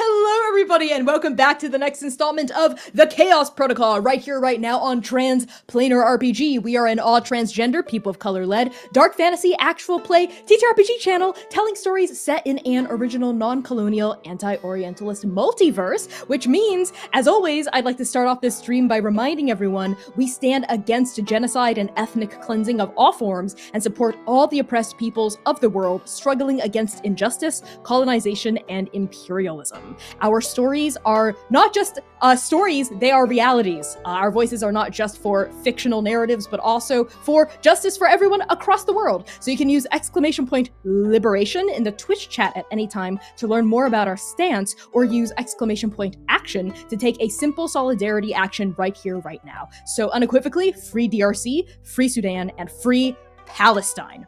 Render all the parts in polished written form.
Hello, everybody, and welcome back to the next installment of The Chaos Protocol, right here, right now on Transplanar RPG. We are an all transgender, people of color-led, dark fantasy, actual play, TTRPG channel, telling stories set in an original, non-colonial, anti-orientalist multiverse, which means, as always, I'd like to start off this stream by reminding everyone we stand against genocide and ethnic cleansing of all forms and support all the oppressed peoples of the world struggling against injustice, colonization, and imperialism. Our stories are not just stories, they are realities. Our voices are not just for fictional narratives, but also for justice for everyone across the world. So you can use !liberation in the Twitch chat at any time to learn more about our stance, or use !action to take a simple solidarity action right here, right now. So unequivocally, free DRC, free Sudan, and free Palestine.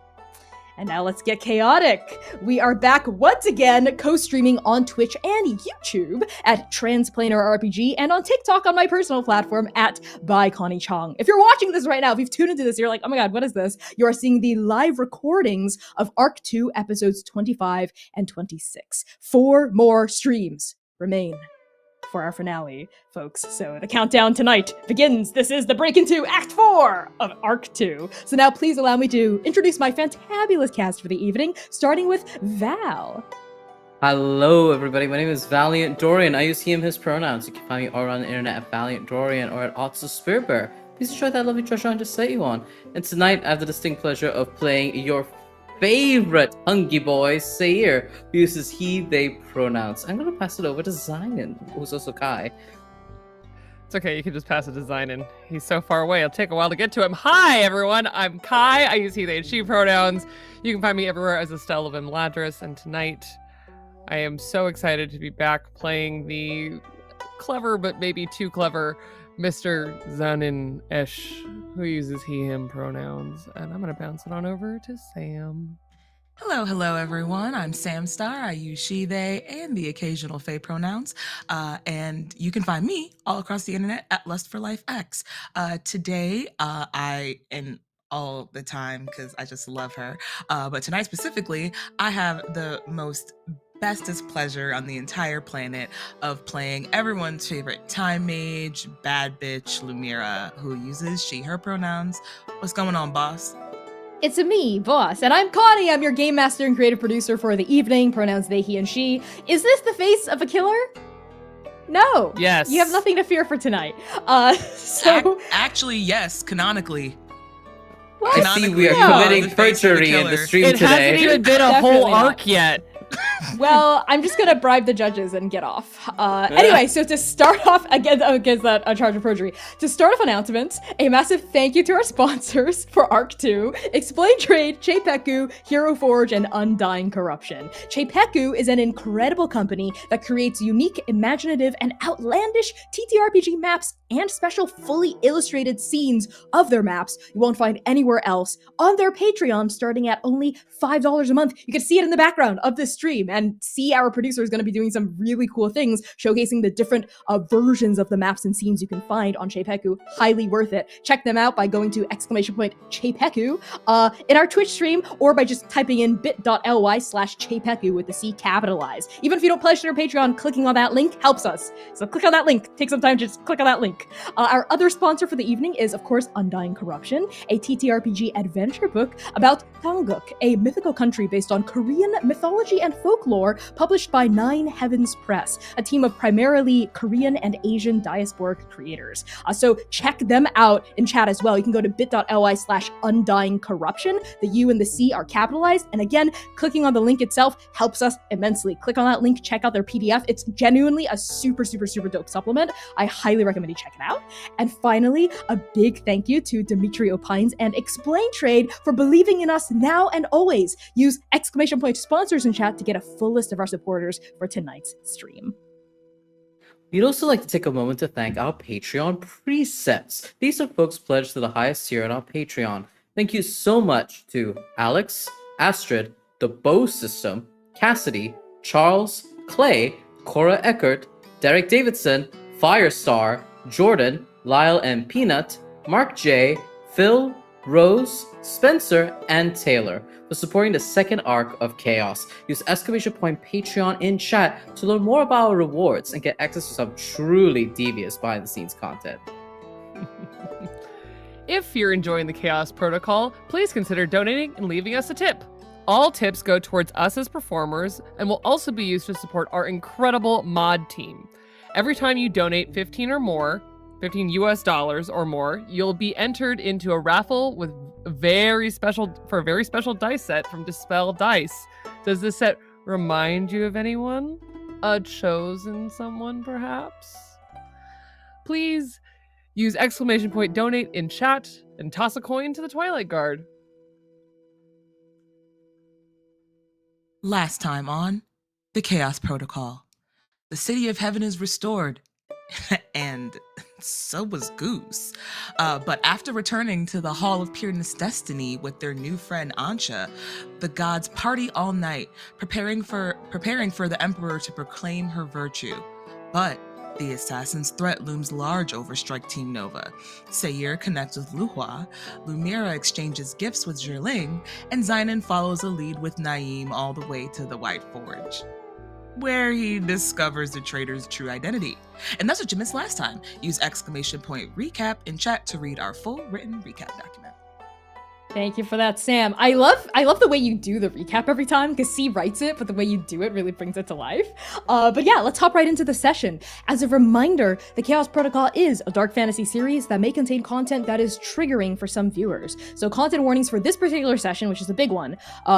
And now let's get chaotic. We are back once again, co-streaming on Twitch and YouTube at Transplanar RPG, and on TikTok on my personal platform at @ByConnieChong. If you're watching this right now, if you've tuned into this, you're like, oh my god, what is this? You are seeing the live recordings of Arc 2 episodes 25 and 26. 4 more streams remain for our finale, folks. So the countdown tonight begins. This is the break into Act 4 of Arc 2. So now please allow me to introduce my fantabulous cast for the evening, starting with Val. Hello everybody, my name is Valiant Dorian. I use he, him, his pronouns. You can find me all around the internet at Valiant Dorian or at Otso Spiritbear. Please enjoy that lovely treasure I just set you on. And tonight I have the distinct pleasure of playing your favorite hungry boy, Sayer, who uses he, they pronouns. I'm going to pass it over to Zion, who's also Kai. It's okay, you can just pass a design in. He's so far away, it'll take a while to get to him. Hi, everyone, I'm Kai. I use he, they, and she pronouns. You can find me everywhere as Estelle of Ladris, and tonight I am so excited to be back playing the clever, but maybe too clever, Mr. Zanin Esh, who uses he, him pronouns. And I'm going to bounce it on over to Sam. Hello, everyone. I'm Sam Star. I use she, they, and the occasional they pronouns. And you can find me all across the internet at Lust for Life X. Today, and all the time, because I just love her. But tonight specifically, I have the bestest pleasure on the entire planet of playing everyone's favorite time mage, bad bitch, Lumira, who uses she, her pronouns. What's going on, boss? It's a me, boss, and I'm Connie. I'm your game master and creative producer for the evening, pronouns they, he, and she. Is this the face of a killer? No. Yes. You have nothing to fear for tonight. Actually, yes, canonically. What? I see we are committing perjury in the stream It today. hasn't even been a whole Definitely not. arc yet. Well, I'm just gonna bribe the judges and get off. Anyway, so to start off, against that charge of perjury, to start off announcements, a massive thank you to our sponsors for Arc 2, Explain Trade, Cheipeku, Hero Forge, and Undying Corruption. Cheipeku is an incredible company that creates unique, imaginative, and outlandish TTRPG maps and special fully illustrated scenes of their maps you won't find anywhere else on their Patreon, starting at only $5 a month. You can see it in the background of this stream and see our producer is going to be doing some really cool things, showcasing the different versions of the maps and scenes you can find on Cheipeku. Highly worth it. Check them out by going to !Cheipeku in our Twitch stream, or by just typing in bit.ly/Cheipeku with the C capitalized. Even if you don't pledge to our Patreon, clicking on that link helps us. So click on that link. Take some time to just click on that link. Our other sponsor for the evening is, of course, Undying Corruption, a TTRPG adventure book about Tangguk, a mythical country based on Korean mythology and folklore, published by Nine Heavens Press, a team of primarily Korean and Asian diasporic creators. So check them out in chat as well. You can go to bit.ly/Undying Corruption. The U and the C are capitalized. And again, clicking on the link itself helps us immensely. Click on that link, check out their PDF. It's genuinely a super dope supplement. I highly recommend you check it out. And finally, a big thank you to Dimitri Opines and Explain Trade for believing in us now and always. Use !Sponsors in chat to get a full list of our supporters for tonight's stream. We'd also like to take a moment to thank our Patreon precepts. These are folks pledged to the highest tier on our Patreon. Thank you so much to Alex, Astrid, The Bow System, Cassidy, Charles, Clay, Cora Eckert, Derek Davidson, Firestar, Jordan, Lyle M. Peanut, Mark J, Phil, Rose, Spencer, and Taylor for supporting the second arc of Chaos. Use Patreon in chat to learn more about our rewards and get access to some truly devious behind-the-scenes content. If you're enjoying the Chaos Protocol, please consider donating and leaving us a tip. All tips go towards us as performers and will also be used to support our incredible mod team. Every time you donate 15 US dollars or more, you'll be entered into a raffle with a very special dice set from Dispel Dice. Does this set remind you of anyone? A chosen someone, perhaps? Please use !Donate in chat and toss a coin to the Twilight Guard. Last time on the Chaos Protocol. The City of Heaven is restored. And so was Goose. But after returning to the Hall of Pureness Destiny with their new friend Ansha, the gods party all night, preparing for the Emperor to proclaim her virtue. But the assassin's threat looms large over Strike Team Nova. Sayir connects with Luhua, Lumira exchanges gifts with Zherling, and Zynon follows a lead with Naeem all the way to the White Forge, where he discovers the traitor's true identity. And that's what you missed last time. Use !Recap in chat to read our full written recap document. Thank you for that, Sam. I love the way you do the recap every time, because C writes it, but the way you do it really brings it to life. But yeah, let's hop right into the session. As a reminder, the Chaos Protocol is a dark fantasy series that may contain content that is triggering for some viewers. So content warnings for this particular session, which is a big one,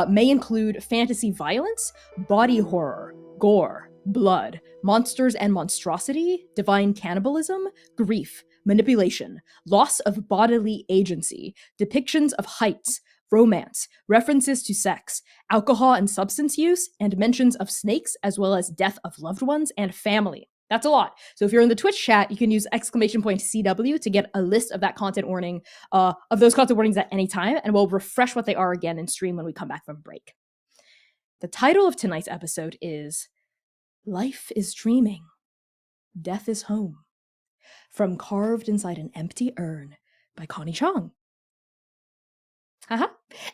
may include fantasy violence, body horror, gore, blood, monsters and monstrosity, divine cannibalism, grief, manipulation, loss of bodily agency, depictions of heights, romance, references to sex, alcohol and substance use, and mentions of snakes, as well as death of loved ones and family. That's a lot. So if you're in the Twitch chat, you can use !CW to get a list of that content warning, of those content warnings at any time, and we'll refresh what they are again in stream when we come back from break. The title of tonight's episode is Life is Dreaming, Death is Home, from Carved Inside an Empty Urn by Connie Chong. Haha.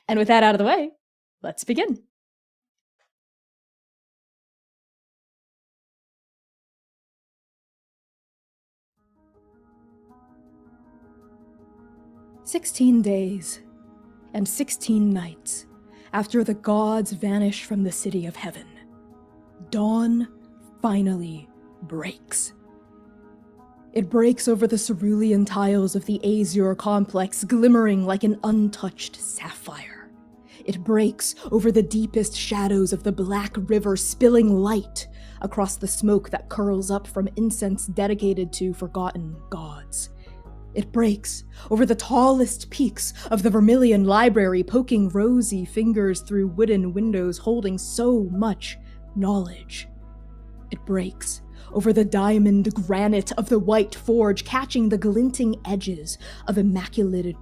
And with that out of the way, let's begin. "16 days and 16 nights after the gods vanish from the city of heaven, dawn finally breaks. It breaks over the cerulean tiles of the azure complex, glimmering like an untouched sapphire. It breaks over the deepest shadows of the black river, spilling light across the smoke that curls up from incense dedicated to forgotten gods. It breaks over the tallest peaks of the Vermilion Library, poking rosy fingers through wooden windows holding so much knowledge. It breaks over the diamond granite of the White Forge, catching the glinting edges of immaculately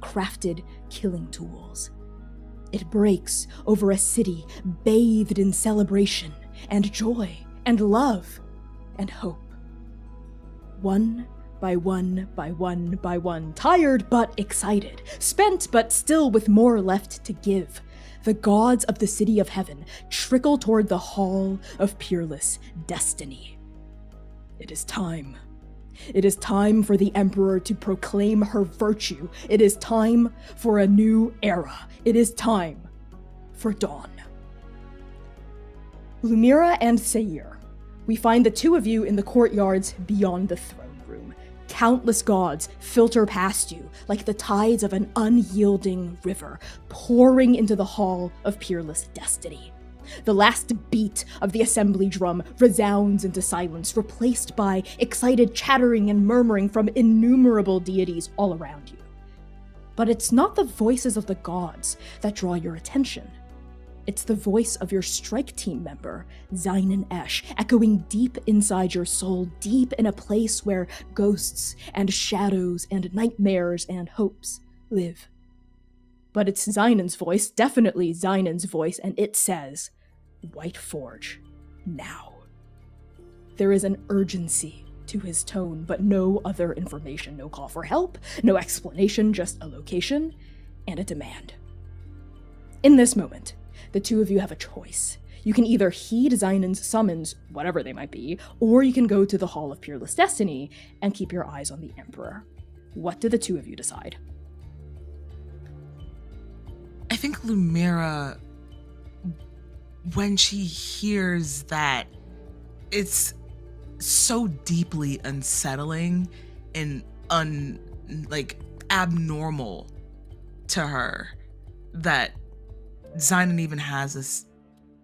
crafted killing tools. It breaks over a city bathed in celebration and joy and love and hope. One by one by one by one, tired but excited, spent but still with more left to give, the gods of the city of heaven trickle toward the hall of peerless destiny. It is time. It is time for the Emperor to proclaim her virtue. It is time for a new era. It is time for dawn. Lumira and Seir, we find the two of you in the courtyards beyond the throne room. Countless gods filter past you like the tides of an unyielding river, pouring into the hall of peerless destiny. The last beat of the assembly drum resounds into silence, replaced by excited chattering and murmuring from innumerable deities all around you. But it's not the voices of the gods that draw your attention. It's the voice of your strike team member, Zynon Esh, echoing deep inside your soul, deep in a place where ghosts and shadows and nightmares and hopes live. But it's Zynon's voice, definitely Zynon's voice, and it says, White Forge, now. There is an urgency to his tone, but no other information, no call for help, no explanation, just a location and a demand. In this moment, the two of you have a choice. You can either heed Zynon's summons, whatever they might be, or you can go to the Hall of Peerless Destiny and keep your eyes on the Emperor. What do the two of you decide? I think Lumira, when she hears that, it's so deeply unsettling and abnormal to her that Zynon even has this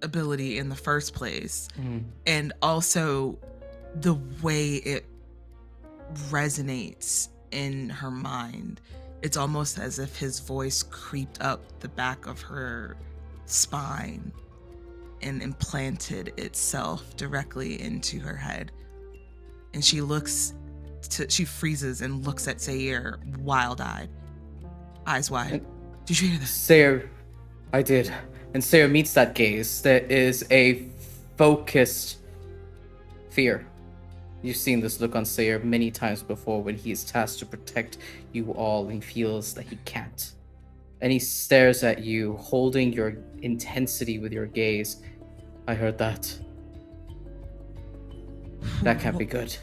ability in the first place. And also the way it resonates in her mind. It's almost as if his voice creeped up the back of her spine and implanted itself directly into her head. And she freezes and looks at Seir, wild-eyed, eyes wide. Did you hear this? Seir, I did. And Seir meets that gaze. There is a focused fear. You've seen this look on Seir many times before when he is tasked to protect you all and feels that he can't. And he stares at you, holding your intensity with your gaze. I heard that. That can't be good.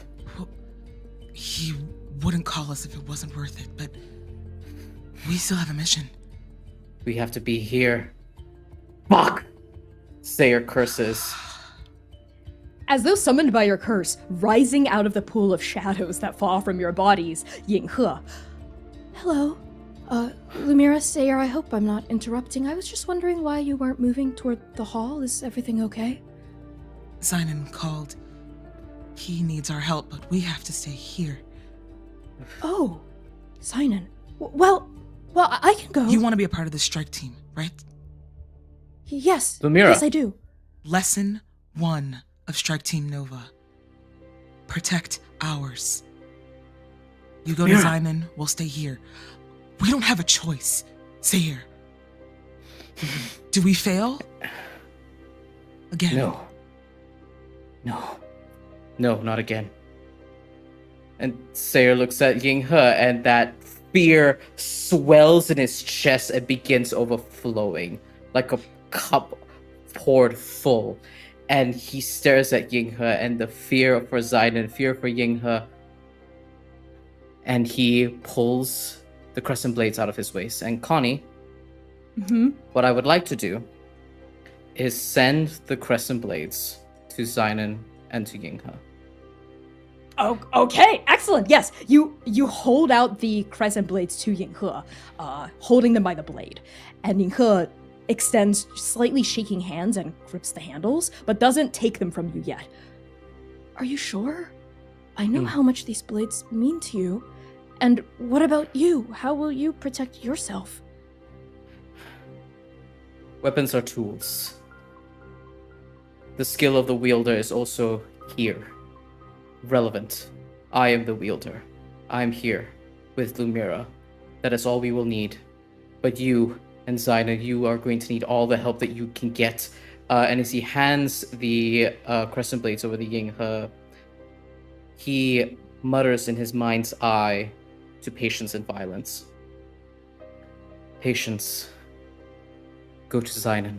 He wouldn't call us if it wasn't worth it, but we still have a mission. We have to be here. Fuck! Seir curses. As though summoned by your curse, rising out of the pool of shadows that fall from your bodies, Yinghe. Hello. Lumira, Seir, I hope I'm not interrupting. I was just wondering why you weren't moving toward the hall. Is everything okay? Sinan called. He needs our help, but we have to stay here. Oh, Sinan. Well, I can go. You want to be a part of the strike team, right? Yes. Lumira. Yes, I do. Lesson 1 of Strike Team Nova. Protect ours. You go to Lumira. Zyman, we'll stay here. We don't have a choice. Stay here. Do we fail? Again. No, not again. And Sayer looks at Yinghe, and that fear swells in his chest and begins overflowing like a cup poured full. And he stares at Yinghe, and the fear for Zayden, fear for Yinghe, and he pulls the crescent blades out of his waist. And Connie, what I would like to do is send the crescent blades to Zynon and to Yinghe. Oh, okay, excellent. Yes, you hold out the crescent blades to Yinghe, holding them by the blade, and Yinghe extends slightly shaking hands and grips the handles, but doesn't take them from you yet. Are you sure? I know how much these blades mean to you. And what about you? How will you protect yourself? Weapons are tools. The skill of the wielder is also here. Relevant. I am the wielder. I am here with Lumira. That is all we will need. But you and Zyna, you are going to need all the help that you can get. And as he hands the crescent blades over the Yinghe, he mutters in his mind's eye to patience and violence. Patience. Go to Zynon.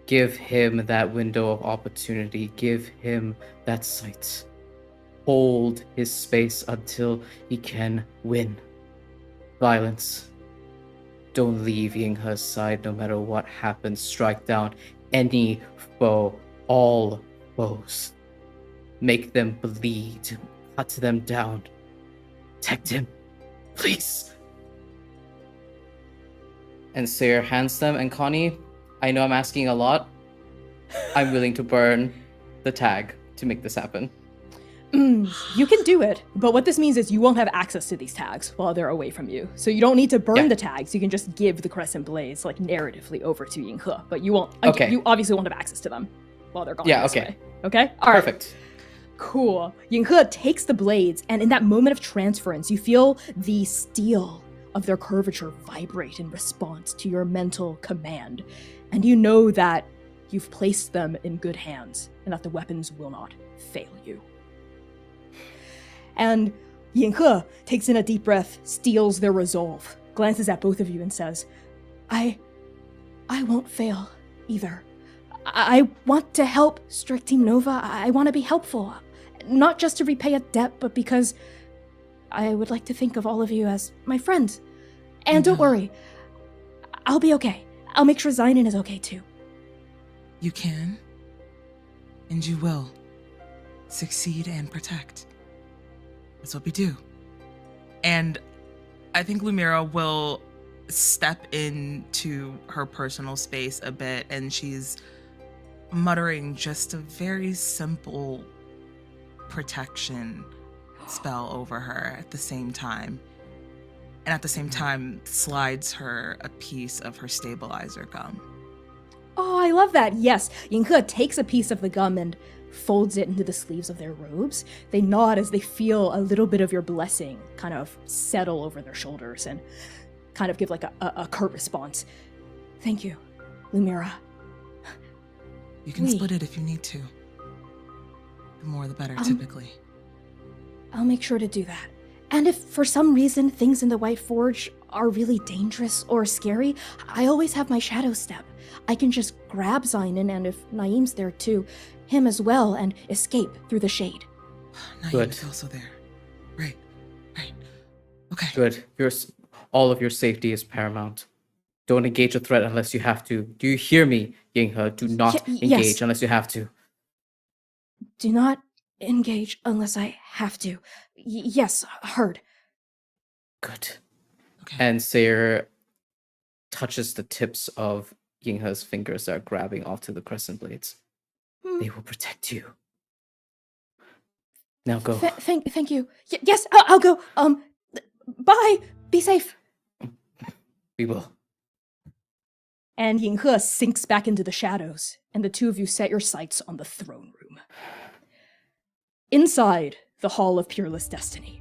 Give him that window of opportunity. Give him that sight. Hold his space until he can win. Violence. Don't leave Yinghe's side no matter what happens. Strike down any foe, all foes. Make them bleed. Cut them down. Protect him. Please. And Sayer hands them, and Connie, I know I'm asking a lot. I'm willing to burn the tag to make this happen. You can do it, but what this means is you won't have access to these tags while they're away from you. So you don't need to burn the tags. You can just give the crescent blades, like, narratively over to Yinghe, but you won't. Okay. You obviously won't have access to them while they're gone. Yeah, this okay. way. Okay? All right. Perfect. Cool. Yinghe takes the blades, and in that moment of transference, you feel the steel of their curvature vibrate in response to your mental command. And you know that you've placed them in good hands, and that the weapons will not fail you. And Yinghe takes in a deep breath, steels their resolve, glances at both of you and says, I won't fail either. I want to help Strike Team Nova. I want to be helpful. Not just to repay a debt, but because I would like to think of all of you as my friends. And don't worry, I'll be okay. I'll make sure Zynon is okay too. You can, and you will, succeed and protect. That's what we do. And I think Lumira will step into her personal space a bit, and she's muttering just a very simple protection spell over her at the same time. And at the same time, slides her a piece of her stabilizer gum. Oh, I love that. Yes, Yinghe takes a piece of the gum and folds it into the sleeves of their robes. They nod as they feel a little bit of your blessing kind of settle over their shoulders and kind of give like a curt response. Thank you, Lumira. You can split it if you need to. The more the better, typically. I'll make sure to do that. And if for some reason things in the White Forge are really dangerous or scary, I always have my shadow step. I can just grab Zynon, and if Naeem's there too, him as well, and escape through the shade. Naeem is also there. Right. Okay. Good. All of your safety is paramount. Don't engage a threat unless you have to. Do you hear me, Yinghe? Do not engage unless you have to. Do not engage unless I have to. Yes, heard. Good. Okay. And Sayer touches the tips of Yinghe's fingers that are grabbing onto the crescent blades. They will protect you. Now go. Thank you. Yes, I'll go. Bye. Be safe. We will. And Yinghe sinks back into the shadows, and the two of you set your sights on the throne room. Inside the Hall of Pureless Destiny,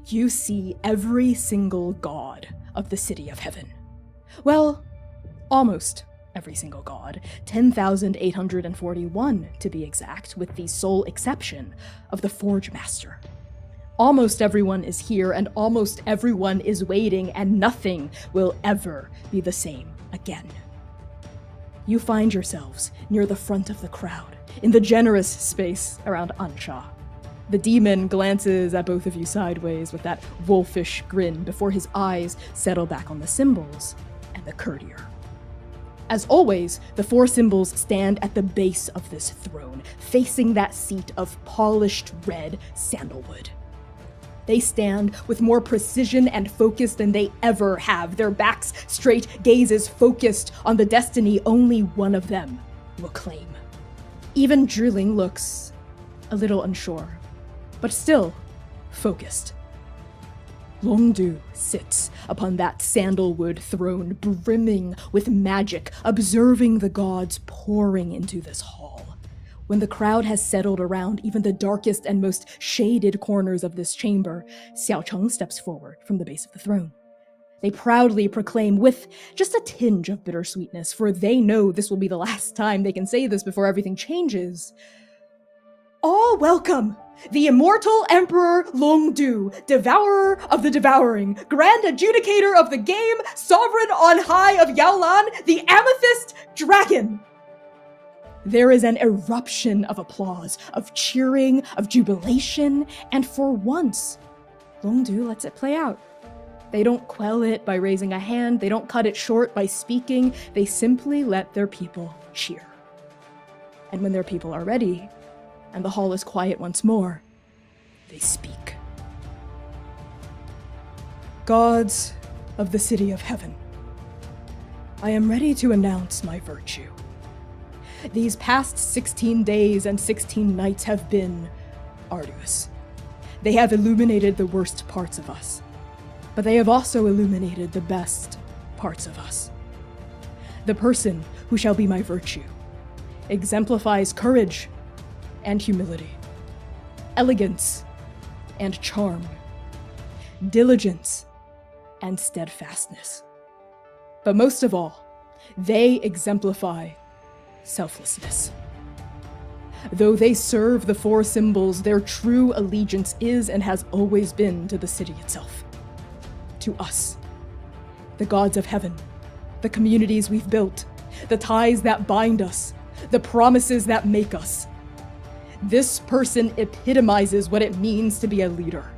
you see every single god of the City of Heaven. Well, almost every single god, 10,841 to be exact, with the sole exception of the Forge Master. Almost everyone is here, and almost everyone is waiting, and nothing will ever be the same again. You find yourselves near the front of the crowd, in the generous space around Ansha. The demon glances at both of you sideways with that wolfish grin before his eyes settle back on the symbols and the courtier. As always, the four symbols stand at the base of this throne, facing that seat of polished red sandalwood. They stand with more precision and focus than they ever have, their backs straight, gazes focused on the destiny only one of them will claim. Even Drooling looks a little unsure, but still focused. Longdu sits upon that sandalwood throne, brimming with magic, observing the gods pouring into this hall. When the crowd has settled around even the darkest and most shaded corners of this chamber, Xiaocheng steps forward from the base of the throne. They proudly proclaim with just a tinge of bittersweetness, for they know this will be the last time they can say this before everything changes. All welcome the immortal Emperor Longdu, devourer of the devouring, grand adjudicator of the game, sovereign on high of Yaolan, the amethyst dragon. There is an eruption of applause, of cheering, of jubilation, and for once, Longdu lets it play out. They don't quell it by raising a hand, they don't cut it short by speaking, they simply let their people cheer. And when their people are ready, and the hall is quiet once more, they speak. Gods of the City of Heaven, I am ready to announce my virtue. These past 16 days and 16 nights have been arduous. They have illuminated the worst parts of us, but they have also illuminated the best parts of us. The person who shall be my virtue exemplifies courage and humility, elegance and charm, diligence and steadfastness. But most of all, they exemplify selflessness. Though they serve the four symbols, their true allegiance is and has always been to the city itself. To us, the gods of heaven, the communities we've built, the ties that bind us, the promises that make us. This person epitomizes what it means to be a leader,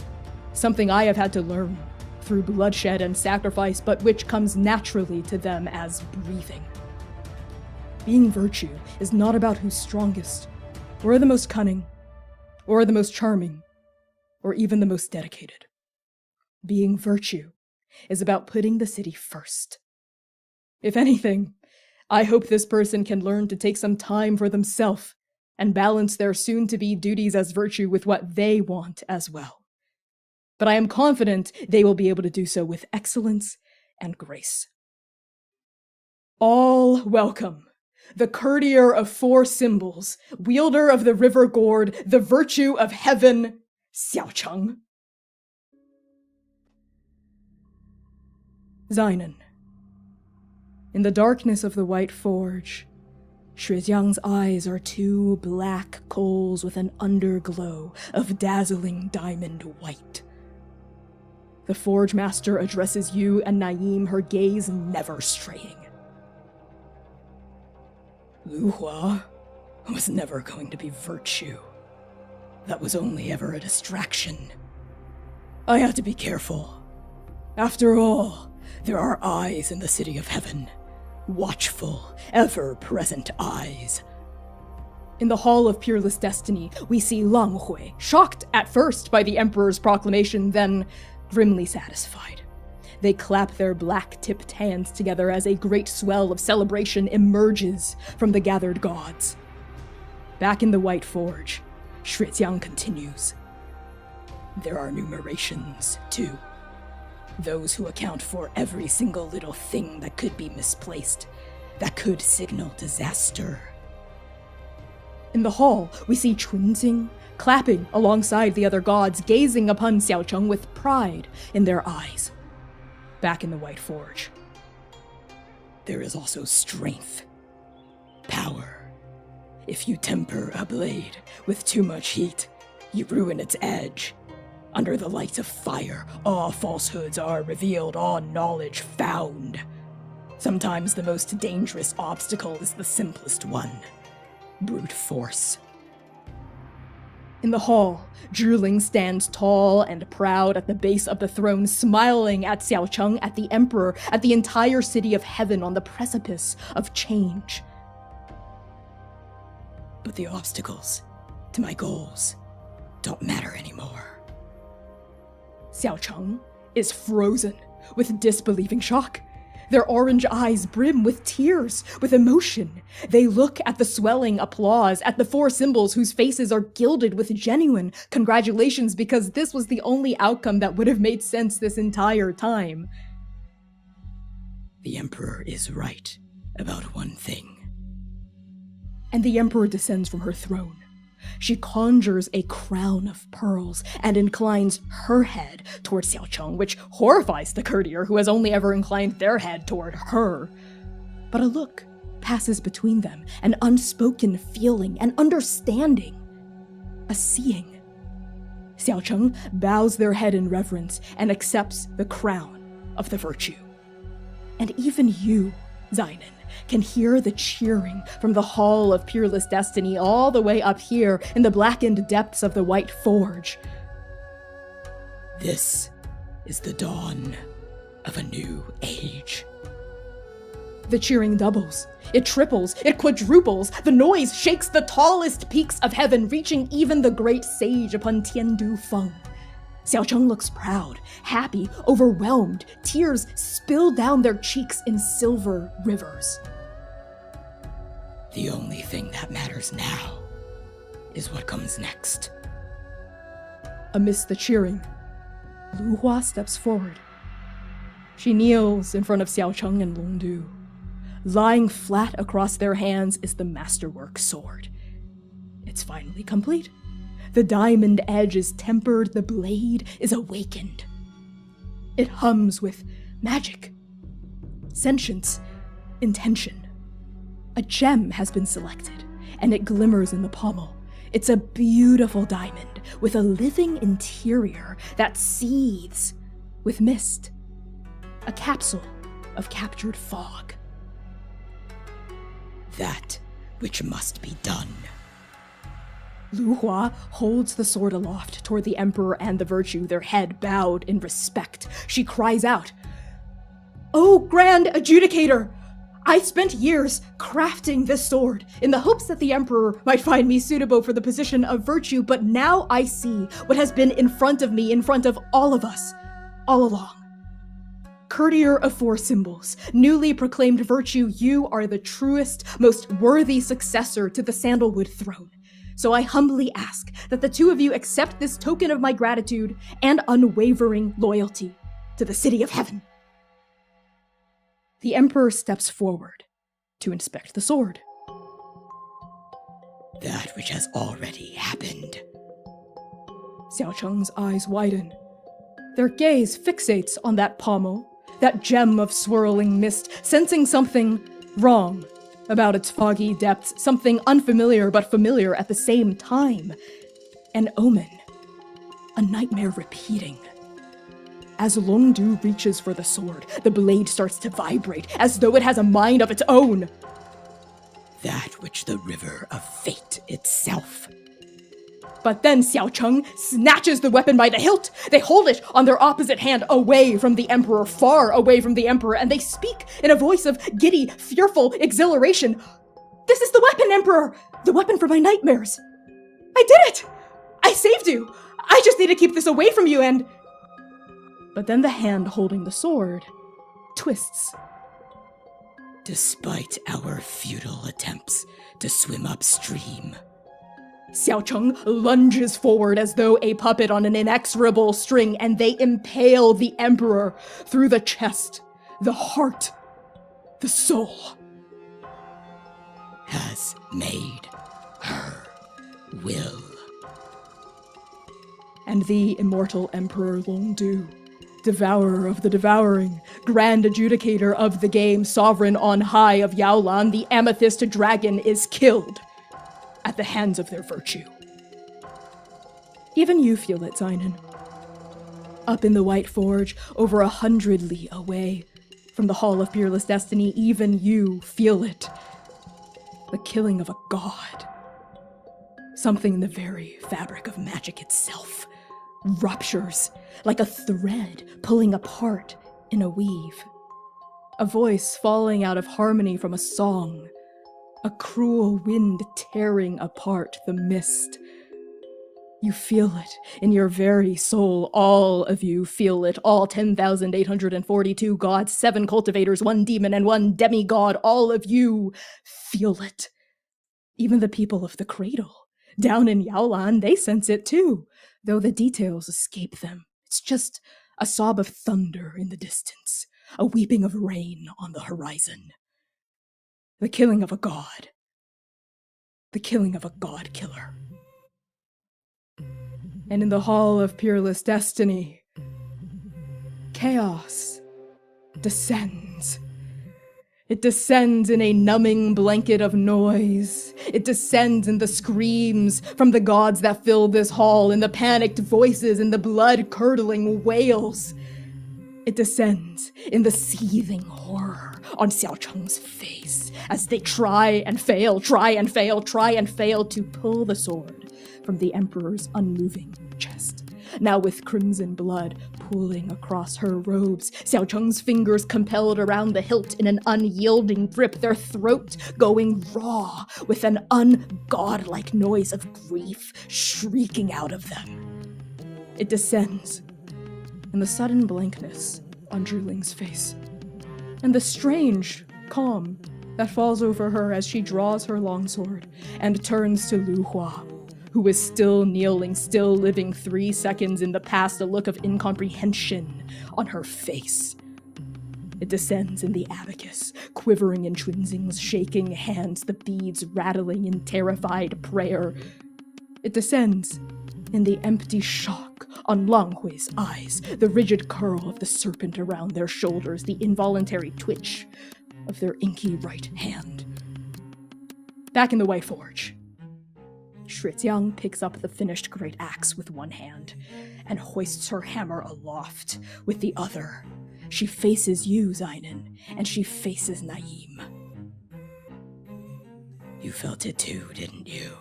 something I have had to learn through bloodshed and sacrifice, but which comes naturally to them as breathing. Being virtue is not about who's strongest, or the most cunning, or the most charming, or even the most dedicated. Being virtue is about putting the city first. If anything, I hope this person can learn to take some time for themselves and balance their soon-to-be duties as virtue with what they want as well. But I am confident they will be able to do so with excellence and grace. All welcome the courtier of four symbols, wielder of the river gourd, the virtue of heaven, Xiaocheng. Xinan. In the darkness of the White Forge, Shuijiang's eyes are two black coals with an underglow of dazzling diamond white. The Forge Master addresses you and Naeem, her gaze never straying. Lu Hua was never going to be virtue. That was only ever a distraction. I had to be careful. After all, there are eyes in the City of Heaven. Watchful, ever-present eyes. In the Hall of Pureless Destiny, we see Lang Hui, shocked at first by the Emperor's proclamation, then grimly satisfied. They clap their black-tipped hands together as a great swell of celebration emerges from the gathered gods. Back in the White Forge, Shrijiang continues. There are numerations, too. Those who account for every single little thing that could be misplaced, that could signal disaster. In the hall, we see Chunxing clapping alongside the other gods, gazing upon Xiaocheng with pride in their eyes. Back in the White Forge, there is also strength, power. If you temper a blade with too much heat, you ruin its edge. Under the light of fire, all falsehoods are revealed, all knowledge found. Sometimes the most dangerous obstacle is the simplest one: brute force. In the hall, Zhiling stands tall and proud at the base of the throne, smiling at Xiaocheng, at the Emperor, at the entire city of heaven on the precipice of change. But the obstacles to my goals don't matter anymore. Xiaocheng is frozen with disbelieving shock. Their orange eyes brim with tears, with emotion. They look at the swelling applause, at the four symbols whose faces are gilded with genuine congratulations, because this was the only outcome that would have made sense this entire time. The Emperor is right about one thing. And the Emperor descends from her throne. She conjures a crown of pearls and inclines her head toward Xiaocheng, which horrifies the courtier who has only ever inclined their head toward her. But a look passes between them, an unspoken feeling, an understanding, a seeing. Xiaocheng bows their head in reverence and accepts the crown of the virtue. And even you, Zainin, can hear the cheering from the Hall of Peerless Destiny all the way up here in the blackened depths of the White Forge. This is the dawn of a new age. The cheering doubles, it triples, it quadruples. The noise shakes the tallest peaks of heaven, reaching even the great sage upon Tiandu Feng. Xiaocheng looks proud, happy, overwhelmed. Tears spill down their cheeks in silver rivers. The only thing that matters now is what comes next. Amidst the cheering, Lu Hua steps forward. She kneels in front of Xiaocheng and Long Du. Lying flat across their hands is the masterwork sword. It's finally complete. The diamond edge is tempered, the blade is awakened. It hums with magic, sentience, intention. A gem has been selected, and it glimmers in the pommel. It's a beautiful diamond with a living interior that seethes with mist. A capsule of captured fog. That which must be done. Lu Hua holds the sword aloft toward the Emperor and the Virtue, their head bowed in respect. She cries out, "Oh, Grand Adjudicator! I spent years crafting this sword in the hopes that the Emperor might find me suitable for the position of Virtue, but now I see what has been in front of me, in front of all of us, all along. Courtier of four symbols, newly proclaimed Virtue, you are the truest, most worthy successor to the Sandalwood throne. So I humbly ask that the two of you accept this token of my gratitude and unwavering loyalty to the City of Heaven." The Emperor steps forward to inspect the sword. "That which has already happened." Xiaocheng's eyes widen. Their gaze fixates on that pommel, that gem of swirling mist, sensing something wrong about its foggy depths, something unfamiliar but familiar at the same time. An omen, a nightmare repeating. As Long Du reaches for the sword, the blade starts to vibrate as though it has a mind of its own. That which the river of fate itself. But then Xiaocheng snatches the weapon by the hilt. They hold it on their opposite hand, away from the Emperor, far away from the Emperor, and they speak in a voice of giddy, fearful exhilaration. "This is the weapon, Emperor! The weapon for my nightmares! I did it! I saved you! I just need to keep this away from you and..." But then the hand holding the sword twists. "Despite our futile attempts to swim upstream, Xiao Cheng lunges forward as though a puppet on an inexorable string, and they impale the Emperor through the chest, the heart, the soul. Has made her will. And the immortal Emperor Longdu, devourer of the devouring, grand adjudicator of the game, sovereign on high of Yaolan, the amethyst dragon, is killed at the hands of their virtue. Even you feel it, Zeinen. Up in the White Forge, over 100 li away from the Hall of Peerless Destiny, even you feel it. The killing of a god. Something in the very fabric of magic itself ruptures like a thread pulling apart in a weave. A voice falling out of harmony from a song. A cruel wind tearing apart the mist. You feel it in your very soul. All of you feel it. All 10,842 gods, 7 cultivators, 1 demon, and 1 demigod. All of you feel it. Even the people of the cradle. Down in Yaolan, they sense it too, though the details escape them. It's just a sob of thunder in the distance, a weeping of rain on the horizon. The killing of a god. The killing of a god killer. And in the Hall of Peerless Destiny, chaos descends. It descends in a numbing blanket of noise. It descends in the screams from the gods that fill this hall, in the panicked voices, in the blood-curdling wails. It descends in the seething horror on Xiao Cheng's face as they try and fail to pull the sword from the Emperor's unmoving chest. Now with crimson blood pooling across her robes, Xiao Cheng's fingers compelled around the hilt in an unyielding grip, their throat going raw with an ungodlike noise of grief shrieking out of them. It descends in the sudden blankness on Druling's face, and the strange calm that falls over her as she draws her longsword and turns to Lu Hua, who is still kneeling, still living 3 seconds in the past, a look of incomprehension on her face. It descends in the abacus, quivering in Chunxing's shaking hands, the beads rattling in terrified prayer. It descends in the empty shock on Lang Hui's eyes, the rigid curl of the serpent around their shoulders, the involuntary twitch of their inky right hand. Back in the White Forge, Shrijiang picks up the finished great axe with one hand and hoists her hammer aloft with the other. She faces you, Zeinen, and she faces Naeem. You felt it too, didn't you?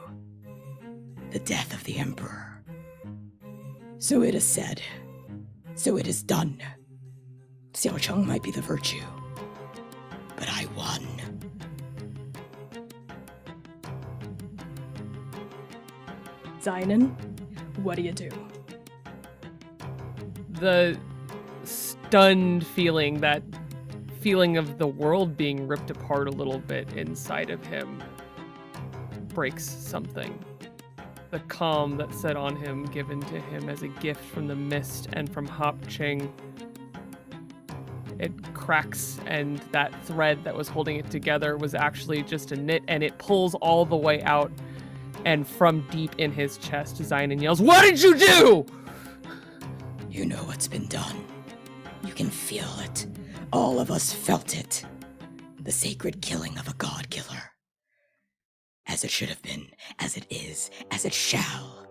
The death of the Emperor. So it is said. So it is done. Xiao Cheng might be the virtue, but I won. Zeinen, what do you do? The stunned feeling, that feeling of the world being ripped apart a little bit inside of him, breaks something. The calm that set on him, given to him as a gift from the mist and from Hop Ching, it cracks, and that thread that was holding it together was actually just a knit, and it pulls all the way out. And from deep in his chest, Zeinen yells, "What did you do?" You know what's been done. You can feel it. All of us felt it. The sacred killing of a god killer. As it should have been, as it is, as it shall.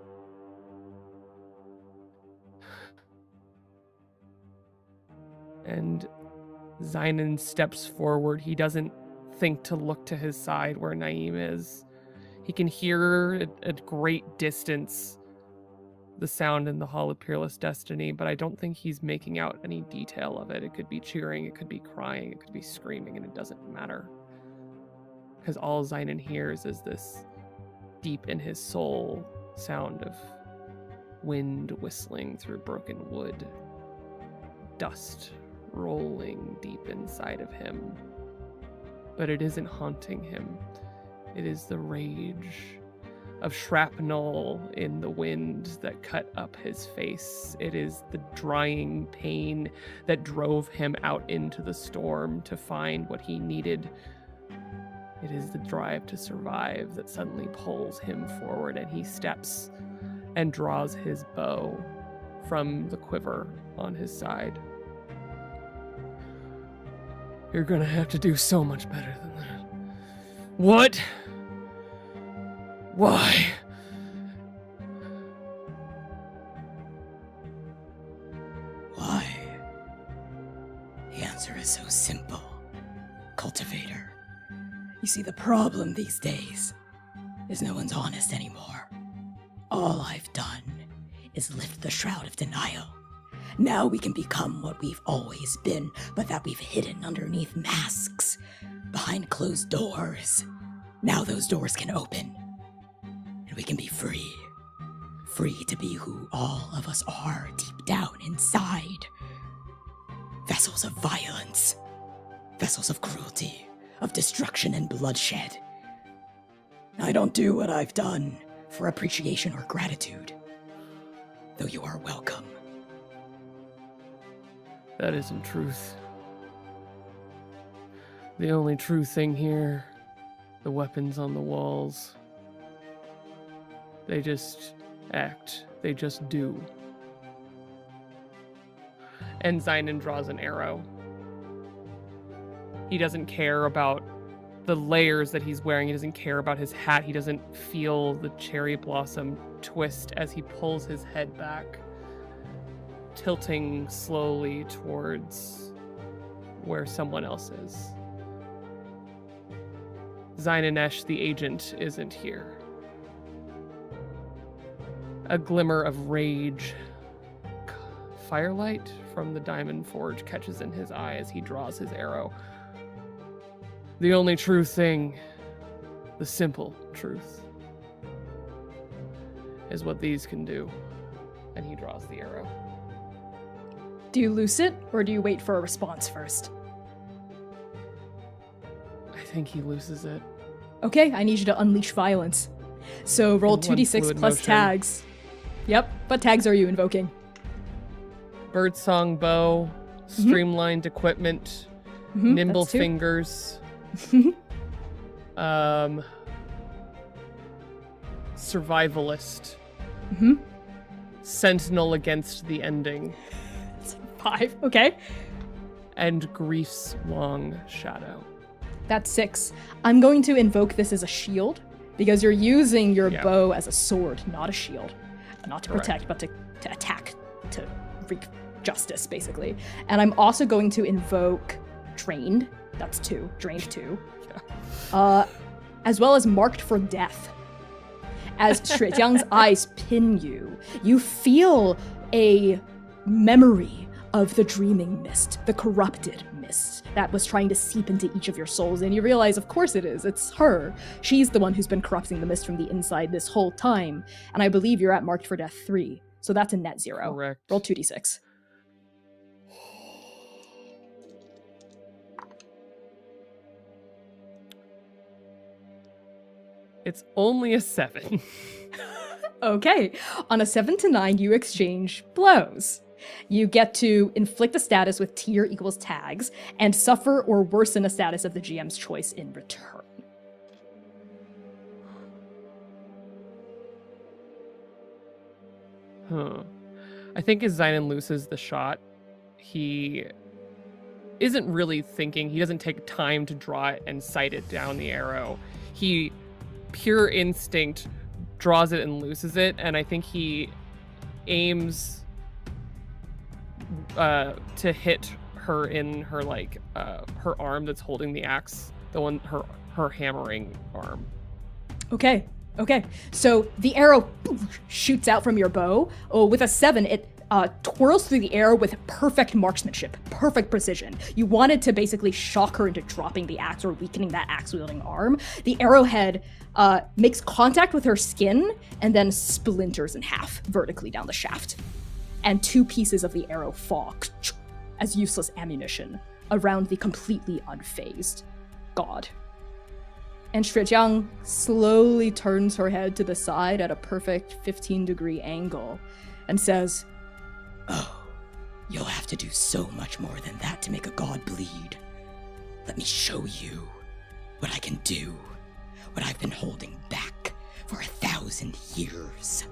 And Zeinen steps forward. He doesn't think to look to his side where Naeem is. He can hear at a great distance the sound in the Hall of Peerless Destiny, but I don't think he's making out any detail of it. It could be cheering, it could be crying, it could be screaming, and it doesn't matter. Because all Zeinen hears is this deep in his soul sound of wind whistling through broken wood, dust rolling deep inside of him. But it isn't haunting him. It is the rage of shrapnel in the wind that cut up his face. It is the drying pain that drove him out into the storm to find what he needed. It is the drive to survive that suddenly pulls him forward, and he steps and draws his bow from the quiver on his side. You're gonna have to do so much better than that. What? Why? Why? The answer is so simple, cultivator. You see, the problem these days is no one's honest anymore. All I've done is lift the shroud of denial. Now we can become what we've always been, but that we've hidden underneath masks, behind closed doors. Now those doors can open, and we can be free. Free to be who all of us are deep down inside. Vessels of violence, vessels of cruelty, of destruction and bloodshed. I don't do what I've done for appreciation or gratitude, though you are welcome. That isn't truth. The only true thing here, the weapons on the walls, they just act. They just do. And Zynon draws an arrow. He doesn't care about the layers that he's wearing. He doesn't care about his hat. He doesn't feel the cherry blossom twist as he pulls his head back, tilting slowly towards where someone else is. Zynonesh, the agent, isn't here. A glimmer of rage, firelight from the diamond forge catches in his eye as he draws his arrow. The only true thing, the simple truth, is what these can do. And he draws the arrow. Do you loose it, or do you wait for a response first? I think he loses it. Okay, I need you to unleash violence. So roll In one 2d6 fluid plus motion. tags. Yep, what tags are you invoking? Birdsong bow, streamlined equipment, Mhm, nimble that's two. fingers, survivalist, Mhm. sentinel against the ending, 5, okay. and grief's long shadow. That's 6. I'm going to invoke this as a shield, because you're using your Yeah. bow as a sword, not a shield. Not to Correct. protect, but to attack, to wreak justice, basically. And I'm also going to invoke Drained. That's 2. Drained 2. As well as Marked for Death. As Shrijiang's eyes pin you, you feel a memory of the dreaming mist, the corrupted mist that was trying to seep into each of your souls, and you realize, of course it is. It's her. She's the one who's been corrupting the mist from the inside this whole time, and I believe you're at Marked for Death 3, so that's a net 0. Correct. Roll 2d6. It's only a 7. Okay, on a 7 to 9, you exchange blows. You get to inflict a status with tier equals tags, and suffer or worsen a status of the GM's choice in return. I think as Zynon loses the shot, he isn't really thinking. He doesn't take time to draw it and sight it down the arrow. He, pure instinct, draws it and looses it, and I think he aims to hit her in her her arm that's holding the axe, the one her hammering arm. Okay. So the arrow shoots out from your bow. Oh, with a 7, it twirls through the air with perfect marksmanship, perfect precision. You wanted to basically shock her into dropping the axe or weakening that axe-wielding arm. The arrowhead makes contact with her skin and then splinters in half vertically down the shaft. And 2 pieces of the arrow fall as useless ammunition around the completely unfazed god. And Shrijiang slowly turns her head to the side at a perfect 15-degree angle and says, Oh, you'll have to do so much more than that to make a god bleed. Let me show you what I can do, what I've been holding back for 1,000 years.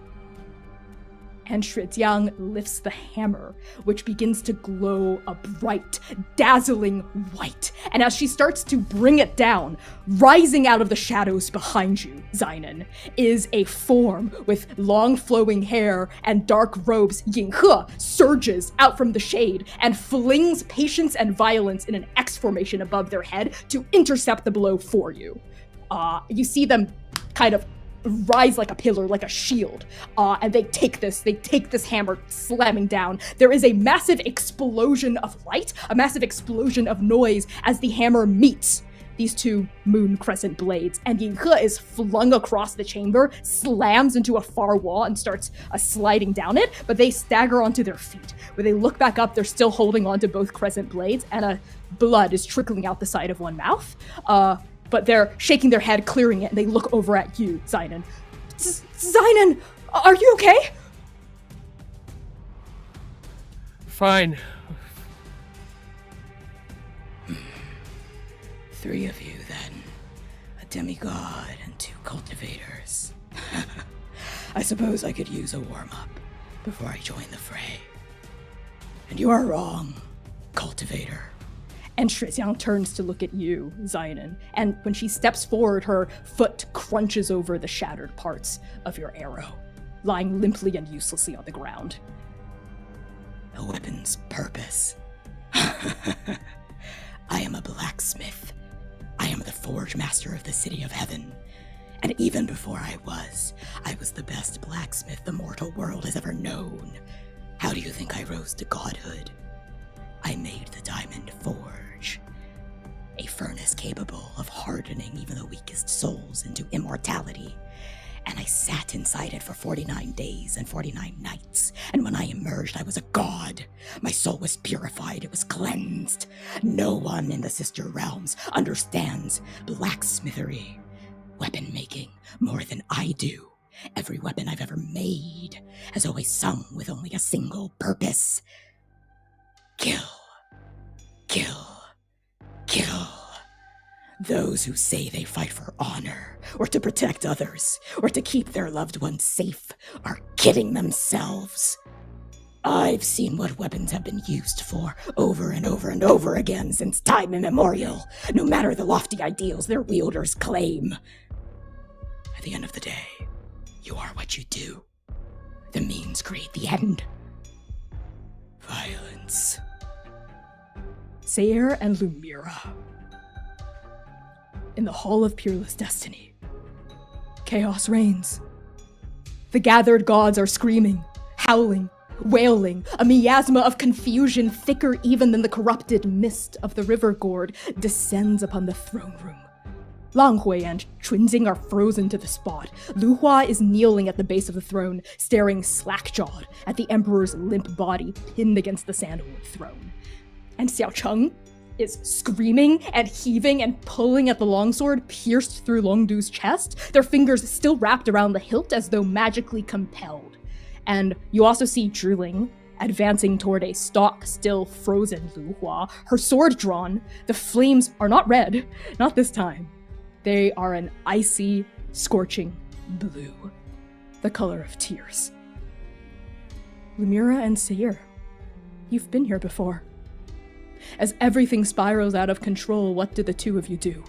And Shrijiang lifts the hammer, which begins to glow a bright, dazzling white. And as she starts to bring it down, rising out of the shadows behind you, Zainan, is a form with long flowing hair and dark robes. Yinghe surges out from the shade and flings patience and violence in an X formation above their head to intercept the blow for you. You see them kind of rise like a pillar, like a shield, and they take this hammer slamming down. There is a massive explosion of light, a massive explosion of noise as the hammer meets these two moon crescent blades, and Yinghe is flung across the chamber, slams into a far wall, and starts sliding down it, but they stagger onto their feet. When they look back up, they're still holding onto both crescent blades, and blood is trickling out the side of one mouth. But they're shaking their head, clearing it, and they look over at you, Zainan. Zainan, are you okay? Fine. 3 of you, then. A demigod and 2 cultivators. I suppose I could use a warm-up before I join the fray. And you are wrong, cultivator. And Shrijiang turns to look at you, Zainan, and when she steps forward, her foot crunches over the shattered parts of your arrow, lying limply and uselessly on the ground. A weapon's purpose. I am a blacksmith. I am the forge master of the City of Heaven. And even before I was the best blacksmith the mortal world has ever known. How do you think I rose to godhood? I made the diamond forge, a furnace capable of hardening even the weakest souls into immortality. And I sat inside it for 49 days and 49 nights, and when I emerged, I was a god. My soul was purified, it was cleansed. No one in the sister realms understands blacksmithery, weapon making, more than I do. Every weapon I've ever made has always sung with only a single purpose. Kill. Kill. Kill. Those who say they fight for honor, or to protect others, or to keep their loved ones safe, are kidding themselves. I've seen what weapons have been used for over and over and over again since time immemorial, no matter the lofty ideals their wielders claim. At the end of the day, you are what you do. The means create the end. Violence. Sayer and Lumira. In the Hall of Peerless Destiny, chaos reigns. The gathered gods are screaming, howling, wailing. A miasma of confusion, thicker even than the corrupted mist of the river gourd, descends upon the throne room. Lang Hui and Chunjing are frozen to the spot. Lu Hua is kneeling at the base of the throne, staring slack-jawed at the emperor's limp body pinned against the sandalwood throne. And Xiao Cheng is screaming and heaving and pulling at the longsword pierced through Longdu's chest, their fingers still wrapped around the hilt as though magically compelled. And you also see Zhiling advancing toward a stalk still frozen Lu Hua, her sword drawn. The flames are not red, not this time. They are an icy, scorching blue, the color of tears. Lumira and Sayer, you've been here before. As everything spirals out of control, what did the two of you do?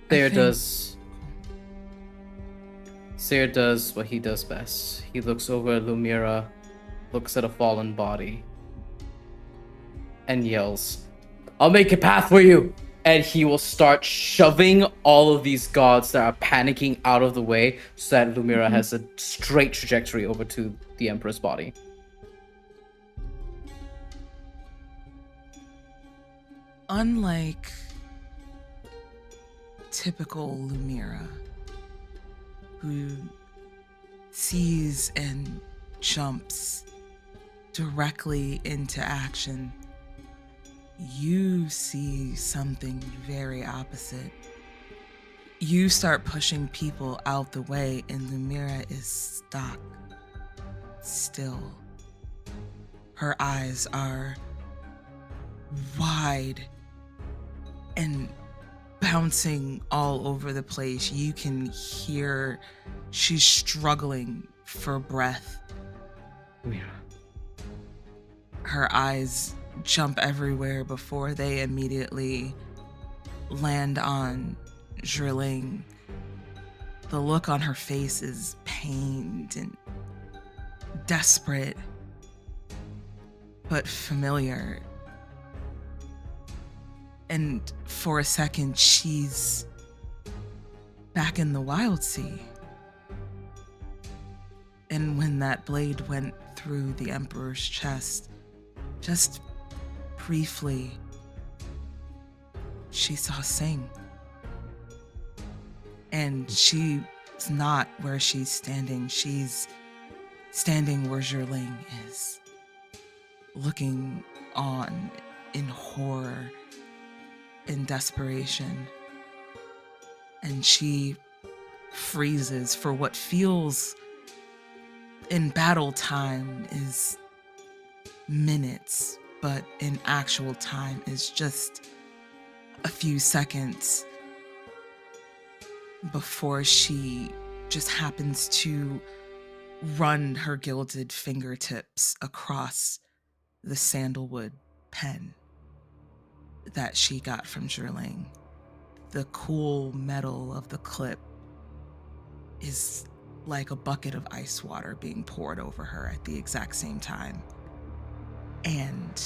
Sayer does what he does best. He looks over at Lumira, looks at a fallen body, and yells, "I'll make a path for you!" And he will start shoving all of these gods that are panicking out of the way so that Lumira has a straight trajectory over to the Emperor's body. Unlike typical Lumira, who sees and jumps directly into action, you see something very opposite. You start pushing people out the way, and Lumira is stuck, still. Her eyes are wide and bouncing all over the place. You can hear she's struggling for breath. Lumira. Her eyes jump everywhere before they immediately land on Zhiling. The look on her face is pained and desperate, but familiar. And for a second, she's back in the Wild Sea. And when that blade went through the Emperor's chest, just briefly, she saw Sing. And she's not where she's standing. She's standing where Zhiling is, looking on in horror, in desperation. And she freezes for what feels in battle time is minutes, but in actual time is just a few seconds before she just happens to run her gilded fingertips across the sandalwood pen that she got from Zhiling. The cool metal of the clip is like a bucket of ice water being poured over her at the exact same time. And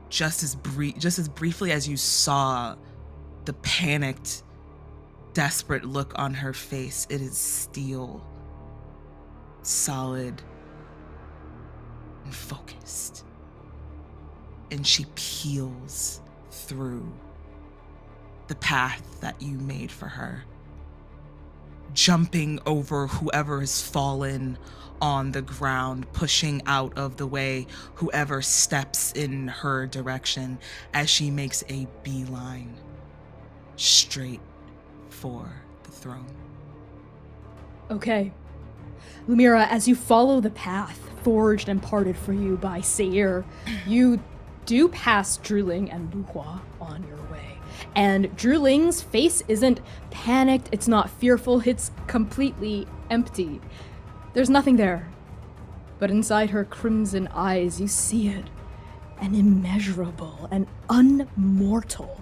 just as briefly as you saw the panicked, desperate look on her face, it is steel, solid, and focused. And she peels through the path that you made for her, jumping over whoever has fallen on the ground, pushing out of the way whoever steps in her direction as she makes a beeline straight for the throne. Okay. Lumira, as you follow the path forged and parted for you by Seir, you do pass Zhiling and Lu Hua on your way. And Zhiling's face isn't panicked, it's not fearful, it's completely empty. There's nothing there. But inside her crimson eyes, you see it. An immeasurable and unmortal,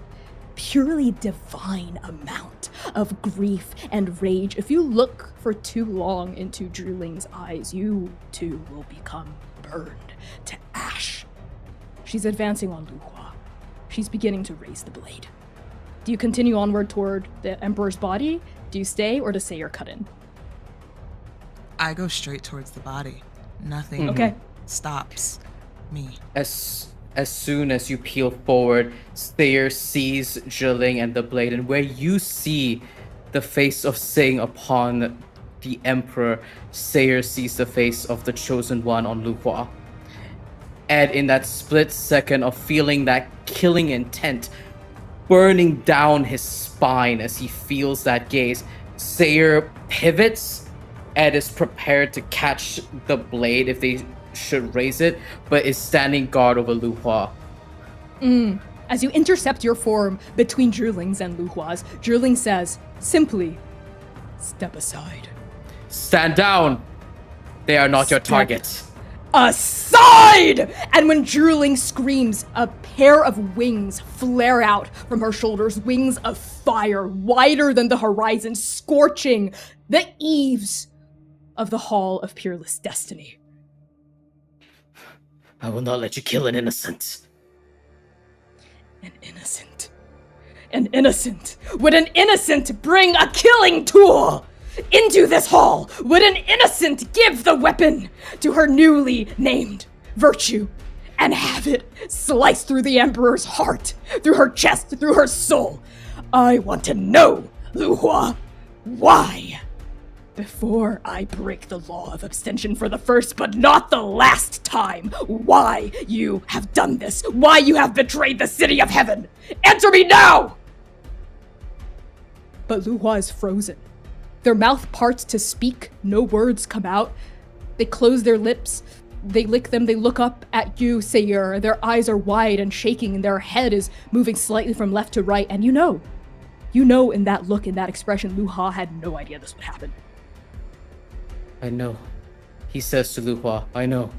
purely divine amount of grief and rage. If you look for too long into Zhiling's eyes, you too will become burned to ash. She's advancing on Lu Hua. She's beginning to raise the blade. Do you continue onward toward the Emperor's body? Do you stay, or does Seir cut in? I go straight towards the body. Nothing Okay. stops me. As soon as you peel forward, Seir sees Zhiling and the blade, and where you see the face of Sing upon the Emperor, Seir sees the face of the Chosen One on Lu Hua. And in that split second of feeling that killing intent burning down his spine as he feels that gaze, Seir pivots and is prepared to catch the blade if they should raise it, but is standing guard over Lu Hua. As you intercept your form between Zhiling's and Lu Hua's, Zhiling says, simply, step aside. Stand down! They are not your target. Aside! And when Zhiling screams, a pair of wings flare out from her shoulders, wings of fire wider than the horizon, scorching the eaves of the Hall of Peerless Destiny. I will not let you kill an innocent. An innocent. An innocent. Would an innocent bring a killing tool into this hall? Would an innocent give the weapon to her newly named virtue and have it slice through the Emperor's heart, through her chest, through her soul? I want to know, Lu Hua, why? before I break the law of abstention for the first but not the last time, why you have done this, why you have betrayed the city of heaven, answer me now! But Lu Hua is frozen. Their mouth parts to speak, no words come out. They close their lips, they lick them, they look up at you, Sayur. Their eyes are wide and shaking, and their head is moving slightly from left to right, and you know in that look, in that expression, Lu Hua had no idea this would happen. I know. He says to Lu Hua, I know.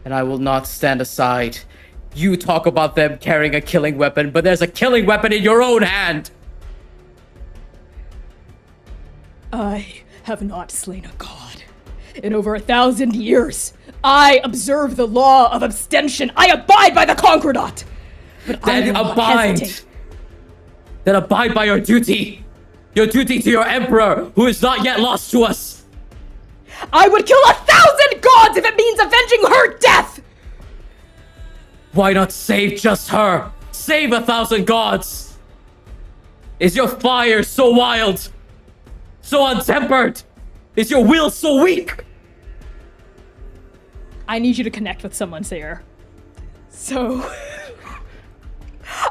And I will not stand aside. You talk about them carrying a killing weapon, but there's a killing weapon in your own hand! I have not slain a god. In over 1,000 years, I observe the law of abstention. I abide by the Concordat. But Then abide! Then abide by your duty! Your duty to your emperor, who is not yet lost to us! I would kill 1,000 gods if it means avenging her death! Why not save just her? Save 1,000 gods! Is your fire so wild? So untempered? Is your will so weak? I need you to connect with someone, Sayur. So...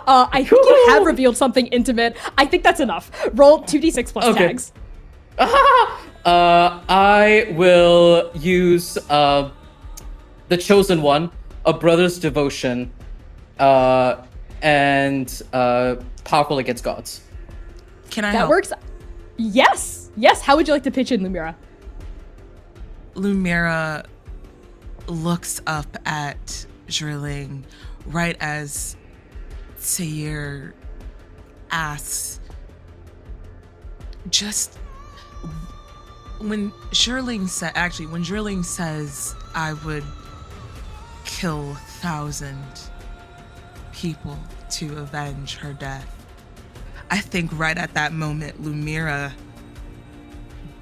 I think you have revealed something intimate. I think that's enough. Roll 2d6 plus tags. I will use the chosen one, a brother's devotion, and powerful against gods. Can I That help? works. Yes. How would you like to pitch in, Lumira? Lumira looks up at Zherling right as Sayur asks, just when Zherling says I would kill 1,000 people to avenge her death, I think right at that moment Lumira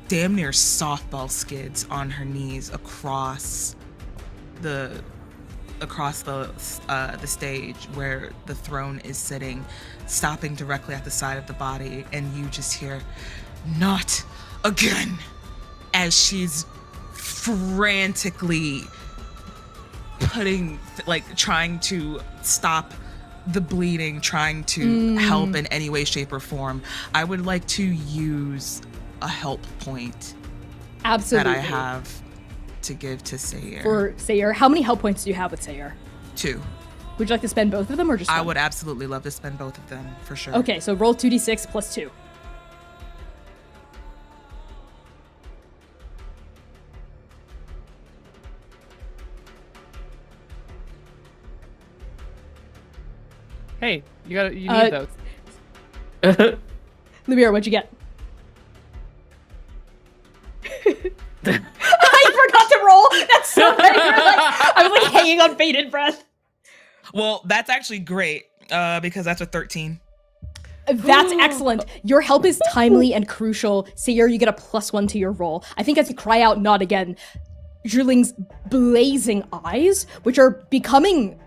damn near softball skids on her knees across the stage where the throne is sitting, stopping directly at the side of the body, and you just hear, "Not again," as she's frantically trying to stop the bleeding, trying to help in any way, shape, or form. I would like to use a help point Absolutely. that I have to give to Sayur. For Sayur, how many help points do you have with Sayur? 2. Would you like to spend both of them or just I one? would absolutely love to spend both of them, for sure. Okay, so roll 2d6 plus 2. Hey, you need those. Lumira, what'd you get? I forgot to roll. That's so funny. I was like hanging on bated breath. Well, that's actually great, because that's a 13. That's excellent. Your help is timely and crucial. Sayur, you get a +1 to your roll. I think as you cry out, not again, Zherling's blazing eyes, which are becoming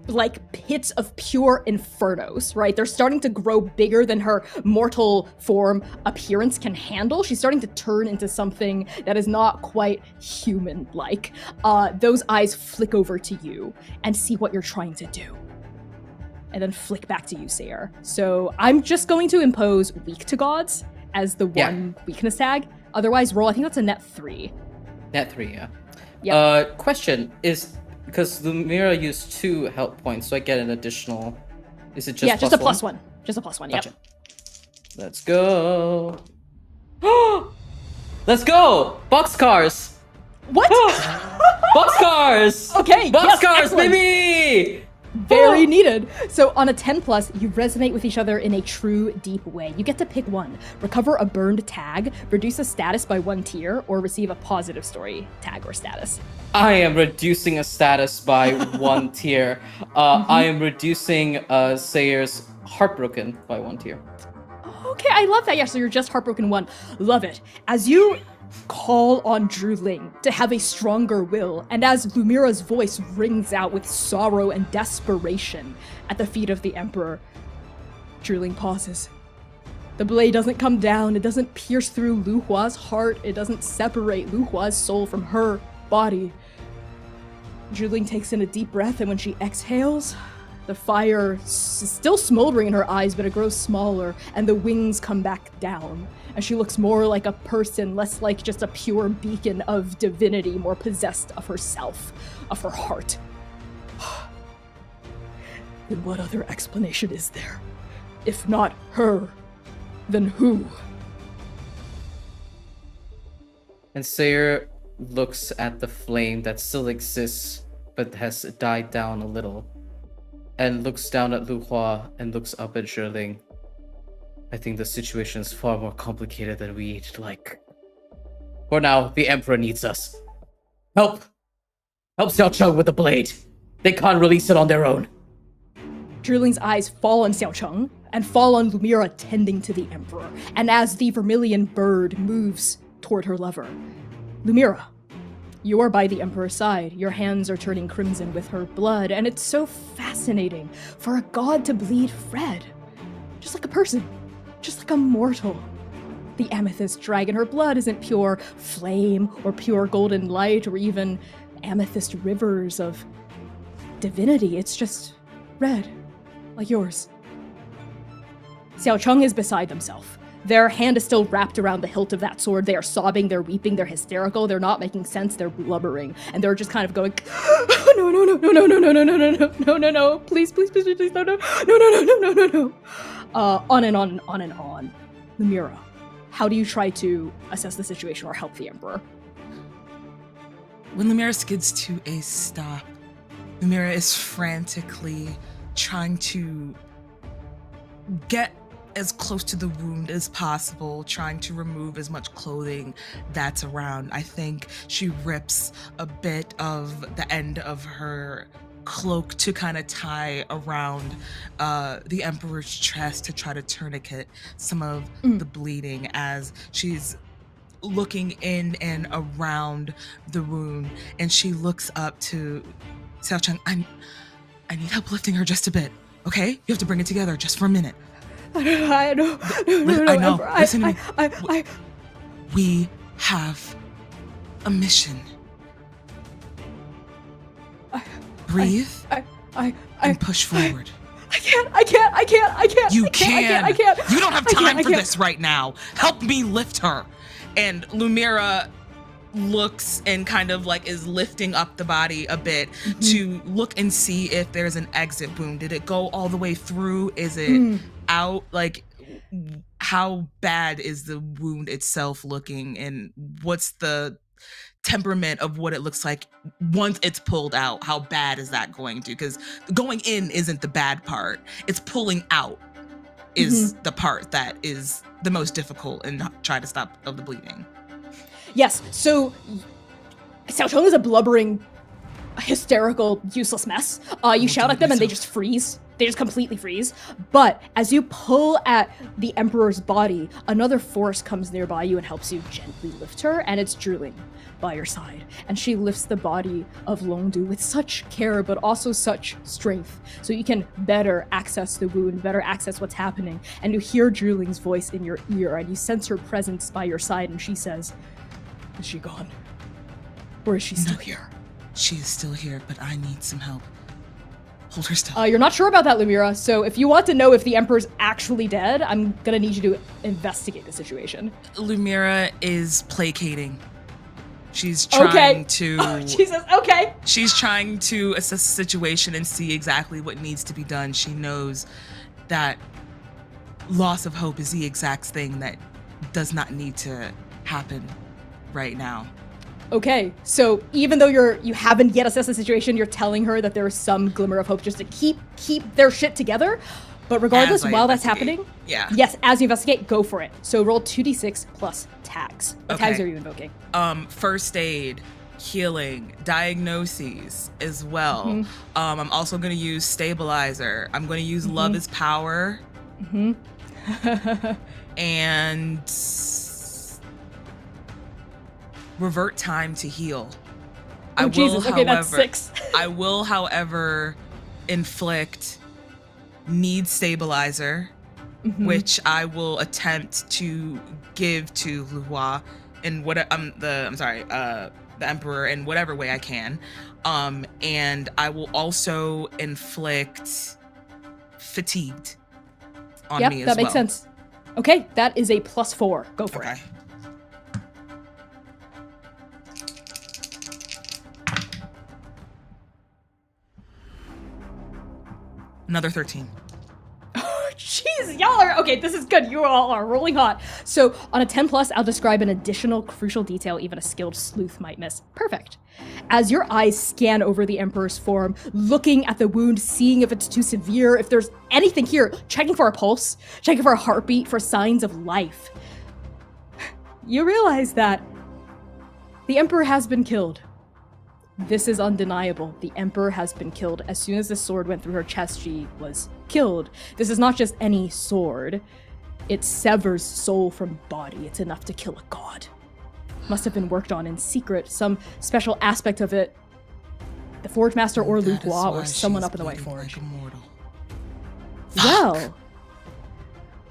like pits of pure infernos, right? They're starting to grow bigger than her mortal form appearance can handle. She's starting to turn into something that is not quite human-like. Those eyes flick over to you and see what you're trying to do. And then flick back to you, Sayur. So I'm just going to impose weak to gods as the one weakness tag. Otherwise, roll, I think that's a net 3. Net 3, yeah. Yep. Question is, because Lumira used 2 help points, so I get an additional. Is it just just a +1? +1. Just a +1, Gotcha. yep. Let's go. Let's go! Boxcars! What? Boxcars! Okay, yes, Boxcars, excellent. baby! Very needed. So on a 10+, you resonate with each other in a true, deep way. You get to pick one. Recover a burned tag, reduce a status by 1 tier, or receive a positive story tag or status. I am reducing a status by 1 tier. I am reducing Sayur's Heartbroken by 1 tier. Okay, I love that. Yeah, so you're just Heartbroken 1. Love it. As you call on Zherling to have a stronger will, and as Lumira's voice rings out with sorrow and desperation at the feet of the Emperor, Zherling pauses. The blade doesn't come down. It doesn't pierce through Lu Hua's heart. It doesn't separate Lu Hua's soul from her body. Zhiling takes in a deep breath, and when she exhales, the fire is still smoldering in her eyes, but it grows smaller, and the wings come back down. And she looks more like a person, less like just a pure beacon of divinity, more possessed of herself, of her heart. Then what other explanation is there? If not her, then who? And Sayer looks at the flame that still exists, but has died down a little, and looks down at Lu Hua and looks up at Zhiling. I think the situation is far more complicated than we'd like. For now, the Emperor needs us. Help! Help Xiao Cheng with the blade! They can't release it on their own. Zhiling's eyes fall on Xiao Cheng and fall on Lumira tending to the Emperor, and as the vermilion bird moves toward her lover. Lumira, you are by the Emperor's side. Your hands are turning crimson with her blood, and it's so fascinating for a god to bleed red. Just like a person. Just like a mortal. The amethyst dragon, her blood isn't pure flame or pure golden light or even amethyst rivers of divinity. It's just red, like yours. Xiao Cheng is beside themselves. Their hand is still wrapped around the hilt of that sword. They are sobbing, they're weeping, they're hysterical, they're not making sense, they're blubbering, and they're just kind of going, no, no, no, no, no, no, no, no, no, no, no, no, no, no, please, please, please, please, no, no, no, no, no, no, no, no, no. On and on and on and on. Lumira, how do you try to assess the situation or help the Emperor? When Lumira skids to a stop, Lumira is frantically trying to get as close to the wound as possible, trying to remove as much clothing that's around. I think she rips a bit of the end of her cloak to kind of tie around the Emperor's chest to try to tourniquet some of the bleeding as she's looking in and around the wound, and she looks up to Xiao Cheng. I need help lifting her just a bit, okay? You have to bring it together just for a minute. I know. I know. Emperor, Listen to me. We have a mission. Breathe and push forward. I can't. You can. I can't. You don't have time for this right now. Help me lift her. And Lumira looks and kind of like is lifting up the body a bit to look and see if there's an exit wound. Did it go all the way through? Is it out? Like, how bad is the wound itself looking, and what's the temperament of what it looks like once it's pulled out? How bad is that going to? Because going in isn't the bad part. It's pulling out is the part that is the most difficult and try to stop of the bleeding. Yes, so Xiao Cheng is a blubbering, hysterical, useless mess. You shout at them and they just freeze. They just completely freeze. But as you pull at the Emperor's body, another force comes nearby you and helps you gently lift her, and it's Zhiling by your side. And she lifts the body of Longdu with such care, but also such strength, so you can better access the wound, better access what's happening. And you hear Zhiling's voice in your ear, and you sense her presence by your side, and she says, "Is she gone? Or is she still here?" She is still here, but I need some help. Hold her still. You're not sure about that, Lumira, so if you want to know if the Emperor's actually dead, I'm gonna need you to investigate the situation. Lumira is placating. She's trying to... Oh, Jesus, okay. She's trying to assess the situation and see exactly what needs to be done. She knows that loss of hope is the exact thing that does not need to happen right now. Okay, so even though you haven't yet assessed the situation, you're telling her that there is some glimmer of hope just to keep their shit together. But regardless, while that's happening, yes, as you investigate, go for it. So roll 2d6 plus tags. What tags are you invoking? First aid, healing, diagnoses as well. I'm also going to use stabilizer. I'm going to use love is power. And revert time to heal. That's 6. I will, however, inflict need stabilizer which I will attempt to give to Luhua in what the Emperor in whatever way I can. And I will also inflict fatigued on me as well. Yep, that makes sense. Okay, that is a +4. Go for it. Another 13. Jeez, y'all are okay. This is good. You all are rolling hot. So on a 10+, I'll describe an additional crucial detail even a skilled sleuth might miss. Perfect. As your eyes scan over the Emperor's form, looking at the wound, seeing if it's too severe, if there's anything here, checking for a pulse, checking for a heartbeat, for signs of life, you realize that the Emperor has been killed. This is undeniable. The Emperor has been killed. As soon as the sword went through her chest, she was killed. This is not just any sword. It severs soul from body. It's enough to kill a god. Must have been worked on in secret. Some special aspect of it. The Forge Master or Lubois or someone up in the White Forge.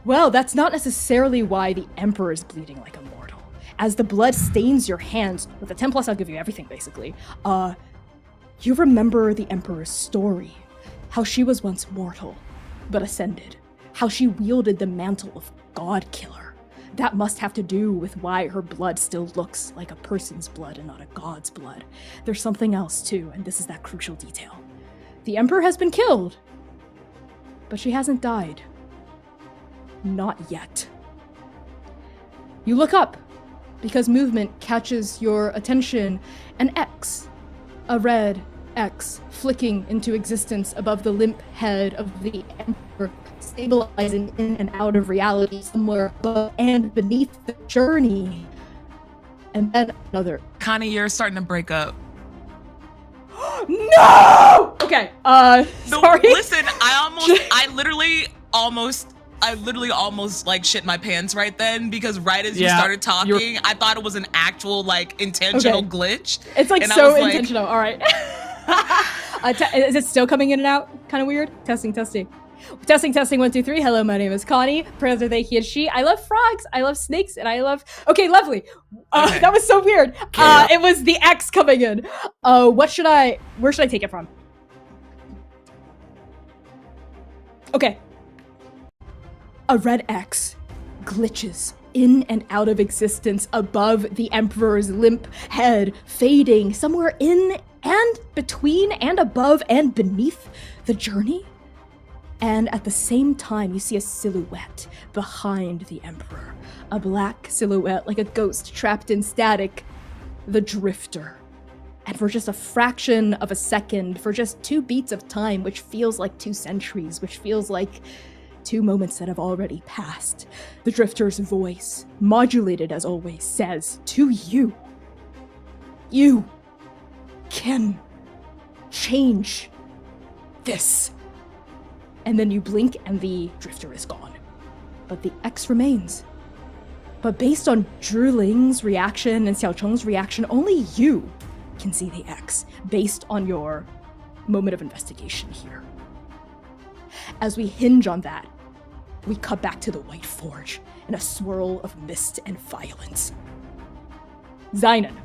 Well, that's not necessarily why the Emperor is bleeding like a mortal. As the blood stains your hands, with a 10+, I'll give you everything, basically. You remember the Emperor's story. How she was once mortal, but ascended. How she wielded the mantle of God Killer. That must have to do with why her blood still looks like a person's blood and not a god's blood. There's something else, too, and this is that crucial detail. The Emperor has been killed, but she hasn't died. Not yet. You look up, because movement catches your attention. An X, a red X, flicking into existence above the limp head of the Emperor, stabilizing in and out of reality somewhere above and beneath the journey. And then another. Connie, you're starting to break up. No! Okay, sorry. Listen, I literally almost like shit my pants right then, because right as you started talking, I thought it was an actual like intentional glitch. It's like so intentional. All right. Is it still coming in and out? Kind of weird. Testing. Testing, 1, 2, 3. Hello, my name is Connie. Pronouns are they, he, and she. I love frogs. I love snakes, and I love. Okay, lovely. That was so weird. It was the X coming in. Where should I take it from? Okay. A red X glitches in and out of existence above the Emperor's limp head, fading somewhere in and between and above and beneath the journey. And at the same time, you see a silhouette behind the Emperor. A black silhouette, like a ghost trapped in static. The Drifter. And for just a fraction of a second, for just 2 beats of time, which feels like 2 centuries, which feels like 2 moments that have already passed, the Drifter's voice, modulated as always, says to you, you can change this. And then you blink and the Drifter is gone. But the X remains. But based on Zhiling's reaction and Xiaocheng's reaction, only you can see the X, based on your moment of investigation here. As we hinge on that, we cut back to the White Forge in a swirl of mist and violence. Zynon.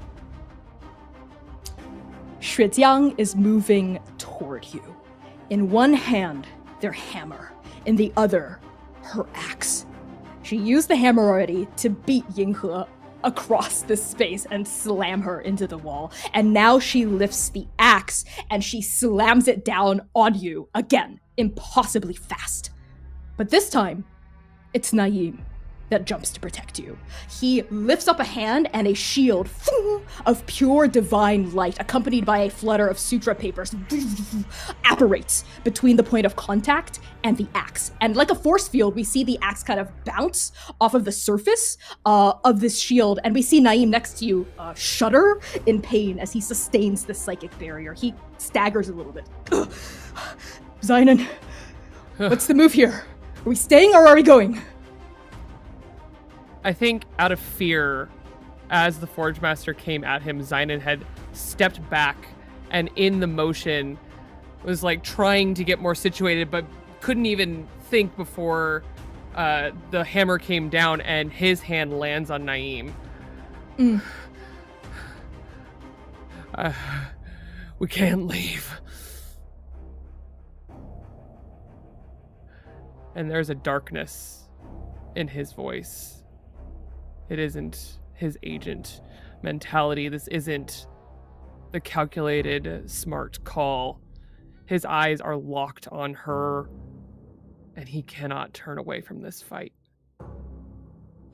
Xuejiang is moving toward you. In one hand, their hammer. In the other, her axe. She used the hammer already to beat Yinghe across the space and slam her into the wall. And now she lifts the axe and she slams it down on you again, impossibly fast. But this time, it's Naeem that jumps to protect you. He lifts up a hand and a shield of pure divine light, accompanied by a flutter of sutra papers, apparates between the point of contact and the axe. And like a force field, we see the axe kind of bounce off of the surface of this shield, and we see Naeem next to you shudder in pain as he sustains the psychic barrier. He staggers a little bit. Zynon, what's the move here? Are we staying or are we going? I think out of fear, as the Forge Master came at him, Zynon had stepped back and in the motion was like trying to get more situated, but couldn't even think before the hammer came down and his hand lands on Naeem. Mm. We can't leave. And there's a darkness in his voice. It isn't his agent mentality. This isn't the calculated, smart call. His eyes are locked on her, and he cannot turn away from this fight.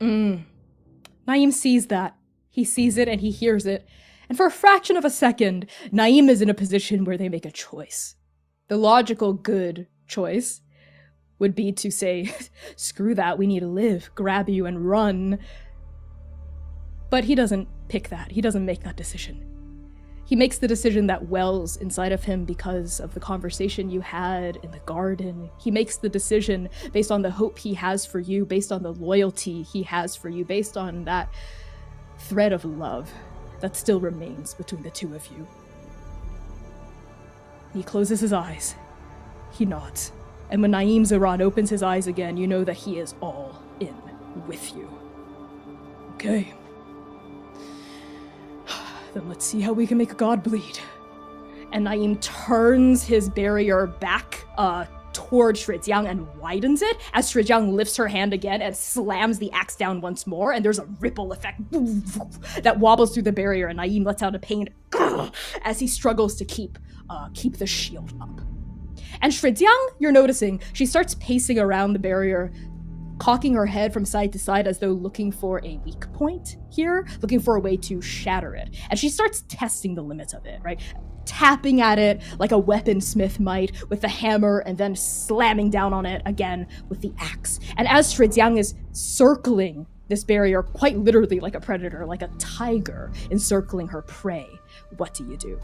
Naeem sees that. He sees it and he hears it. And for a fraction of a second, Naeem is in a position where they make a choice. The logical good choice would be to say, screw that, we need to live, grab you and run. But he doesn't pick that. He doesn't make that decision. He makes the decision that wells inside of him because of the conversation you had in the garden. He makes the decision based on the hope he has for you, based on the loyalty he has for you, based on that thread of love that still remains between the two of you. He closes his eyes. He nods. And when Naeem Zaran opens his eyes again, you know that he is all in with you. Okay. Then let's see how we can make God bleed. And Naeem turns his barrier back toward Shrijiang and widens it as Shrijiang lifts her hand again and slams the axe down once more, and there's a ripple effect that wobbles through the barrier, and Naeem lets out a pain as he struggles to keep the shield up. And Shrijiang, you're noticing, she starts pacing around the barrier, cocking her head from side to side as though looking for a weak point here, looking for a way to shatter it. And she starts testing the limits of it, right? Tapping at it like a weaponsmith might with the hammer and then slamming down on it again with the axe. And as Shrijiang is circling this barrier quite literally like a predator, like a tiger encircling her prey, what do you do?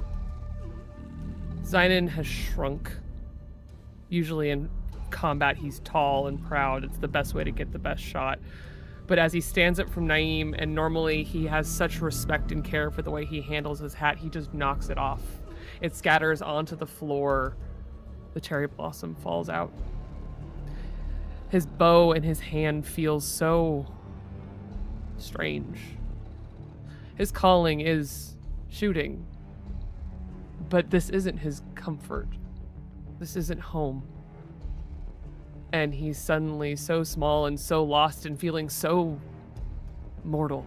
Zynon has shrunk. Usually in combat, he's tall and proud. It's the best way to get the best shot. But as he stands up from Naeem, and normally he has such respect and care for the way he handles his hat, he just knocks it off. It scatters onto the floor. The cherry blossom falls out. His bow in his hand feels so strange. His calling is shooting. But this isn't his comfort. This isn't home. And he's suddenly so small and so lost and feeling so mortal.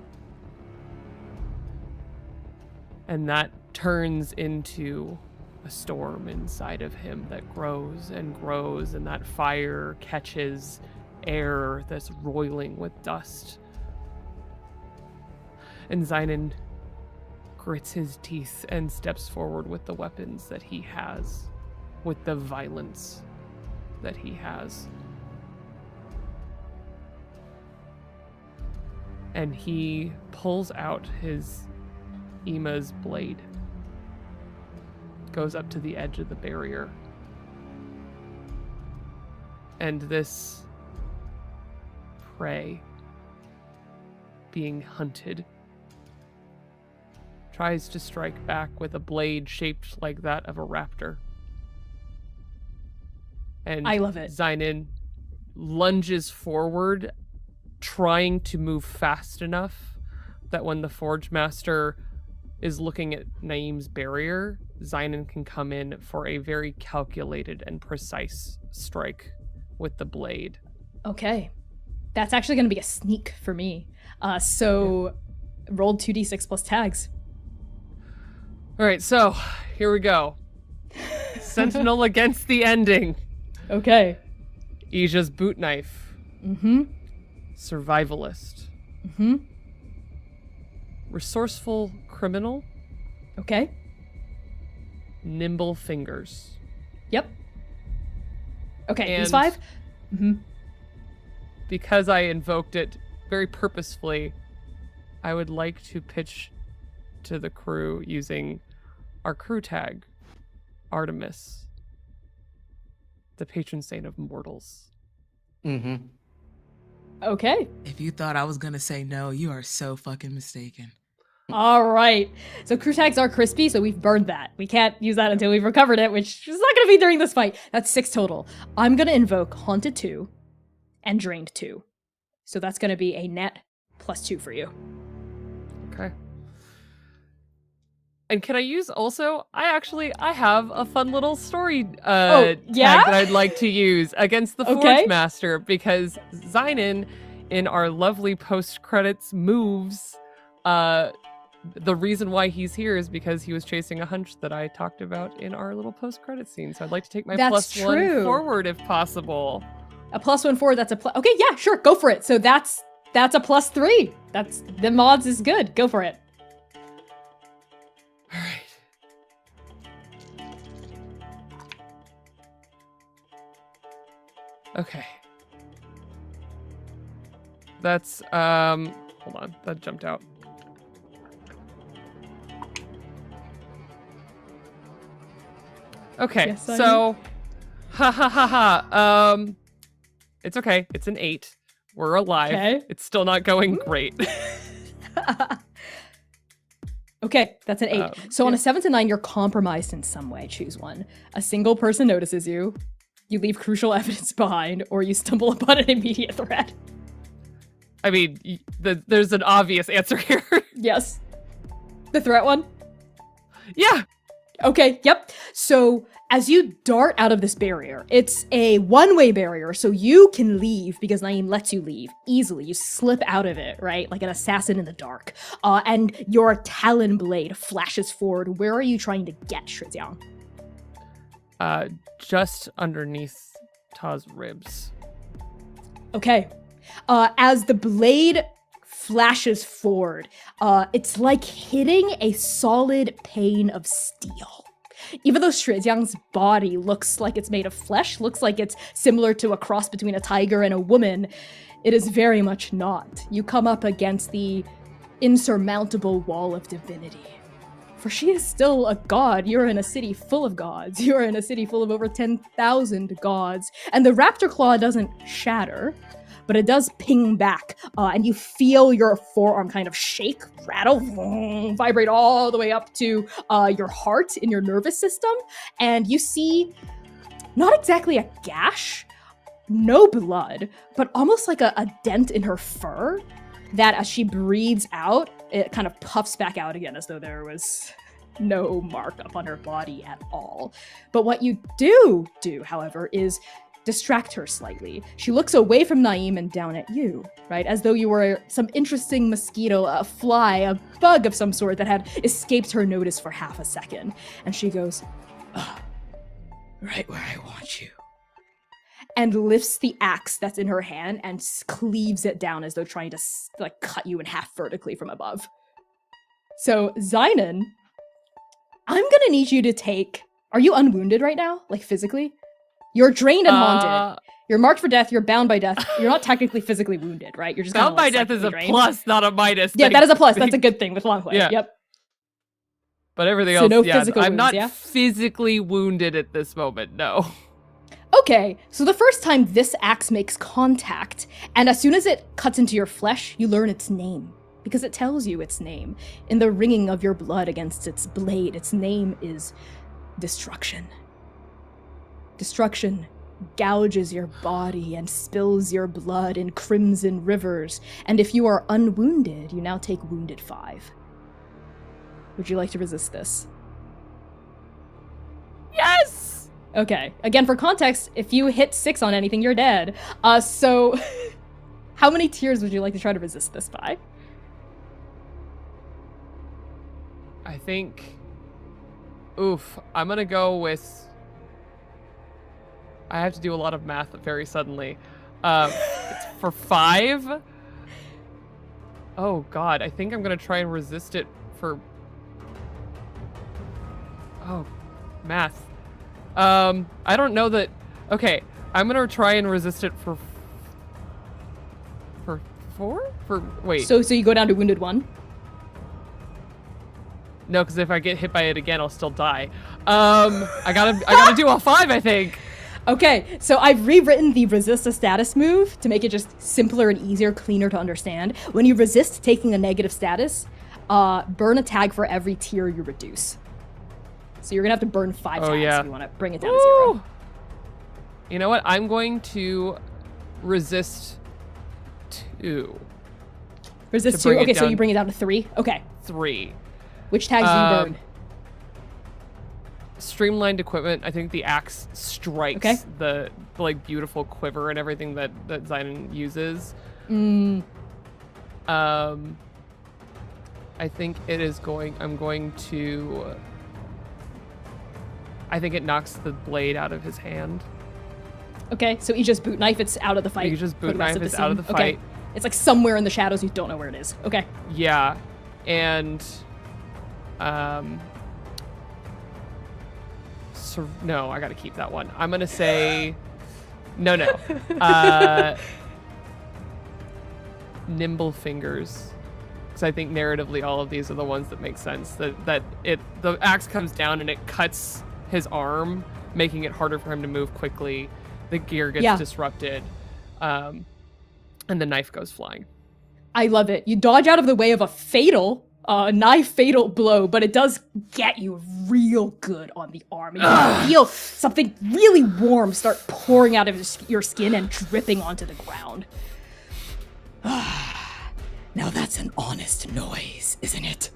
And that turns into a storm inside of him that grows and grows, and that fire catches air that's roiling with dust. And Zynon grits his teeth and steps forward with the weapons that he has, with the violence that he has. And he pulls out his Ima's blade, goes up to the edge of the barrier, and this prey being hunted tries to strike back with a blade shaped like that of a raptor. And I love it. Zynon lunges forward, trying to move fast enough that when the Forge Master is looking at Naeem's barrier, Zynon can come in for a very calculated and precise strike with the blade. Okay. That's actually going to be a sneak for me. Roll 2d6 plus tags. All right, so here we go. Sentinel against the ending. Okay. Ija's boot knife. Mm-hmm. Survivalist. Mm-hmm. Resourceful criminal. Okay. Nimble fingers. Yep. Okay, And these 5? Mm-hmm. because I invoked it very purposefully, I would like to pitch to the crew using our crew tag, Artemis, the patron saint of mortals. Mm-hmm. Okay. If you thought I was gonna say no, you are so fucking mistaken. All right. So crew tags are crispy, so we've burned that. We can't use that until we've recovered it, which is not going to be during this fight. That's 6 total. I'm going to invoke Haunted 2 and drained 2. So that's going to be a net +2 for you. Okay. And can I use also, I have a fun little story tag that I'd like to use against the Forge Master, because Zynon, in our lovely post-credits moves, the reason why he's here is because he was chasing a hunch that I talked about in our little post-credit scene. So I'd like to take my +1 forward if possible. A +1 forward, that's a plus. Okay, yeah, sure, go for it. So that's a +3. That's the mods is good. Go for it. All right. Okay. That's hold on, that jumped out. Okay, Yes, so ha ha ha ha. It's okay. It's an 8. We're alive. Okay. It's still not going great. Okay, that's an 8. So on a 7 to 9, you're compromised in some way. Choose one. A single person notices you, you leave crucial evidence behind, or you stumble upon an immediate threat. I mean, there's an obvious answer here. Yes. The threat one? Yeah. Okay, yep. So as you dart out of this barrier, it's a one-way barrier, so you can leave because Naeem lets you leave easily. You slip out of it, right? Like an assassin in the dark. And your talon blade flashes forward. Where are you trying to get, Shijiang? Just underneath Ta's ribs. Okay. As the blade flashes forward, it's like hitting a solid pane of steel. Even though Shijiang's body looks like it's made of flesh, looks like it's similar to a cross between a tiger and a woman, it is very much not. You come up against the insurmountable wall of divinity. For she is still a god. You're in a city full of gods. You're in a city full of over 10,000 gods. And the raptor claw doesn't shatter, but it does ping back, and you feel your forearm kind of shake, rattle, vibrate all the way up to your heart in your nervous system, and you see not exactly a gash, no blood, but almost like a dent in her fur that as she breathes out, it kind of puffs back out again as though there was no mark upon her body at all. But what you do, however, is distract her slightly. She looks away from Naeem and down at you, right? As though you were some interesting mosquito, a fly, a bug of some sort that had escaped her notice for half a second. And she goes, right where I want you. And lifts the axe that's in her hand and cleaves it down as though trying to like cut you in half vertically from above. So Zynon, I'm gonna need you to take, are you unwounded right now? Like physically? You're drained and haunted. You're marked for death. You're bound by death. You're not technically physically wounded, right? You're just bound by death is a plus, not a minus. Yeah, that is a plus. That's a good thing with Longway. Yeah. Yep. But everything else, no physical wounds, I'm not physically wounded at this moment, no. Okay, so the first time this axe makes contact, and as soon as it cuts into your flesh, you learn its name. Because it tells you its name. In the ringing of your blood against its blade, its name is Destruction. Destruction gouges your body and spills your blood in crimson rivers, and if you are unwounded, you now take wounded 5. Would you like to resist this? Yes! Okay, again for context, if you hit 6 on anything, you're dead. So how many tears would you like to try to resist this by? I think, I'm gonna go with, I have to do a lot of math very suddenly. It's for 5. Oh God, I think I'm gonna try and resist it for, math. I don't know that, okay, I'm gonna try and resist it for 4? Wait. So you go down to wounded 1? No, because if I get hit by it again, I'll still die. I gotta do a 5, I think. Okay, so I've rewritten the resist a status move to make it just simpler and easier, cleaner to understand. When you resist taking a negative status, burn a tag for every tier you reduce. So you're gonna have to burn 5 tags if you want to bring it down to 0. You know what? I'm going to resist 2. Resist To 2. bring it Okay, so down- you bring it down to 3. Okay. 3. Which tags do you burn? Streamlined equipment. I think the axe strikes Okay. the like beautiful quiver and everything that Zynon uses. I think it is going. I think it knocks the blade out of his hand. Okay, so Aegis boot knife, it's out of the fight. Aegis for boot the rest knife the is out of scene. the Okay. fight. It's like somewhere in the shadows, you don't know where it is. Okay. Yeah, and no, I gotta keep that one. I'm gonna say no. Nimble fingers, because I think narratively all of these are the ones that make sense. The axe comes down and it cuts his arm, making it harder for him to move quickly. The gear gets disrupted, and the knife goes flying. I love it. You dodge out of the way of a knife fatal blow, but it does get you real good on the arm. And you can feel something really warm start pouring out of your skin and dripping onto the ground. Now that's an honest noise, isn't it?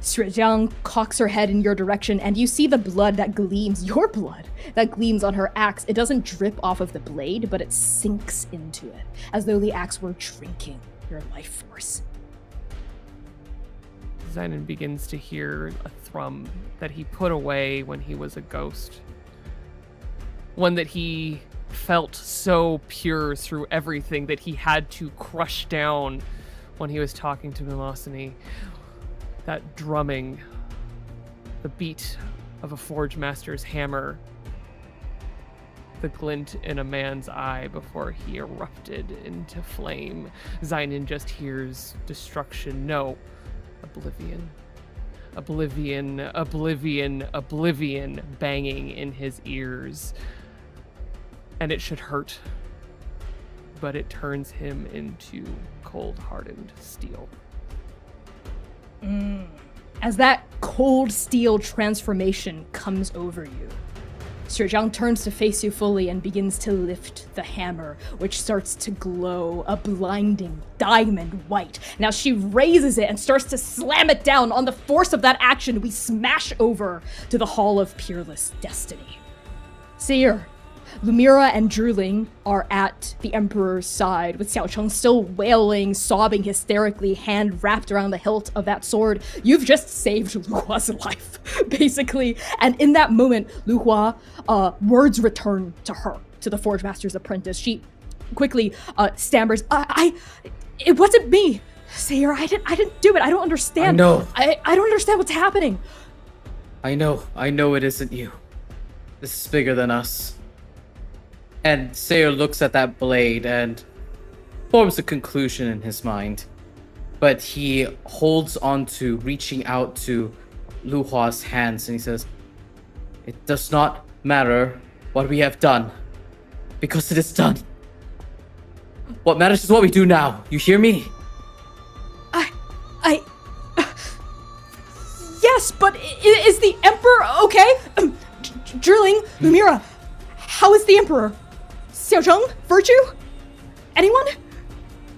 Zhejiang cocks her head in your direction, and you see the blood that gleams, your blood, that gleams on her axe. It doesn't drip off of the blade, but it sinks into it, as though the axe were drinking your life force. Zynon begins to hear a thrum that he put away when he was a ghost. One that he felt so pure through everything that he had to crush down when he was talking to Mimosini. That drumming, the beat of a forge master's hammer, the glint in a man's eye before he erupted into flame. Zynon just hears destruction. No, oblivion. Oblivion, oblivion, oblivion banging in his ears. And it should hurt, but it turns him into cold-hardened steel. As that cold steel transformation comes over you, Zhejiang turns to face you fully and begins to lift the hammer, which starts to glow a blinding diamond white. Now she raises it and starts to slam it down. On the force of that action, we smash over to the Hall of Peerless Destiny. Seer, Lumira and Druling are at the Emperor's side, with Xiaocheng still wailing, sobbing hysterically, hand wrapped around the hilt of that sword. You've just saved Lu Hua's life, basically. And in that moment, Lu Hua, words return to her, to the Forge Master's apprentice. She quickly stammers, it wasn't me, Seer. I didn't do it. I don't understand. I know. I don't understand what's happening. I know it isn't you. This is bigger than us. And Sayer looks at that blade and forms a conclusion in his mind. But he holds on to reaching out to Lu Hua's hands and he says, "It does not matter what we have done, because it is done. What matters is what we do now. You hear me?" Yes, but is the Emperor okay? Drilling, Lumira, how is the Emperor? Xiaocheng, Virtue? Anyone?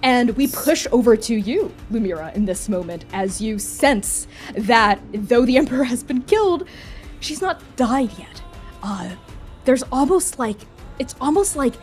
And we push over to you, Lumira, in this moment, as you sense that though the Emperor has been killed, she's not died yet. It's almost like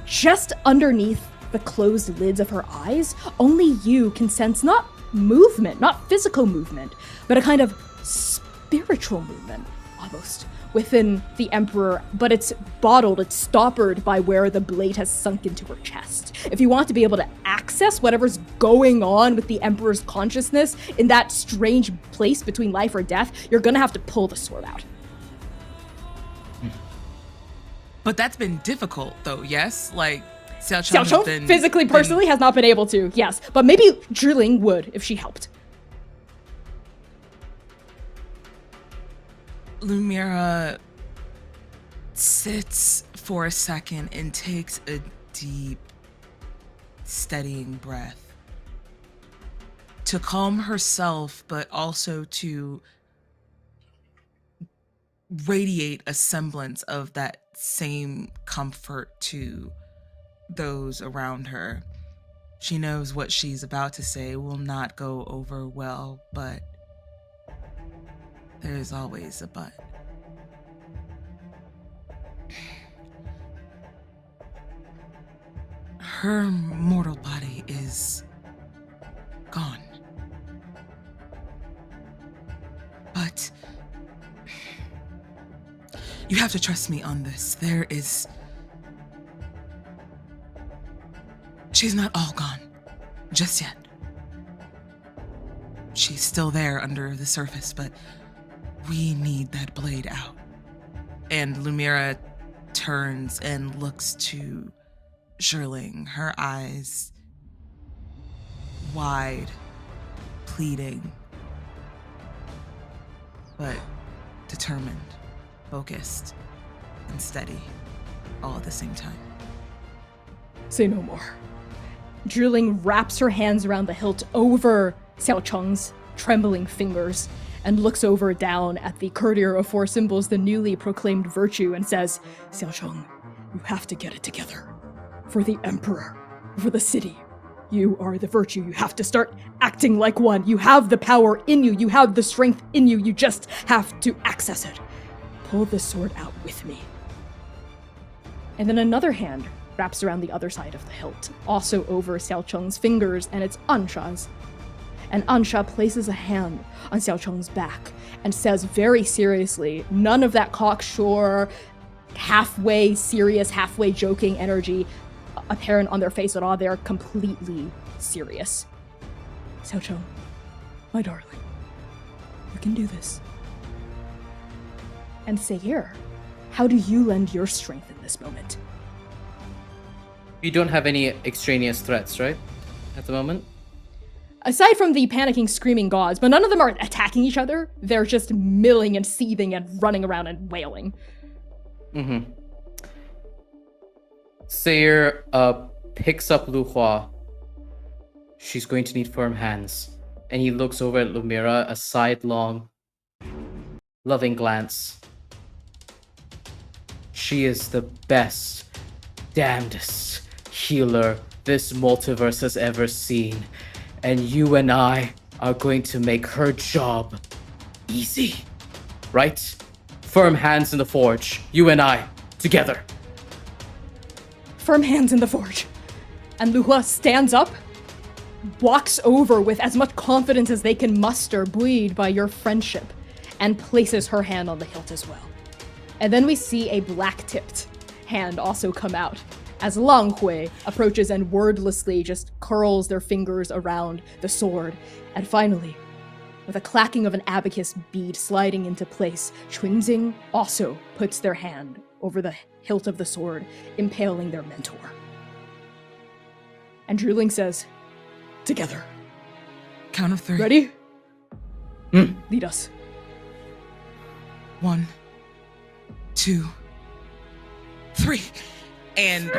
just underneath the closed lids of her eyes, only you can sense not movement, not physical movement, but a kind of spiritual movement, almost, within the Emperor, but it's bottled, it's stoppered by where the blade has sunk into her chest. If you want to be able to access whatever's going on with the Emperor's consciousness in that strange place between life or death, you're gonna have to pull the sword out. But that's been difficult, though, yes? Like, Xiaocheng Xiaocheng, physically, personally, has not been able to, yes. But maybe Drilling would if she helped. Lumira sits for a second and takes a deep, steadying breath to calm herself, but also to radiate a semblance of that same comfort to those around her. She knows what she's about to say will not go over well, but there's always a but. Her mortal body is gone. But you have to trust me on this. She's not all gone. Just yet. She's still there under the surface, but we need that blade out. And Lumira turns and looks to Zhirling, her eyes wide, pleading, but determined, focused, and steady, all at the same time. Say no more. Zhirling wraps her hands around the hilt over Xiao Cheng's trembling fingers and looks over down at the courtier of four symbols, the newly proclaimed virtue, and says, Xiao Cheng, you have to get it together. For the Emperor, for the city. You are the virtue. You have to start acting like one. You have the power in you. You have the strength in you. You just have to access it. Pull the sword out with me. And then another hand wraps around the other side of the hilt, also over Xiao Cheng's fingers, and it's Ansha's. And Ansha places a hand on Xiao Cheng's back and says very seriously, none of that cocksure, halfway serious, halfway joking energy apparent on their face at all. They're completely serious. Xiao Cheng, my darling, you can do this. And Sayir, how do you lend your strength in this moment? You don't have any extraneous threats, right? At the moment? Aside from the panicking, screaming gods, but none of them are attacking each other. They're just milling and seething and running around and wailing. Mm-hmm. Sayir picks up Lu Hua. She's going to need firm hands. And he looks over at Lumira, a sidelong, loving glance. She is the best, damnedest healer this multiverse has ever seen. And you and I are going to make her job easy. Right? Firm hands in the forge. You and I, together. Firm hands in the forge. And Lu Hua stands up, walks over with as much confidence as they can muster, buoyed by your friendship, and places her hand on the hilt as well. And then we see a black-tipped hand also come out, as Lang Hui approaches and wordlessly just curls their fingers around the sword. And finally, with a clacking of an abacus bead sliding into place, Chunxing also puts their hand over the hilt of the sword, impaling their mentor. And Zhirling says, together. Count of three. Ready? Lead us. 1, 2, 3. And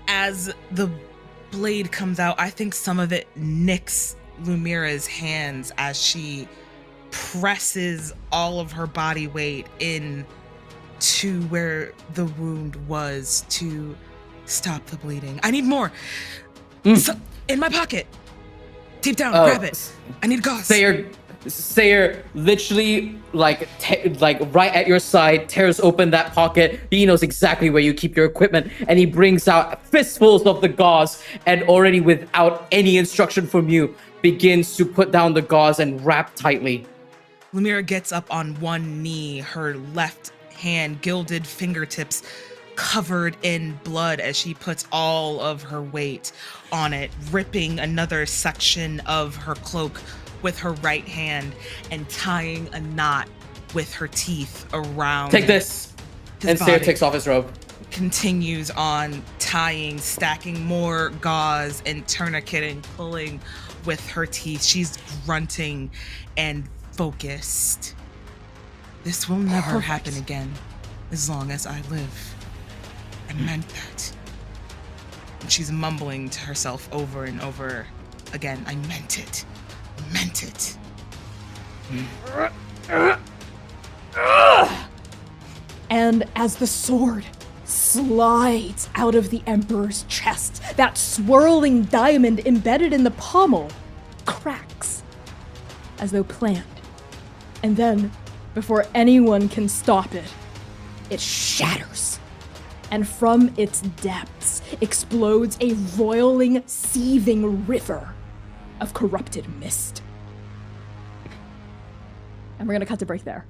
as the blade comes out, I think some of it nicks Lumira's hands as she presses all of her body weight in to where the wound was to stop the bleeding. I need more. So, in my pocket. Deep down, grab it. I need gauze. Sayir literally, like right at your side, tears open that pocket. He knows exactly where you keep your equipment, and he brings out fistfuls of the gauze, and already without any instruction from you, begins to put down the gauze and wrap tightly. Lumira gets up on one knee, her left hand, gilded fingertips covered in blood as she puts all of her weight on it, ripping another section of her cloak with her right hand and tying a knot with her teeth around. Take this. And Sayir takes off his robe. Continues on tying, stacking more gauze and tourniqueting, pulling with her teeth. She's grunting and focused. This will never happen again as long as I live. I meant that. And she's mumbling to herself over and over again. I meant it. Meant it. And as the sword slides out of the Emperor's chest. That swirling diamond embedded in the pommel cracks as though planned. And then, before anyone can stop it, it shatters. And from its depths explodes a roiling, seething river of corrupted mist. And we're gonna cut to break there.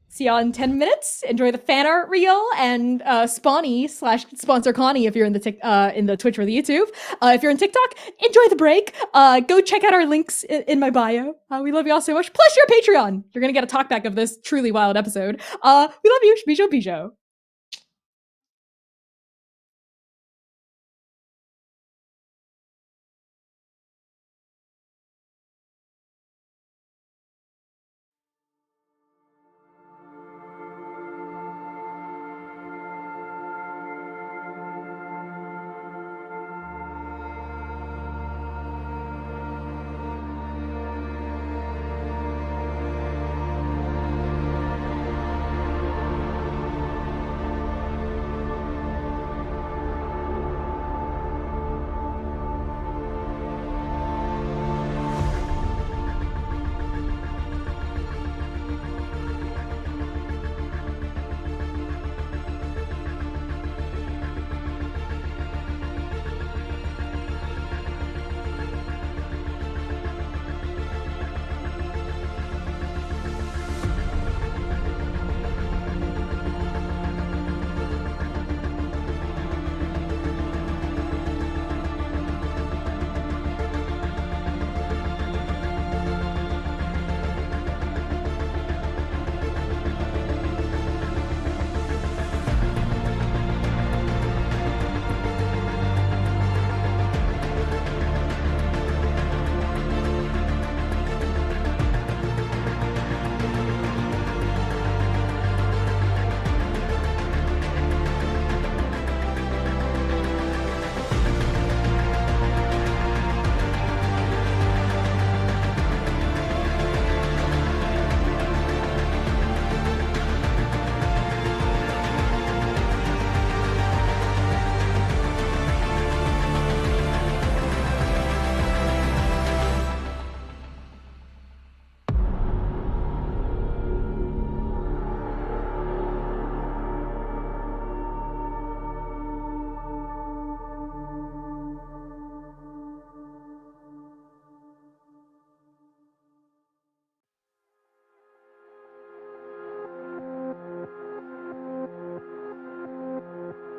See y'all in 10 minutes. Enjoy the fan art reel and Spawny / sponsor Connie if you're in the Twitch or the YouTube. If you're in TikTok, enjoy the break. Go check out our links in my bio. We love y'all so much. Plus your Patreon. You're gonna get a talkback of this truly wild episode. We love you. Bijou, bijou.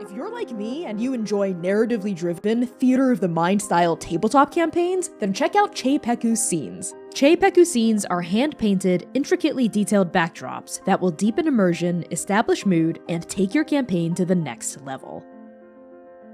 If you're like me and you enjoy narratively driven, theater of the mind style tabletop campaigns, then check out Cheipeku Scenes. Cheipeku Scenes are hand-painted, intricately detailed backdrops that will deepen immersion, establish mood, and take your campaign to the next level.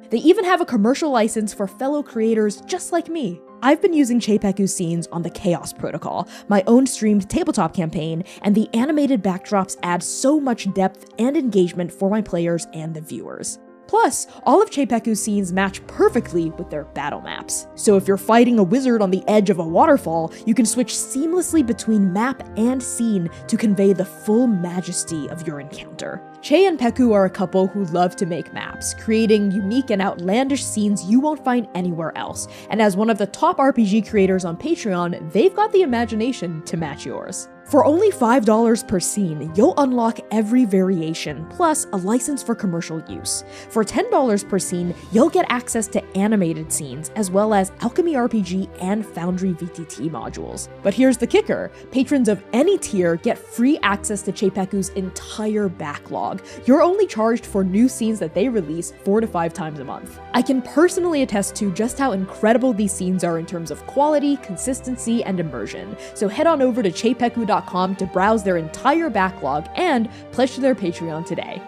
They even have a commercial license for fellow creators just like me. I've been using Cheipeku Scenes on the Chaos Protocol, my own streamed tabletop campaign, and the animated backdrops add so much depth and engagement for my players and the viewers. Plus, all of Cheipeku's scenes match perfectly with their battle maps. So if you're fighting a wizard on the edge of a waterfall, you can switch seamlessly between map and scene to convey the full majesty of your encounter. Chei and Peku are a couple who love to make maps, creating unique and outlandish scenes you won't find anywhere else. And as one of the top RPG creators on Patreon, they've got the imagination to match yours. For only $5 per scene, you'll unlock every variation, plus a license for commercial use. For $10 per scene, you'll get access to animated scenes, as well as Alchemy RPG and Foundry VTT modules. But here's the kicker, patrons of any tier get free access to Cheipeku's entire backlog. You're only charged for new scenes that they release 4 to 5 times a month. I can personally attest to just how incredible these scenes are in terms of quality, consistency, and immersion. So head on over to cheipeku.com to browse their entire backlog and pledge to their Patreon today.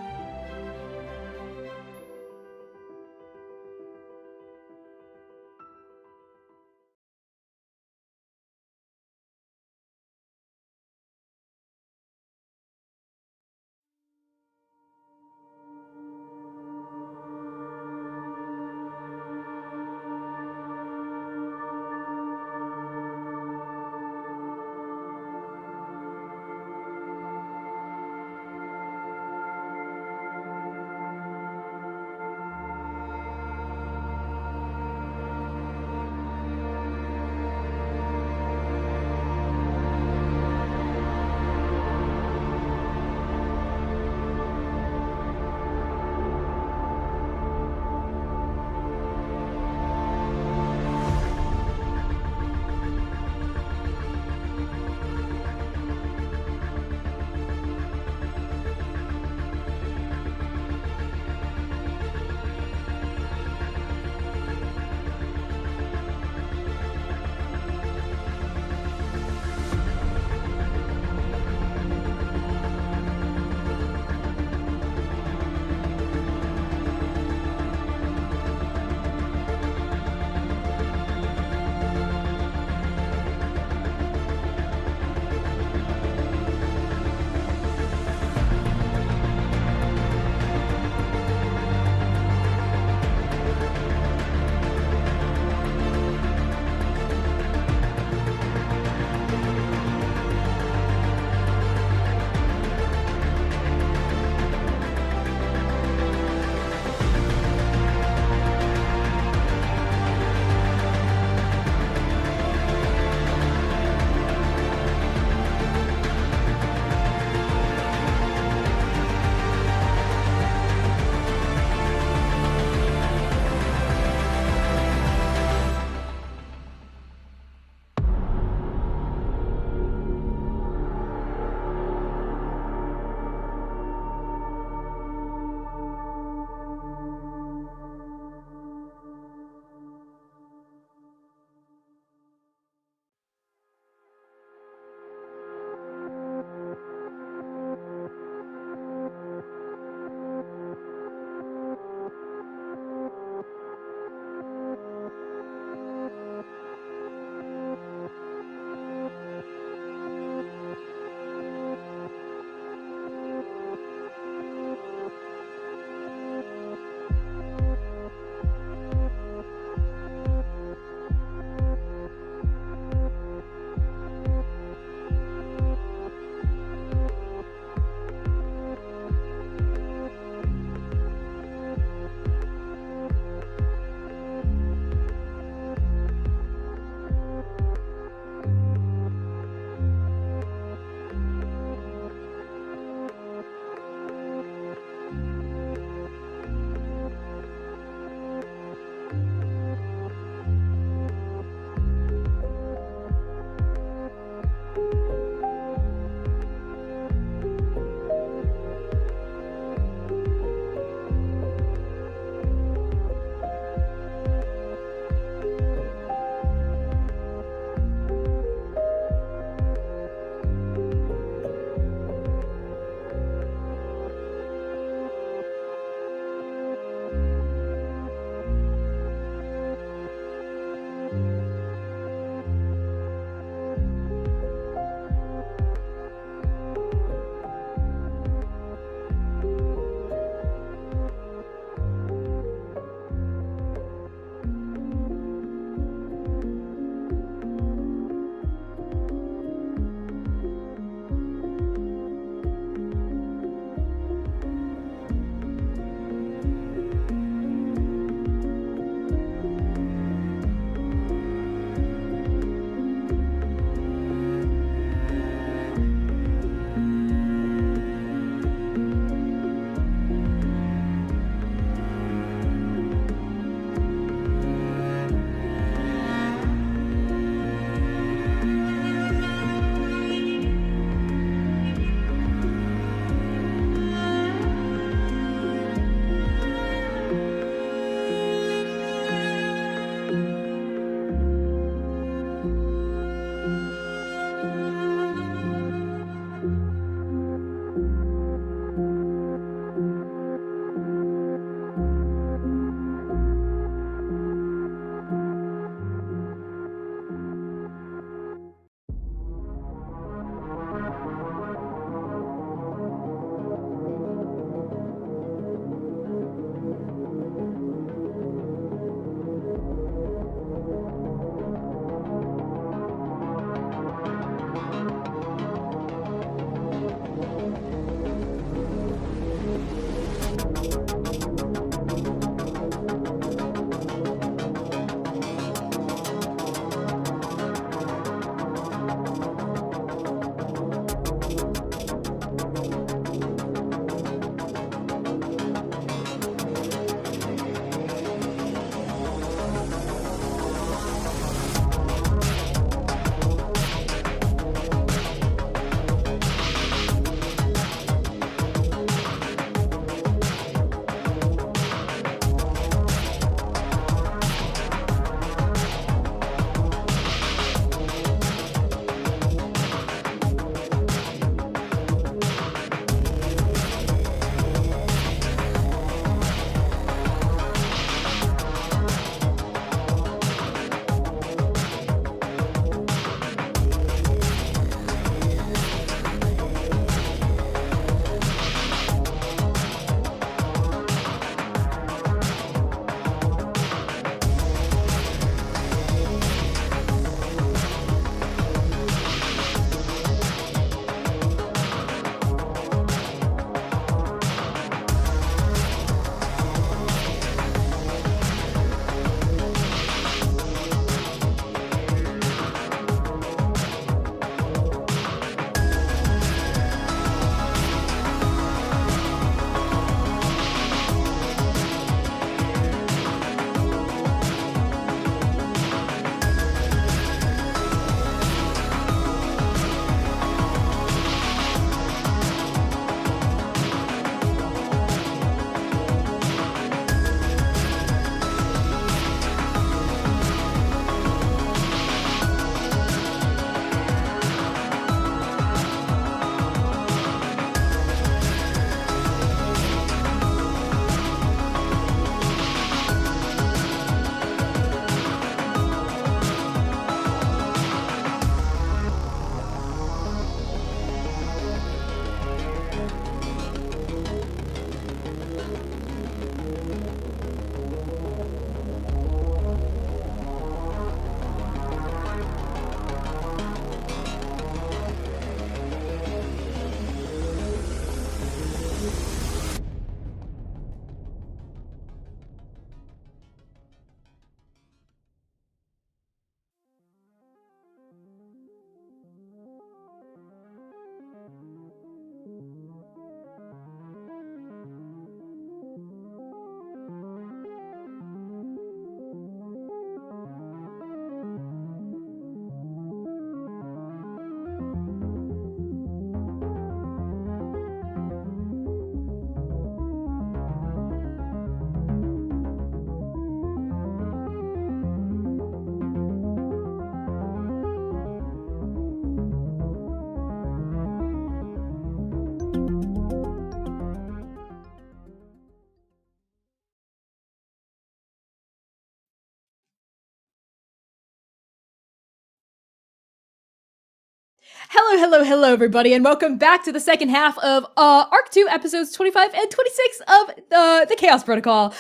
Hello, everybody, and welcome back to the second half of Arc 2, episodes 25 and 26 of the Chaos Protocol.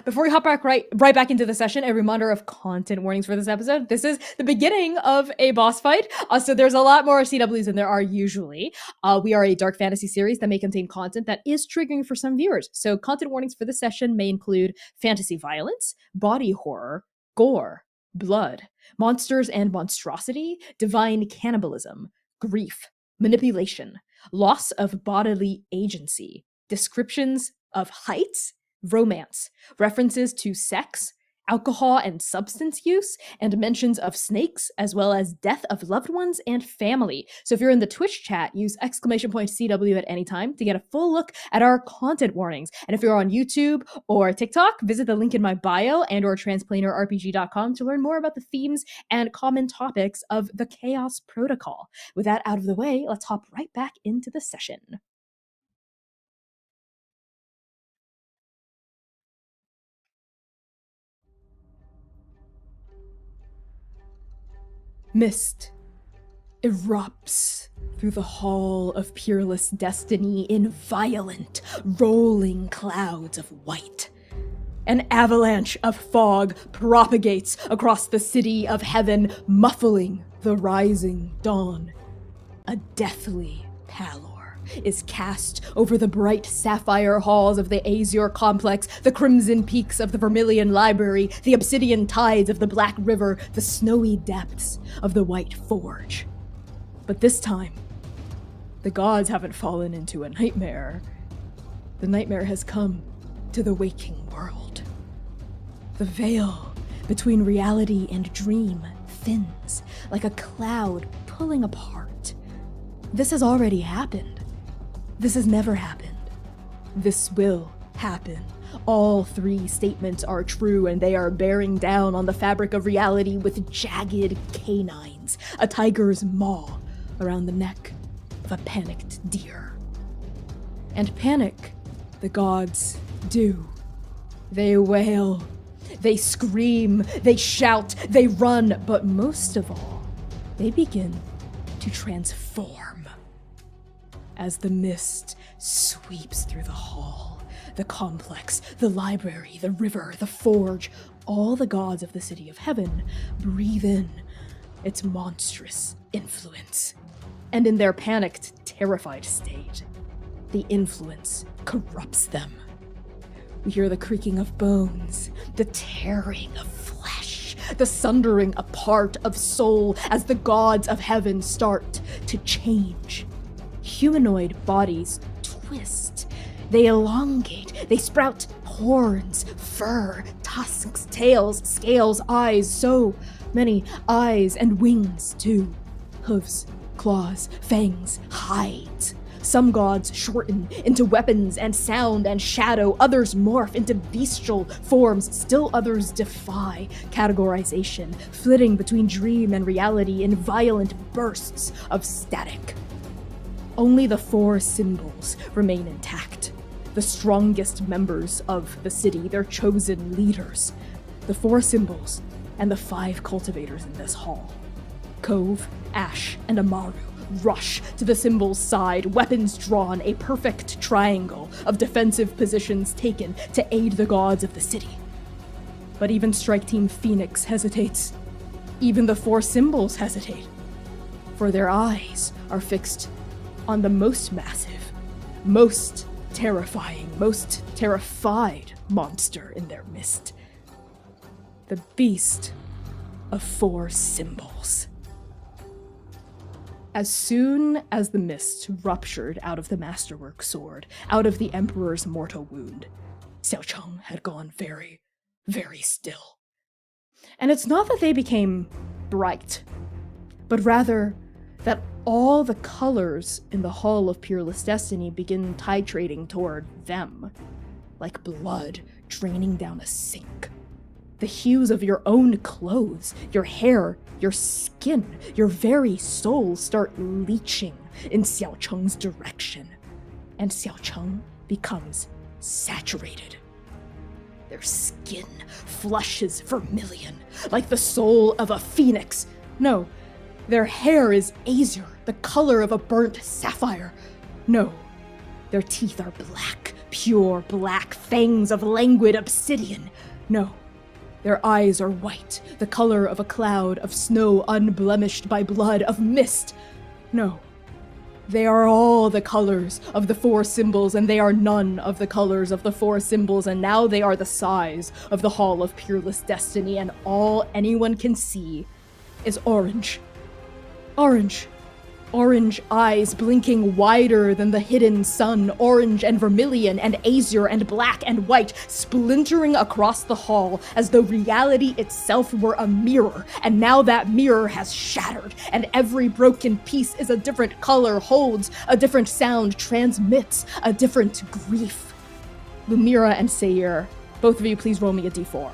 Before we hop back right back into the session, a reminder of content warnings for this episode. This is the beginning of a boss fight, so there's a lot more CWs than there are usually. We are a dark fantasy series that may contain content that is triggering for some viewers, so content warnings for this session may include fantasy violence, body horror, gore, blood, monsters and monstrosity, divine cannibalism, grief, manipulation, loss of bodily agency, descriptions of heights, romance, references to sex, alcohol and substance use, and mentions of snakes, as well as death of loved ones and family. So if you're in the Twitch chat, use !CW at any time to get a full look at our content warnings. And if you're on YouTube or TikTok, visit the link in my bio and or transplanerrpg.com to learn more about the themes and common topics of the Chaos Protocol. With that out of the way, let's hop right back into the session. Mist erupts through the hall of peerless destiny in violent, rolling clouds of white. An avalanche of fog propagates across the city of heaven, muffling the rising dawn. A deathly pallor is cast over the bright sapphire halls of the azure complex, the crimson peaks of the vermilion library, the obsidian tides of the black river, the snowy depths of the white forge. But this time, the gods haven't fallen into a nightmare. The nightmare has come to the waking world. The veil between reality and dream thins like a cloud pulling apart. This has already happened. This has never happened. This will happen. All three statements are true, and they are bearing down on the fabric of reality with jagged canines, a tiger's maw around the neck of a panicked deer. And panic, the gods do. They wail, they scream, they shout, they run, but most of all, they begin to transform. As the mist sweeps through the hall, the complex, the library, the river, the forge, all the gods of the city of heaven breathe in its monstrous influence. And in their panicked, terrified state, the influence corrupts them. We hear the creaking of bones, the tearing of flesh, the sundering apart of soul as the gods of heaven start to change. Humanoid bodies twist, they elongate, they sprout horns, fur, tusks, tails, scales, eyes, so many eyes, and wings too. Hooves, claws, fangs, hides. Some gods shorten into weapons and sound and shadow, others morph into bestial forms, still others defy categorization, flitting between dream and reality in violent bursts of static. Only the four symbols remain intact, the strongest members of the city, their chosen leaders. The four symbols and the 5 cultivators in this hall. Cove, Ash, and Amaru rush to the symbol's side, weapons drawn, a perfect triangle of defensive positions taken to aid the gods of the city. But even Strike Team Phoenix hesitates. Even the 4 symbols hesitate, for their eyes are fixed on the most massive, most terrifying, most terrified monster in their midst. The beast of 4 symbols. As soon as the mist ruptured out of the masterwork sword, out of the Emperor's mortal wound, Xiao Cheng had gone very, very still. And it's not that they became bright, but rather that all the colors in the Hall of Peerless Destiny begin titrating toward them, like blood draining down a sink. The hues of your own clothes, your hair, your skin, your very soul start leaching in Xiao Cheng's direction, and Xiao Cheng becomes saturated. Their skin flushes vermilion, like the soul of a phoenix. No, Their hair is azure, the color of a burnt sapphire. No, their teeth are black, pure black fangs of languid obsidian. No, their eyes are white, the color of a cloud of snow unblemished by blood of mist. No, they are all the colors of the 4 symbols, and they are none of the colors of the 4 symbols, and now they are the size of the Hall of Peerless Destiny, and all anyone can see is orange. Orange. Orange eyes blinking wider than the hidden sun, orange and vermilion and azure and black and white, splintering across the hall as though reality itself were a mirror, and now that mirror has shattered, and every broken piece is a different color, holds a different sound, transmits a different grief. Lumira and Sayir, both of you please roll me a d4.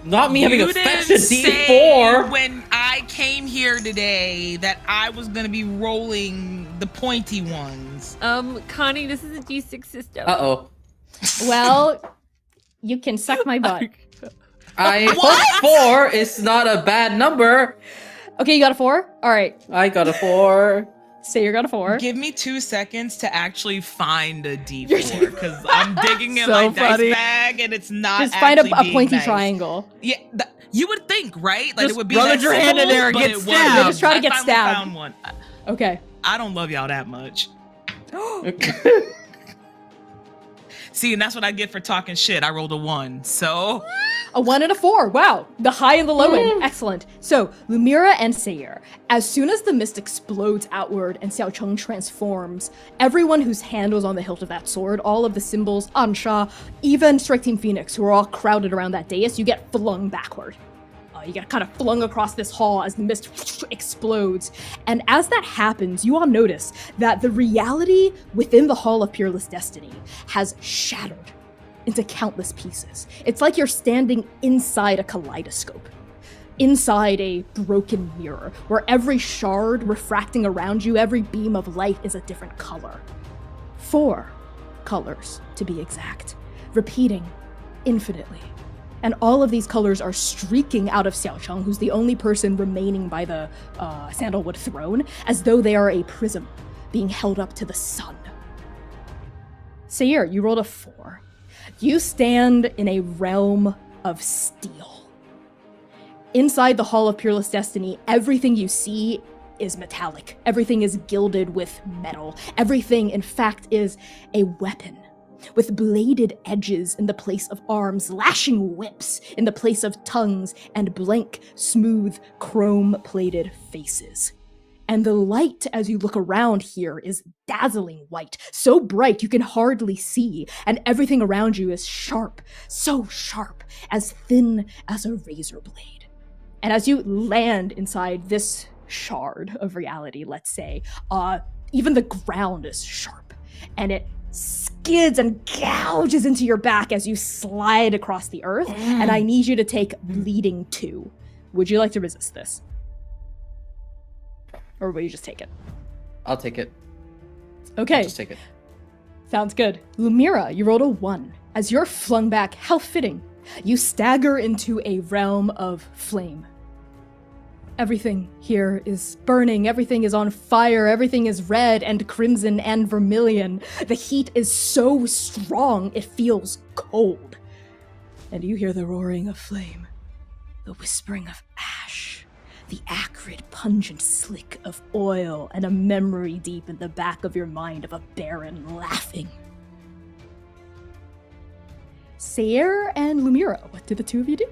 Not me having You a didn't fashion say D4. when I came here today that I was gonna be rolling the pointy ones. Connie, this is a D6 system. Uh-oh. Well, you can suck my butt. I hope 4 is not a bad number. Okay, you got a 4? All right, I got a 4. Sayir got a 4. Give me 2 seconds to actually find a D4 because I'm digging in So my funny. dice bag and it's not. Just find a actually being pointy nice. triangle. Yeah, you would think, right? Like Just it would be rummage that your hand in simple, there and but get it stabbed. wasn't. Yeah, just try to get I finally stabbed. found one. Okay. I don't love y'all that much. See, and that's what I get for talking shit. I rolled a 1, so A 1 and a 4. Wow. The high and the low end. Excellent. So, Lumira and Sayir, as soon as the mist explodes outward and Xiao Cheng transforms, everyone whose hand was on the hilt of that sword, all of the symbols, Ansha, even Strike Team Phoenix, who are all crowded around that dais, you get flung backward. You get kind of flung across this hall as the mist explodes. And as that happens, you all notice that the reality within the Hall of Peerless Destiny has shattered into countless pieces. It's like you're standing inside a kaleidoscope, inside a broken mirror, where every shard refracting around you, every beam of light is a different color. 4 colors, to be exact, repeating infinitely. And all of these colors are streaking out of Xiaocheng, who's the only person remaining by the Sandalwood throne, as though they are a prism being held up to the sun. Sayir, you rolled a 4. You stand in a realm of steel. Inside the Hall of Peerless Destiny, everything you see is metallic. Everything is gilded with metal. Everything, in fact, is a weapon, with bladed edges in the place of arms, lashing whips in the place of tongues, and blank, smooth, chrome-plated faces. And the light, as you look around here, is dazzling white, so bright you can hardly see, and everything around you is sharp, so sharp, as thin as a razor blade. And as you land inside this shard of reality, let's say, even the ground is sharp, and it skids and gouges into your back as you slide across the earth, and I need you to take bleeding 2. Would you like to resist this? Or will you just take it? I'll take it. Okay, Just take it. sounds good. Lumira, you rolled a 1. As you're flung back, how fitting, you stagger into a realm of flame. Everything here is burning, everything is on fire, everything is red and crimson and vermilion. The heat is so strong, it feels cold. And you hear the roaring of flame, the whispering of ash, the acrid, pungent slick of oil, and a memory deep in the back of your mind of a baron laughing. Sayir and Lumira, what did the two of you do?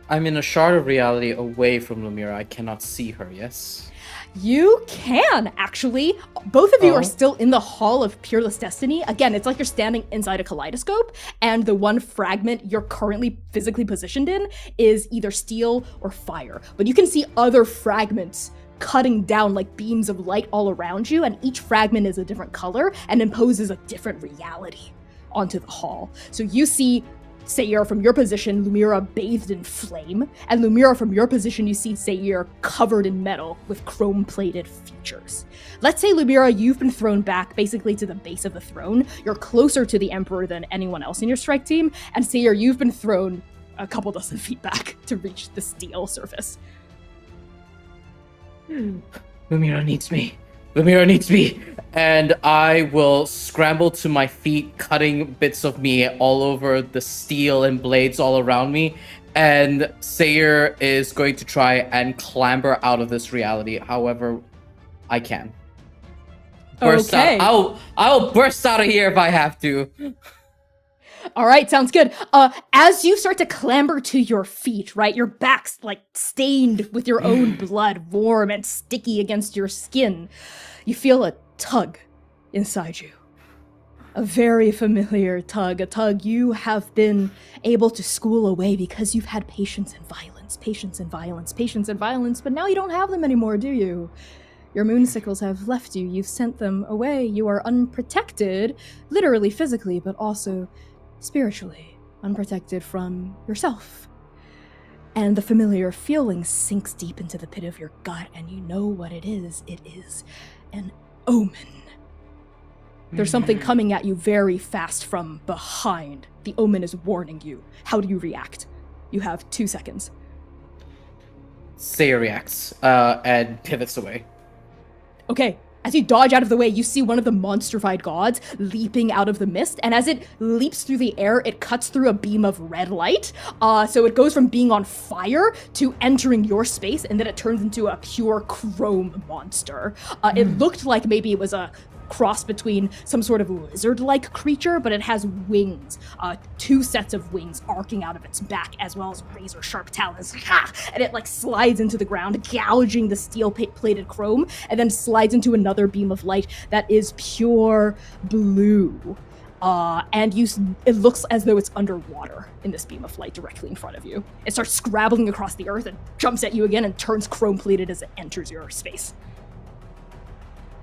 I'm in a shard of reality away from Lumira. I cannot see her, yes? You can, actually. Both of you Oh. are still in the Hall of Peerless Destiny. Again, it's like you're standing inside a kaleidoscope, and the one fragment you're currently physically positioned in is either steel or fire. But you can see other fragments cutting down like beams of light all around you, and each fragment is a different color and imposes a different reality onto the hall. So you see Sayir from your position, Lumira bathed in flame, and Lumira from your position, you see Sayir covered in metal with chrome-plated features. Let's say, Lumira, you've been thrown back basically to the base of the throne. You're closer to the Emperor than anyone else in your strike team, and Sayir, you've been thrown a couple dozen feet back to reach the steel surface. Lumira needs me. Lumira needs me. And I will scramble to my feet, cutting bits of me all over the steel and blades all around me. And Sayer is going to try and clamber out of this reality however I can. Burst Okay. out. I'll burst out of here if I have to. All right, sounds good. As you start to clamber to your feet, right, your back's like stained with your own blood, warm and sticky against your skin, you feel a tug inside you. A very familiar tug, a tug you have been able to school away because you've had patience and violence, patience and violence, patience and violence, but now you don't have them anymore, do you? Your moonsicles have left you. You've sent them away. You are unprotected, literally, physically, but also spiritually unprotected from yourself. And the familiar feeling sinks deep into the pit of your gut, and you know what it is. It is an omen. There's something coming at you very fast from behind. The omen is warning you. How do you react? You have 2 seconds. Sayer reacts and pivots away. Okay, as you dodge out of the way, you see one of the monstrified gods leaping out of the mist, and as it leaps through the air, it cuts through a beam of red light. So it goes from being on fire to entering your space, and then it turns into a pure chrome monster. It looked like maybe it was a cross between some sort of lizard-like creature, but it has wings, 2 sets of wings arcing out of its back, as well as razor-sharp talons, and it like slides into the ground, gouging the steel-plated chrome, and then slides into another beam of light that is pure blue. And it looks as though it's underwater in this beam of light directly in front of you. It starts scrabbling across the earth and jumps at you again and turns chrome-plated as it enters your space.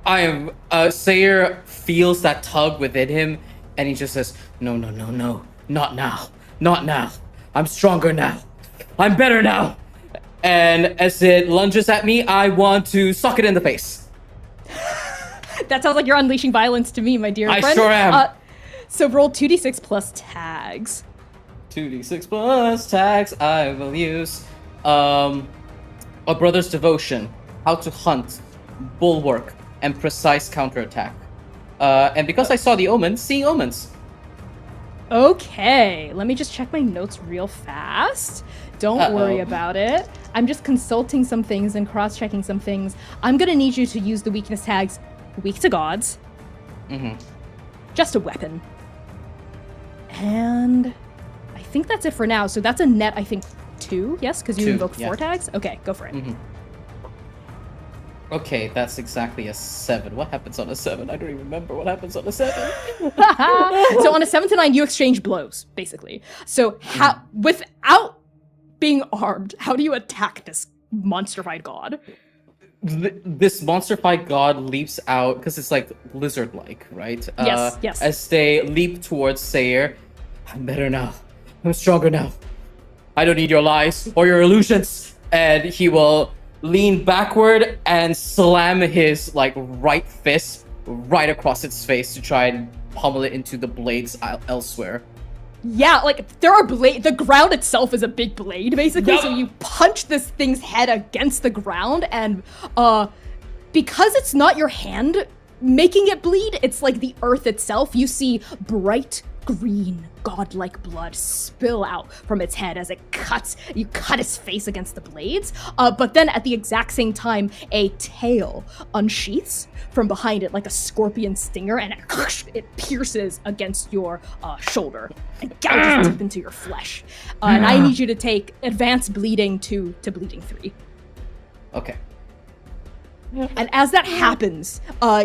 Sayer feels that tug within him, and he just says, no, not now. I'm stronger now. I'm better now. And as it lunges at me, I want to suck it in the face. That sounds like you're unleashing violence to me, my dear friend. I sure am. So roll 2d6 plus tags. 2d6 plus tags I will use. A brother's devotion, how to hunt, bulwark, and precise counterattack. And because I saw the omen, seeing omens. Okay, let me just check my notes real fast. Don't worry about it. I'm just consulting some things and cross-checking some things. I'm gonna need you to use the weakness tags, weak to gods. Just a weapon. And I think that's it for now. So that's a net, I think, 2, yes? Because you invoked 4 tags? Okay, go for it. Okay, that's exactly a 7. What happens on a 7? I don't even remember what happens on a 7. So on a 7 to 9, you exchange blows, basically. So without being armed, how do you attack this monstrified god? This monstrified god leaps out, because it's like lizard-like, right? Yes. As they leap towards Sayer. I'm better now. I'm stronger now. I don't need your lies or your illusions. And he will lean backward and slam his like right fist right across its face to try and pummel it into the blades elsewhere. Yeah, like there are the ground itself is a big blade, basically. Yep. So you punch this thing's head against the ground, and because it's not your hand making it bleed, it's like the earth itself. You see bright green, godlike blood spill out from its head as you cut his face against the blades. But then at the exact same time, a tail unsheaths from behind it like a scorpion stinger, and it pierces against your shoulder and gouges deep into your flesh. And I need you to take advanced bleeding to bleeding 3. Okay. And as that happens,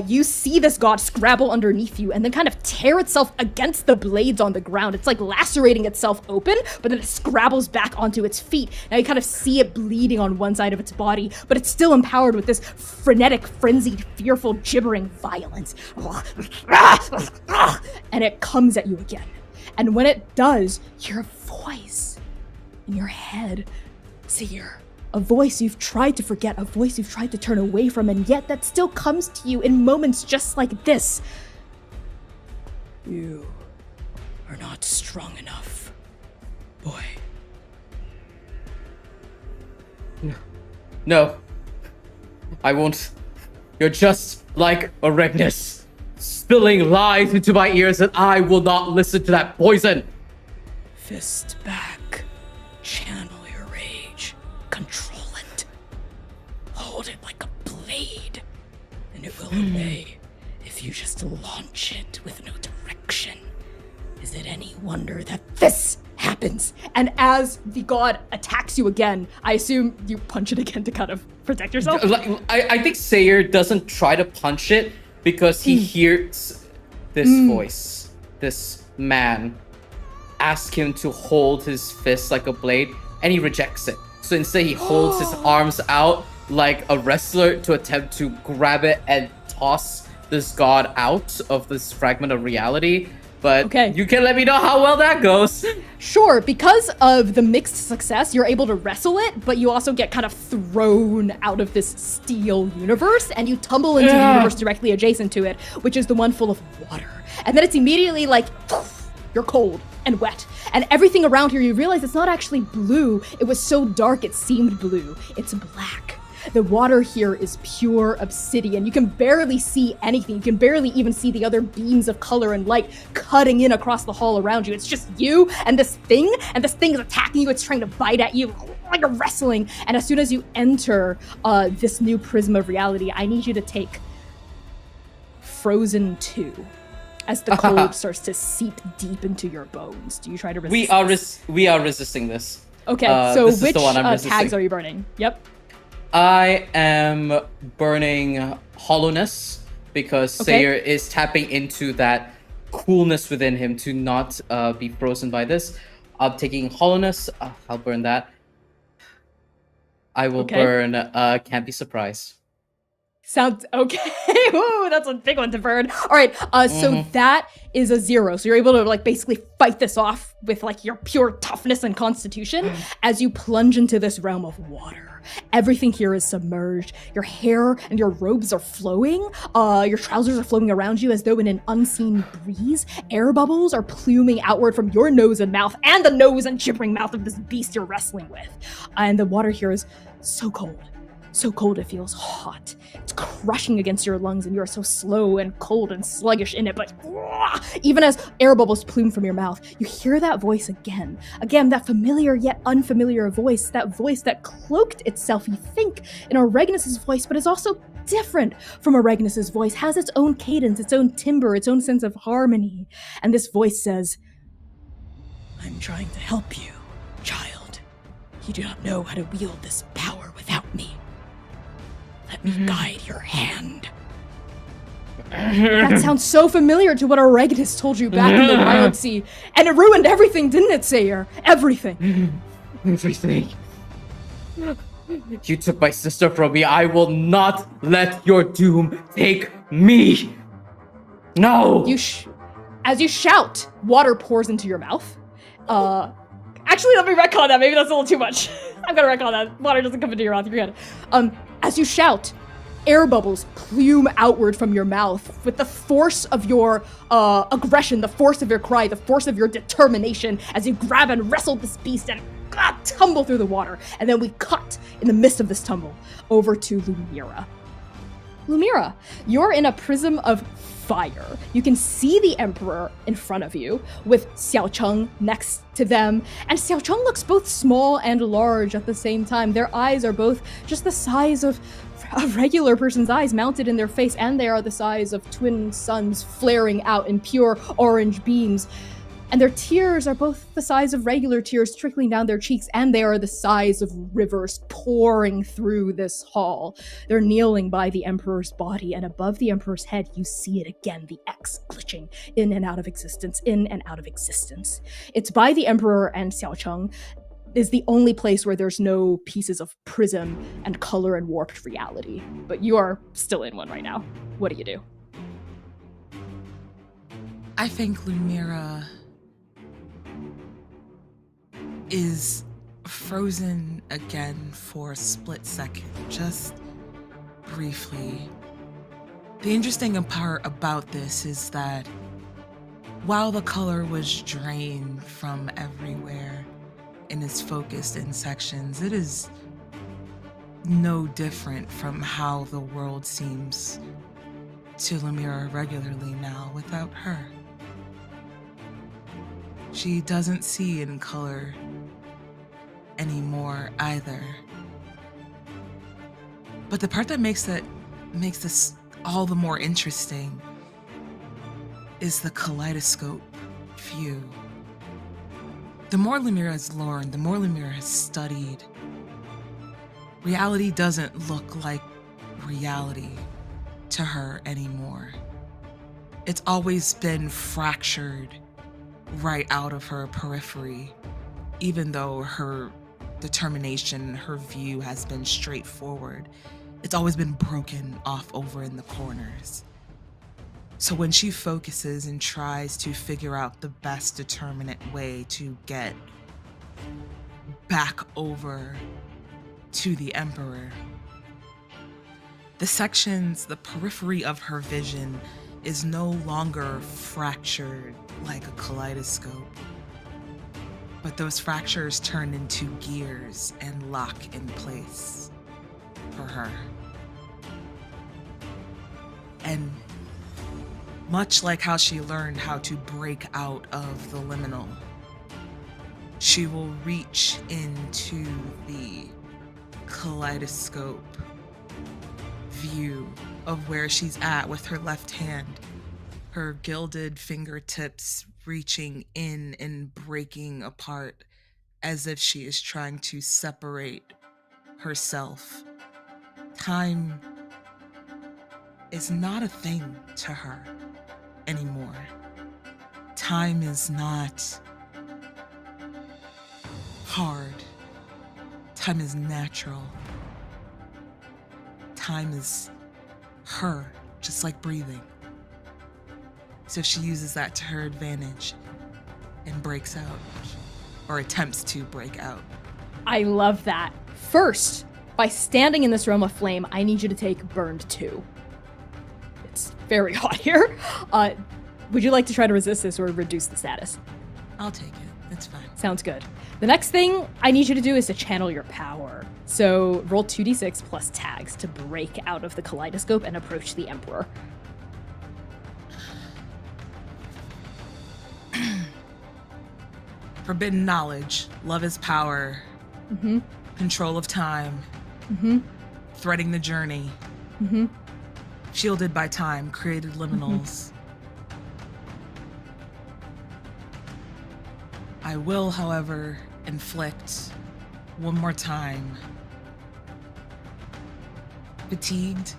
you see this god scrabble underneath you and then kind of tear itself against the blades on the ground. It's like lacerating itself open, but then it scrabbles back onto its feet. Now you kind of see it bleeding on one side of its body, but it's still empowered with this frenetic, frenzied, fearful, gibbering violence. And it comes at you again. And when it does, your voice in your head, Seer, a voice you've tried to forget, a voice you've tried to turn away from, and yet that still comes to you in moments just like this. You are not strong enough, boy. No. I won't. You're just like Oregnus, spilling lies into my ears, and I will not listen to that poison. Fist back. Channel your rage. Control it. Hold it like a blade. And it will obey if you just launch it with no direction. Is it any wonder that this happens? And as the god attacks you again, I assume you punch it again to kind of protect yourself. I think Sayer doesn't try to punch it because he hears this voice, this man, ask him to hold his fist like a blade, and he rejects it. So instead, he holds his arms out like a wrestler to attempt to grab it and toss this god out of this fragment of reality. But Okay. you can let me know how well that goes. Sure, because of the mixed success, you're able to wrestle it, but you also get kind of thrown out of this steel universe, and you tumble into the universe directly adjacent to it, which is the one full of water. And then it's immediately like, poof, you're cold and wet. And everything around here, you realize it's not actually blue. It was so dark it seemed blue. It's black. The water here is pure obsidian. You can barely see anything. You can barely even see the other beams of color and light cutting in across the hall around you. It's just you and this thing is attacking you. It's trying to bite at you like a wrestling. And as soon as you enter this new prism of reality, I need you to take Frozen 2 as the cold starts to seep deep into your bones. Do you try to resist? We are resisting this. Okay, so this is which the one I'm tags resisting. are you burning? Yep. I am burning hollowness because Okay. Sayer is tapping into that coolness within him to not be frozen by this. I'm taking hollowness. I'll burn that. I will Okay. burn can't be surprised. Sounds okay. Ooh, that's a big one to burn. All right, so that is a 0. So you're able to like basically fight this off with like your pure toughness and constitution as you plunge into this realm of water. Everything here is submerged. Your hair and your robes are flowing. Your trousers are flowing around you as though in an unseen breeze. Air bubbles are pluming outward from your nose and mouth and the nose and gibbering mouth of this beast you're wrestling with. And the water here is so cold. So cold it feels hot. It's crushing against your lungs and you are so slow and cold and sluggish in it, but even as air bubbles plume from your mouth, you hear that voice again. Again, that familiar yet unfamiliar voice, that voice that cloaked itself, you think, in Oregnus's voice, but is also different from Oregnus's voice, has its own cadence, its own timbre, its own sense of harmony. And this voice says, I'm trying to help you, child. You do not know how to wield this power without me. Let me guide your hand. that sounds so familiar to what Oregnus told you back in the Wild Sea. And it ruined everything, didn't it, Sayer? Everything. Everything. You took my sister from me. I will not let your doom take me. No. As you shout, water pours into your mouth. Actually, let me retcon that. Maybe that's a little too much. I'm gonna retcon that. Water doesn't come into your mouth. You're good. As you shout, air bubbles plume outward from your mouth with the force of your aggression, the force of your cry, the force of your determination as you grab and wrestle this beast and tumble through the water. And then we cut, in the midst of this tumble, over to Lumira. Lumira, you're in a prism of fire. You can see the Emperor in front of you, with Xiao Cheng next to them. And Xiao Cheng looks both small and large at the same time. Their eyes are both just the size of a regular person's eyes mounted in their face, and they are the size of twin suns flaring out in pure orange beams. And their tears are both the size of regular tears trickling down their cheeks, and they are the size of rivers pouring through this hall. They're kneeling by the Emperor's body, and above the Emperor's head, you see it again, the X glitching in and out of existence, in and out of existence. It's by the Emperor, and Xiao Cheng is the only place where there's no pieces of prism and color and warped reality. But you are still in one right now. What do you do? I think Lumira is frozen again for a split second, just briefly. The interesting part about this is that while the color was drained from everywhere and is focused in sections, it is no different from how the world seems to Lemira regularly now without her. She doesn't see in color anymore either. But the part that makes this all the more interesting is the kaleidoscope view. The more Lemira has learned, the more Lemira has studied, reality doesn't look like reality to her anymore. It's always been fractured right out of her periphery, even though her determination, her view has been straightforward. It's always been broken off over in the corners. So when she focuses and tries to figure out the best determinate way to get back over to the Emperor, the periphery of her vision is no longer fractured like a kaleidoscope, but those fractures turn into gears and lock in place for her. And much like how she learned how to break out of the liminal, she will reach into the kaleidoscope view of where she's at with her left hand, her gilded fingertips reaching in and breaking apart as if she is trying to separate herself. Time is not a thing to her anymore. Time is not hard. Time is natural. Time is her, just like breathing. So she uses that to her advantage and breaks out, or attempts to break out. I love that. First, by standing in this realm of flame, I need you to take Burned 2. It's very hot here. Would you like to try to resist this or reduce the status? I'll take it. It's fine. Sounds good. The next thing I need you to do is to channel your power. So roll 2d6 plus tags to break out of the kaleidoscope and approach the Emperor. Forbidden knowledge, love is power, control of time, threading the journey, shielded by time, created liminals. I will, however, inflict one more time. Fatigued.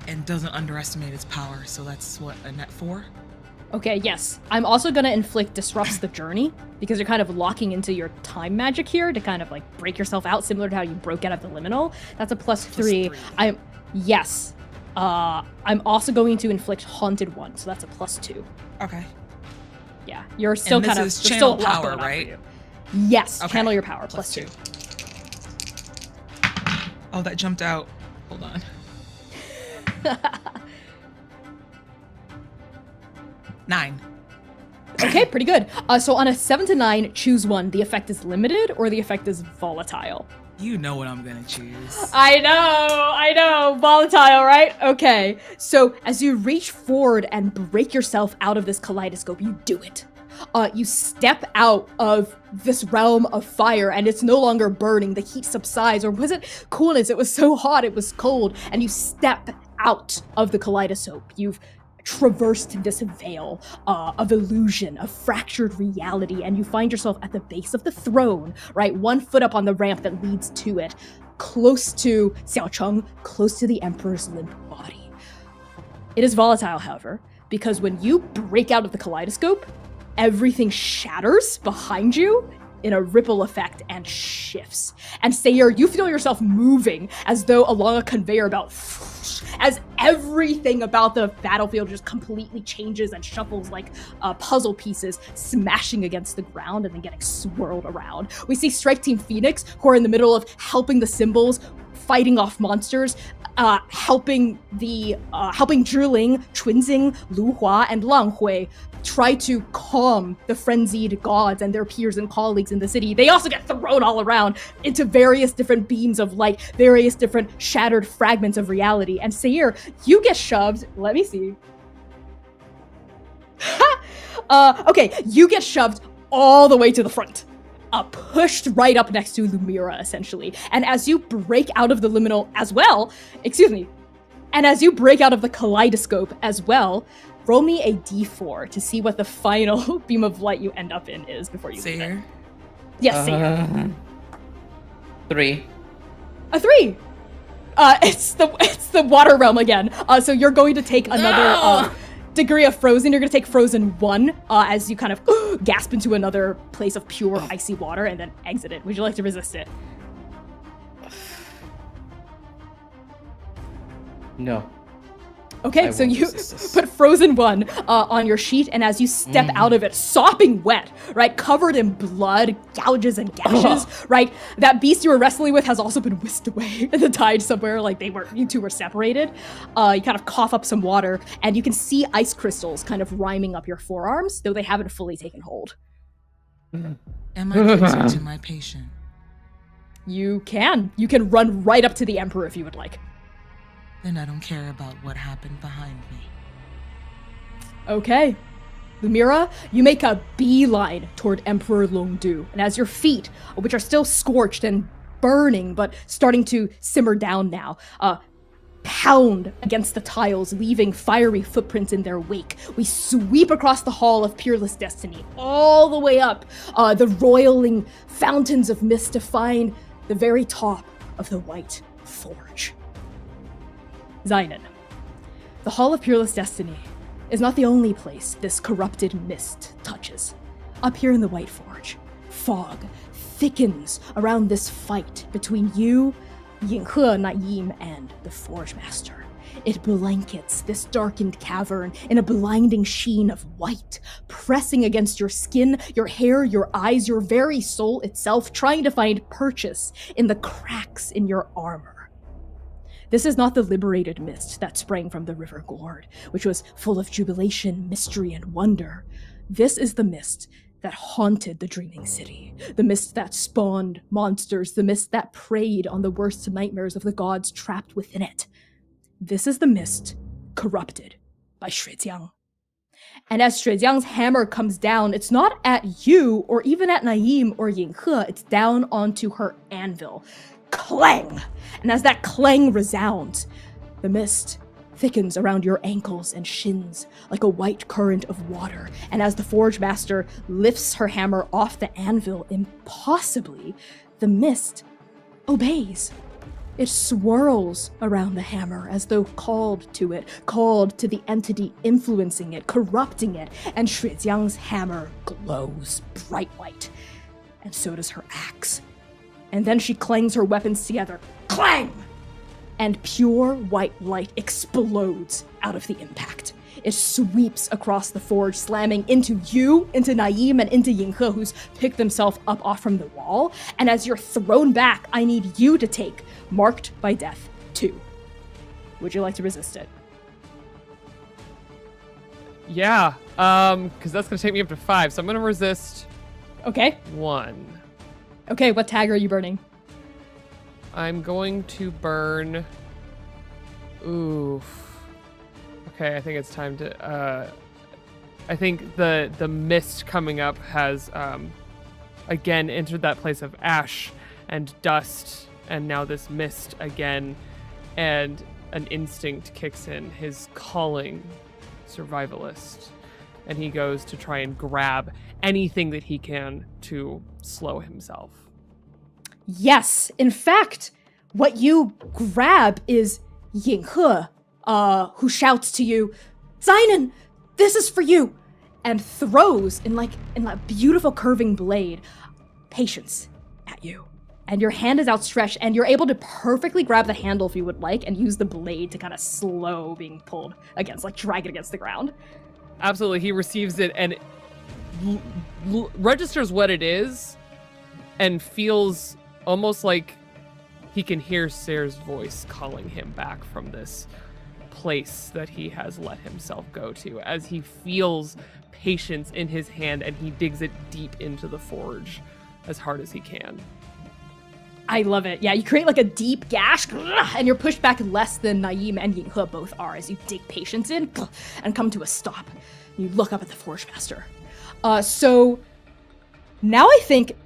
And doesn't underestimate its power, so that's what, a net 4? Okay, yes. I'm also gonna inflict Disrupts the Journey, because you're kind of locking into your time magic here to kind of like break yourself out, similar to how you broke out of the liminal. That's a plus 3. Yes. I'm also going to inflict Haunted 1, so that's a plus 2. Okay. Yeah, you're still and kind of this is channel power, right? right? Yes, Okay. channel your power, plus 2. Oh, that jumped out. Hold on. 9. Okay, pretty good. So on a 7 to 9, choose one. The effect is limited or the effect is volatile. You know what I'm gonna choose. I know. Volatile, right? Okay. So as you reach forward and break yourself out of this kaleidoscope, you do it. You step out of this realm of fire and it's no longer burning. The heat subsides, or was it coolness? It was so hot, it was cold. And you step out of the kaleidoscope. You've traversed this veil of illusion, of fractured reality, and you find yourself at the base of the throne, right? 1 foot up on the ramp that leads to it, close to Xiao Cheng, close to the Emperor's limp body. It is volatile, however, because when you break out of the kaleidoscope, everything shatters behind you in a ripple effect and shifts. And Sayer, you feel yourself moving as though along a conveyor belt, as everything about the battlefield just completely changes and shuffles like puzzle pieces, smashing against the ground and then getting swirled around. We see Strike Team Phoenix, who are in the middle of helping the symbols, fighting off monsters, helping Zhiling, Chunxing, Lu Hua, and Lang Hui try to calm the frenzied gods and their peers and colleagues in the city. They also get thrown all around into various different beams of light, various different shattered fragments of reality. And Seir, you get shoved. Let me see. Okay, you get shoved all the way to the front. Pushed right up next to Lumira, essentially. And as you break out of the liminal as well, and as you break out of the kaleidoscope as well, roll me a d4 to see what the final beam of light you end up in is before you leave it. Seir? Yes, Seir. 3. A 3! It's the water realm again. So you're going to take another degree of frozen. You're going to take frozen 1 as you kind of gasp into another place of pure icy water and then exit it. Would you like to resist it? No. Okay, so you put frozen 1 on your sheet, and as you step out of it, sopping wet, right, covered in blood, gouges and gashes, right, that beast you were wrestling with has also been whisked away in the tide somewhere, like you two were separated. You kind of cough up some water, and you can see ice crystals kind of rhyming up your forearms, though they haven't fully taken hold. Am I closer to my patient? You can run right up to the Emperor if you would like. Then I don't care about what happened behind me. Okay. Lumira, you make a beeline toward Emperor Longdu, and as your feet, which are still scorched and burning, but starting to simmer down now, pound against the tiles, leaving fiery footprints in their wake, we sweep across the Hall of Peerless Destiny, all the way up, the roiling fountains of mist to find the very top of the White Forge. Zynon, the Hall of Peerless Destiny is not the only place this corrupted mist touches. Up here in the White Forge, fog thickens around this fight between you, Yinghe, Naim, and the Forge Master. It blankets this darkened cavern in a blinding sheen of white, pressing against your skin, your hair, your eyes, your very soul itself, trying to find purchase in the cracks in your armor. This is not the liberated mist that sprang from the River Gord, which was full of jubilation, mystery, and wonder. This is the mist that haunted the Dreaming City, the mist that spawned monsters, the mist that preyed on the worst nightmares of the gods trapped within it. This is the mist corrupted by Shuijiang. And as Shuijiang's hammer comes down, it's not at you or even at Naim or Yinghe, it's down onto her anvil. Clang! And as that clang resounds, the mist thickens around your ankles and shins like a white current of water. And as the Forge Master lifts her hammer off the anvil, impossibly, the mist obeys. It swirls around the hammer as though called to the entity influencing it, corrupting it, and Shuijiang's hammer glows bright white. And so does her axe. And then she clangs her weapons together. Clang! And pure white light explodes out of the impact. It sweeps across the forge, slamming into you, into Naim, and into Yinghe, who's picked himself up off from the wall. And as you're thrown back, I need you to take Marked by Death 2. Would you like to resist it? Yeah, because that's going to take me up to 5, so I'm going to resist Okay. 1. Okay, what tag are you burning? I'm going to burn... Oof. Okay, I think it's time to... I think the mist coming up has, again, entered that place of ash and dust, and now this mist again, and an instinct kicks in, his calling survivalist, and he goes to try and grab anything that he can to slow himself. Yes, in fact, what you grab is Yinghe, who shouts to you, Zynon, this is for you, and throws in that beautiful curving blade, patience at you. And your hand is outstretched, and you're able to perfectly grab the handle if you would like, and use the blade to kind of slow being pulled against, like drag it against the ground. Absolutely, he receives it and registers what it is, and feels almost like he can hear Sayre's voice calling him back from this place that he has let himself go to, as he feels patience in his hand and he digs it deep into the forge as hard as he can. I love it. Yeah, you create like a deep gash, and you're pushed back less than Naeem and Yinghe both are as you dig patience in and come to a stop. You look up at the Forge Master. So now I think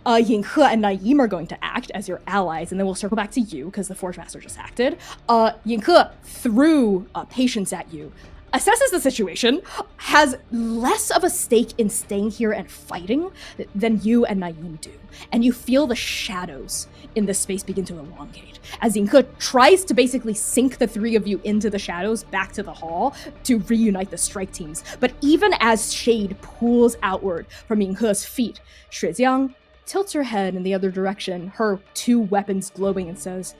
Yinghe and Naeem are going to act as your allies, and then we'll circle back to you because the Forge Master just acted. Yinghe threw patience at you, assesses the situation, has less of a stake in staying here and fighting than you and Naeem do. And you feel the shadows in this space begin to elongate as Yinghe tries to basically sink the three of you into the shadows back to the hall to reunite the strike teams. But even as shade pulls outward from Yinghe's feet, Shuijiang tilts her head in the other direction, her two weapons glowing, and says,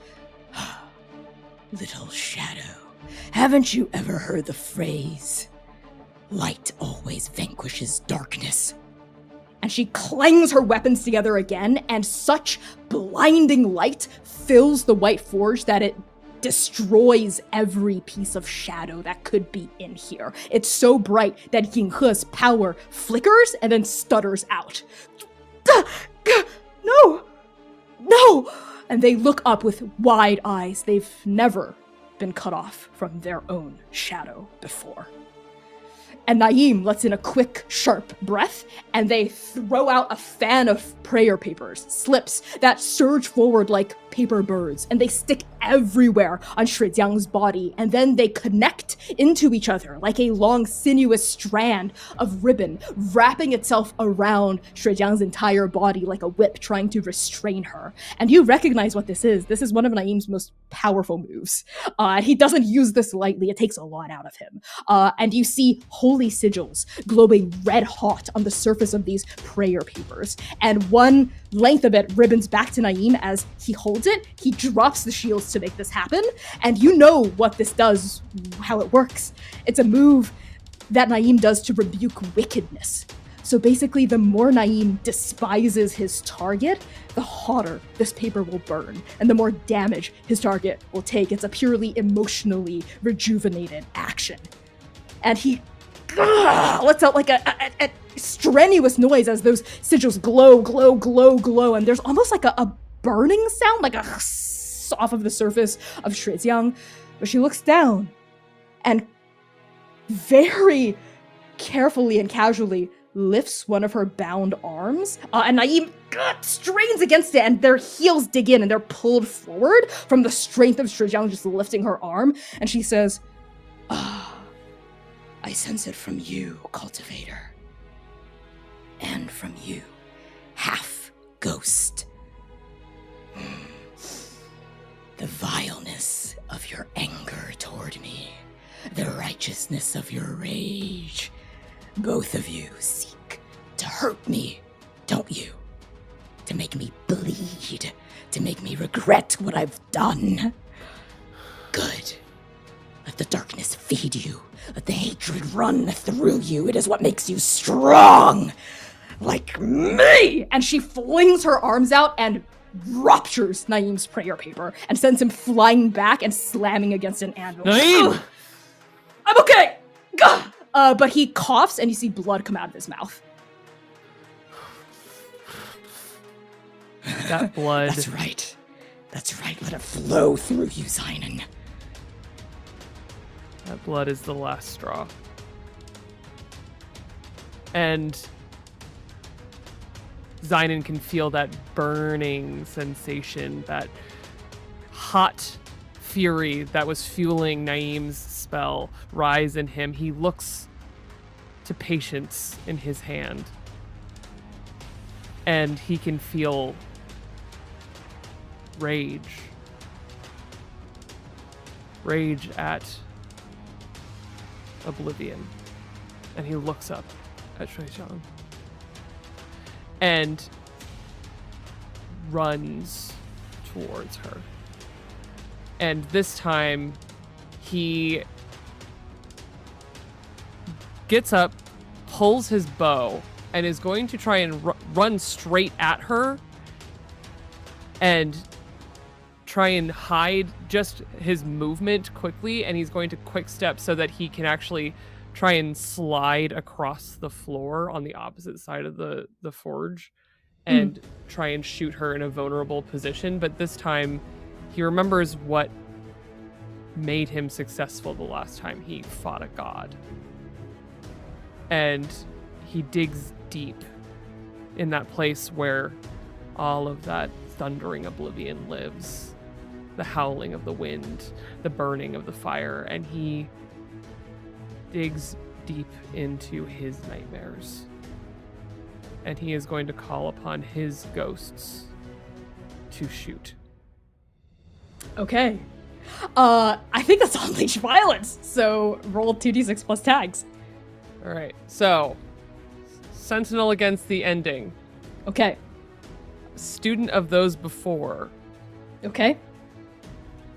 Little shadow, haven't you ever heard the phrase, light always vanquishes darkness? And she clangs her weapons together again, and such blinding light fills the White Forge that it destroys every piece of shadow that could be in here. It's so bright that Yinghe's power flickers and then stutters out. No! And they look up with wide eyes. They've never been cut off from their own shadow before. And Naeem lets in a quick, sharp breath, and they throw out a fan of prayer papers, slips that surge forward like paper birds, and they stick everywhere on Shuijiang's body, and then they connect into each other like a long, sinuous strand of ribbon, wrapping itself around Shuijiang's entire body like a whip, trying to restrain her. And you recognize what this is. This is one of Naeem's most powerful moves. He doesn't use this lightly. It takes a lot out of him. And you see holy sigils glowing red hot on the surface of these prayer papers. And one length of it ribbons back to Naeem as he holds it. He drops the shields to make this happen. And you know what this does, how it works. It's a move that Naeem does to rebuke wickedness. So basically, the more Naeem despises his target, the hotter this paper will burn, and the more damage his target will take. It's a purely emotionally rejuvenated action. And he lets out like a strenuous noise as those sigils glow, and there's almost like a burning sound, like a off of the surface of Shuijiang. But she looks down and very carefully and casually lifts one of her bound arms, and Naeem strains against it, and their heels dig in and they're pulled forward from the strength of Shuijiang just lifting her arm, and she says, I sense it from you, cultivator. And from you, half ghost. The vileness of your anger toward me, the righteousness of your rage. Both of you seek to hurt me, don't you? To make me bleed, to make me regret what I've done. Good. Let the darkness feed you. Let the hatred run through you. It is what makes you strong. Like me! And she flings her arms out and ruptures Naeem's prayer paper and sends him flying back and slamming against an anvil. Naeem! I'm okay! But he coughs and you see blood come out of his mouth. That blood. That's right. Let it flow through you, Zynon. That blood is the last straw. And Zynon can feel that burning sensation, that hot fury that was fueling Naeem's spell rise in him. He looks to patience in his hand, and he can feel rage at oblivion. And he looks up at Shuijiang and runs towards her. And this time, he gets up, pulls his bow, and is going to try and run straight at her. And try and hide just his movement quickly, and he's going to quick step so that he can actually try and slide across the floor on the opposite side of the forge and try and shoot her in a vulnerable position. But this time he remembers what made him successful the last time he fought a god. And he digs deep in that place where all of that thundering oblivion lives. The howling of the wind, the burning of the fire, and he digs deep into his nightmares. And he is going to call upon his ghosts to shoot. Okay. I think that's unleash violence. So roll 2d6 plus tags. All right. So, Sentinel against the ending. Okay. Student of those before. Okay.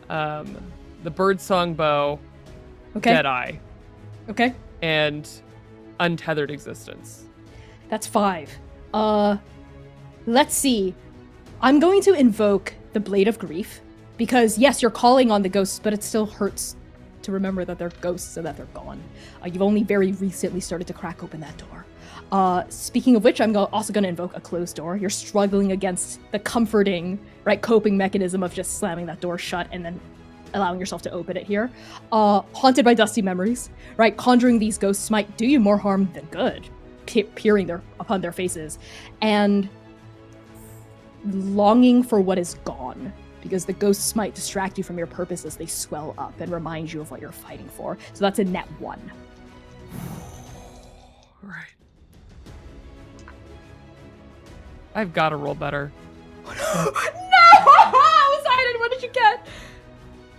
The birdsong bow. Okay. Deadeye. Okay. And untethered existence. That's 5. Let's see. I'm going to invoke the Blade of Grief because yes, you're calling on the ghosts, but it still hurts to remember that they're ghosts and that they're gone. You've only very recently started to crack open that door. Speaking of which, I'm also going to invoke a closed door. You're struggling against the comforting, right, coping mechanism of just slamming that door shut and then allowing yourself to open it here. Haunted by dusty memories, right? Conjuring these ghosts might do you more harm than good, peering upon their faces, and longing for what is gone, because the ghosts might distract you from your purpose as they swell up and remind you of what you're fighting for. So that's a net 1. Right. I've got to roll better. No! Poseidon, what did you get?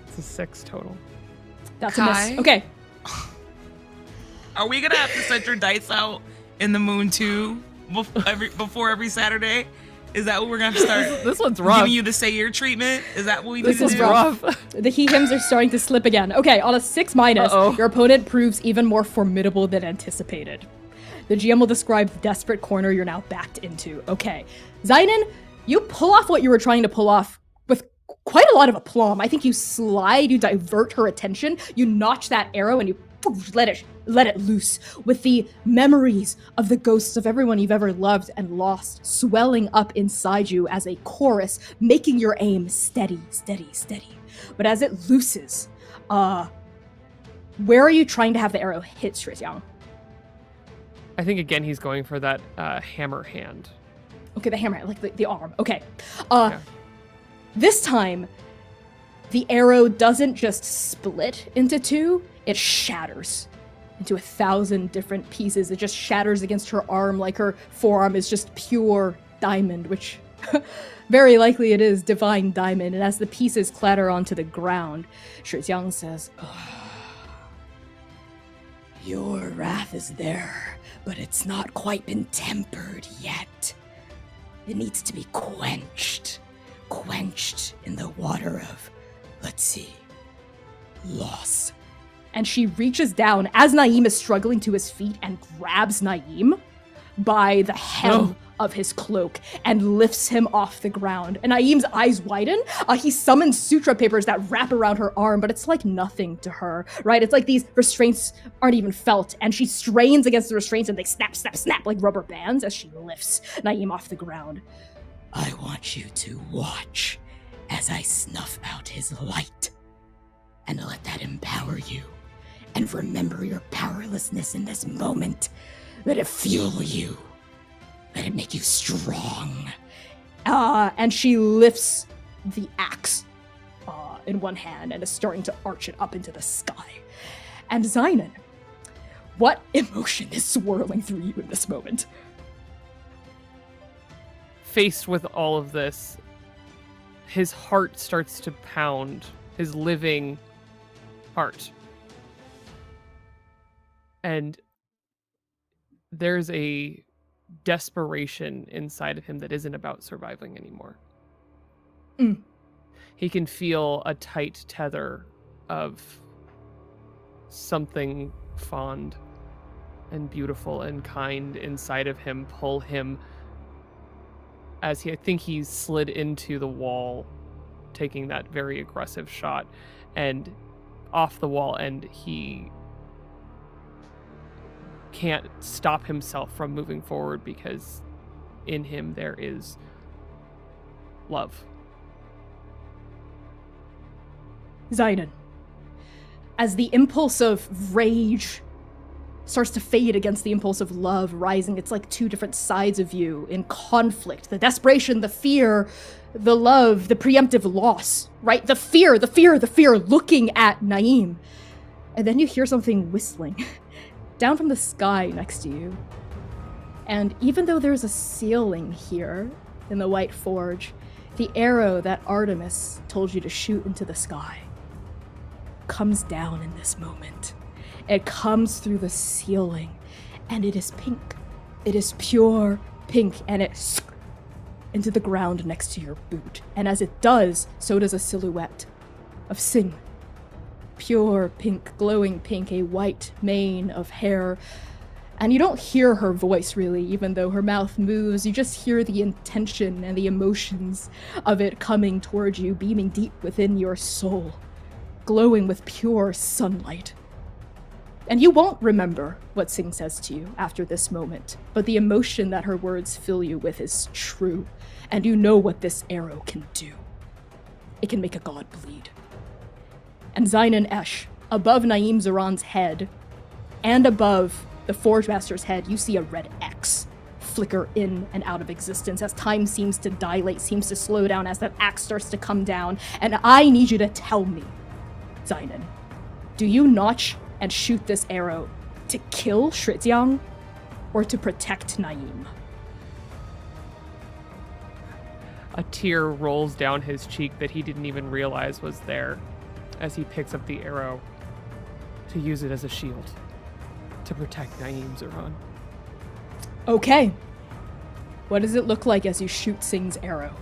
It's a 6 total. That's Kai? a miss. Okay. Are we gonna have to set your dice out in the moon too before every Saturday? Is that what we're gonna have to start? This one's rough. Giving you the Sayer treatment? Is that what we This need is to do? rough. The he-hims are starting to slip again. Okay, on a 6-, Uh-oh. your opponent proves even more formidable than anticipated. The GM will describe the desperate corner you're now backed into. Okay. Zynon, you pull off what you were trying to pull off with quite a lot of aplomb. I think you slide, you divert her attention, you notch that arrow, and you let it loose, with the memories of the ghosts of everyone you've ever loved and lost swelling up inside you as a chorus, making your aim steady, steady, steady. But as it looses, where are you trying to have the arrow hit, Shrityang? I think again he's going for that hammer hand. Okay, the hammer, like the arm. Okay. Yeah. This time, the arrow doesn't just split into 2, it shatters into 1,000 different pieces. It just shatters against her arm like her forearm is just pure diamond, which very likely it is divine diamond. And as the pieces clatter onto the ground, Shijiang says, Your wrath is there, but it's not quite been tempered yet. It needs to be quenched in the water of, let's see, loss. and she reaches down as Naeem is struggling to his feet and grabs Naeem by the hem of his cloak and lifts him off the ground. And Naeem's eyes widen. He summons sutra papers that wrap around her arm, but it's like nothing to her, right? It's like these restraints aren't even felt, and she strains against the restraints and they snap, snap, snap like rubber bands as she lifts Naeem off the ground. I want you to watch as I snuff out his light, and let that empower you. And remember your powerlessness in this moment. Let it fuel you. Let it make you strong. And she lifts the axe in one hand and is starting to arch it up into the sky. And Zynon, what emotion is swirling through you in this moment? Faced with all of this, his heart starts to pound, his living heart. And there's a desperation inside of him that isn't about surviving anymore. He can feel a tight tether of something fond and beautiful and kind inside of him pull him as I think he slid into the wall taking that very aggressive shot and off the wall, and he can't stop himself from moving forward because in him there is love. Zayden, as the impulse of rage starts to fade against the impulse of love rising, it's like two different sides of you in conflict. The desperation, the fear, the love, the preemptive loss, right? The fear looking at Naeem. And then you hear something whistling down from the sky next to you. And even though there's a ceiling here in the White Forge, the arrow that Artemis told you to shoot into the sky comes down in this moment. It comes through the ceiling, and it is pink. It is pure pink, and it into the ground next to your boot. And as it does, so does a silhouette of Sing. Pure pink, glowing pink, a white mane of hair. And you don't hear her voice, really, even though her mouth moves. You just hear the intention and the emotions of it coming towards you, beaming deep within your soul, glowing with pure sunlight. And you won't remember what Sing says to you after this moment, but the emotion that her words fill you with is true, and you know what this arrow can do. It can make a god bleed. And Zayn and Esh, above Naeem Zaran's head, and above the Forge Master's head, you see a red X flicker in and out of existence as time seems to dilate, seems to slow down as that axe starts to come down. And I need you to tell me, Zayden, do you notch and shoot this arrow to kill Shrityang or to protect Naeem? A tear rolls down his cheek that he didn't even realize was there as he picks up the arrow to use it as a shield to protect Naeem Zaran. Okay. What does it look like as you shoot Sing's arrow?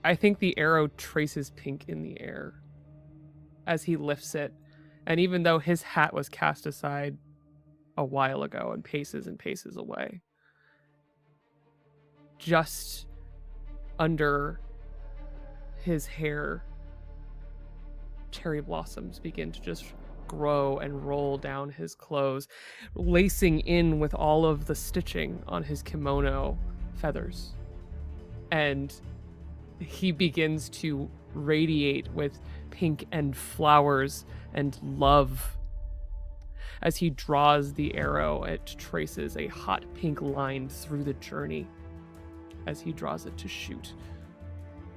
I think the arrow traces pink in the air as he lifts it, and even though his hat was cast aside a while ago and paces away, just under his hair, cherry blossoms begin to just grow and roll down his clothes, lacing in with all of the stitching on his kimono feathers. And he begins to radiate with pink and flowers and love. As he draws the arrow, it traces a hot pink line through the journey as he draws it to shoot,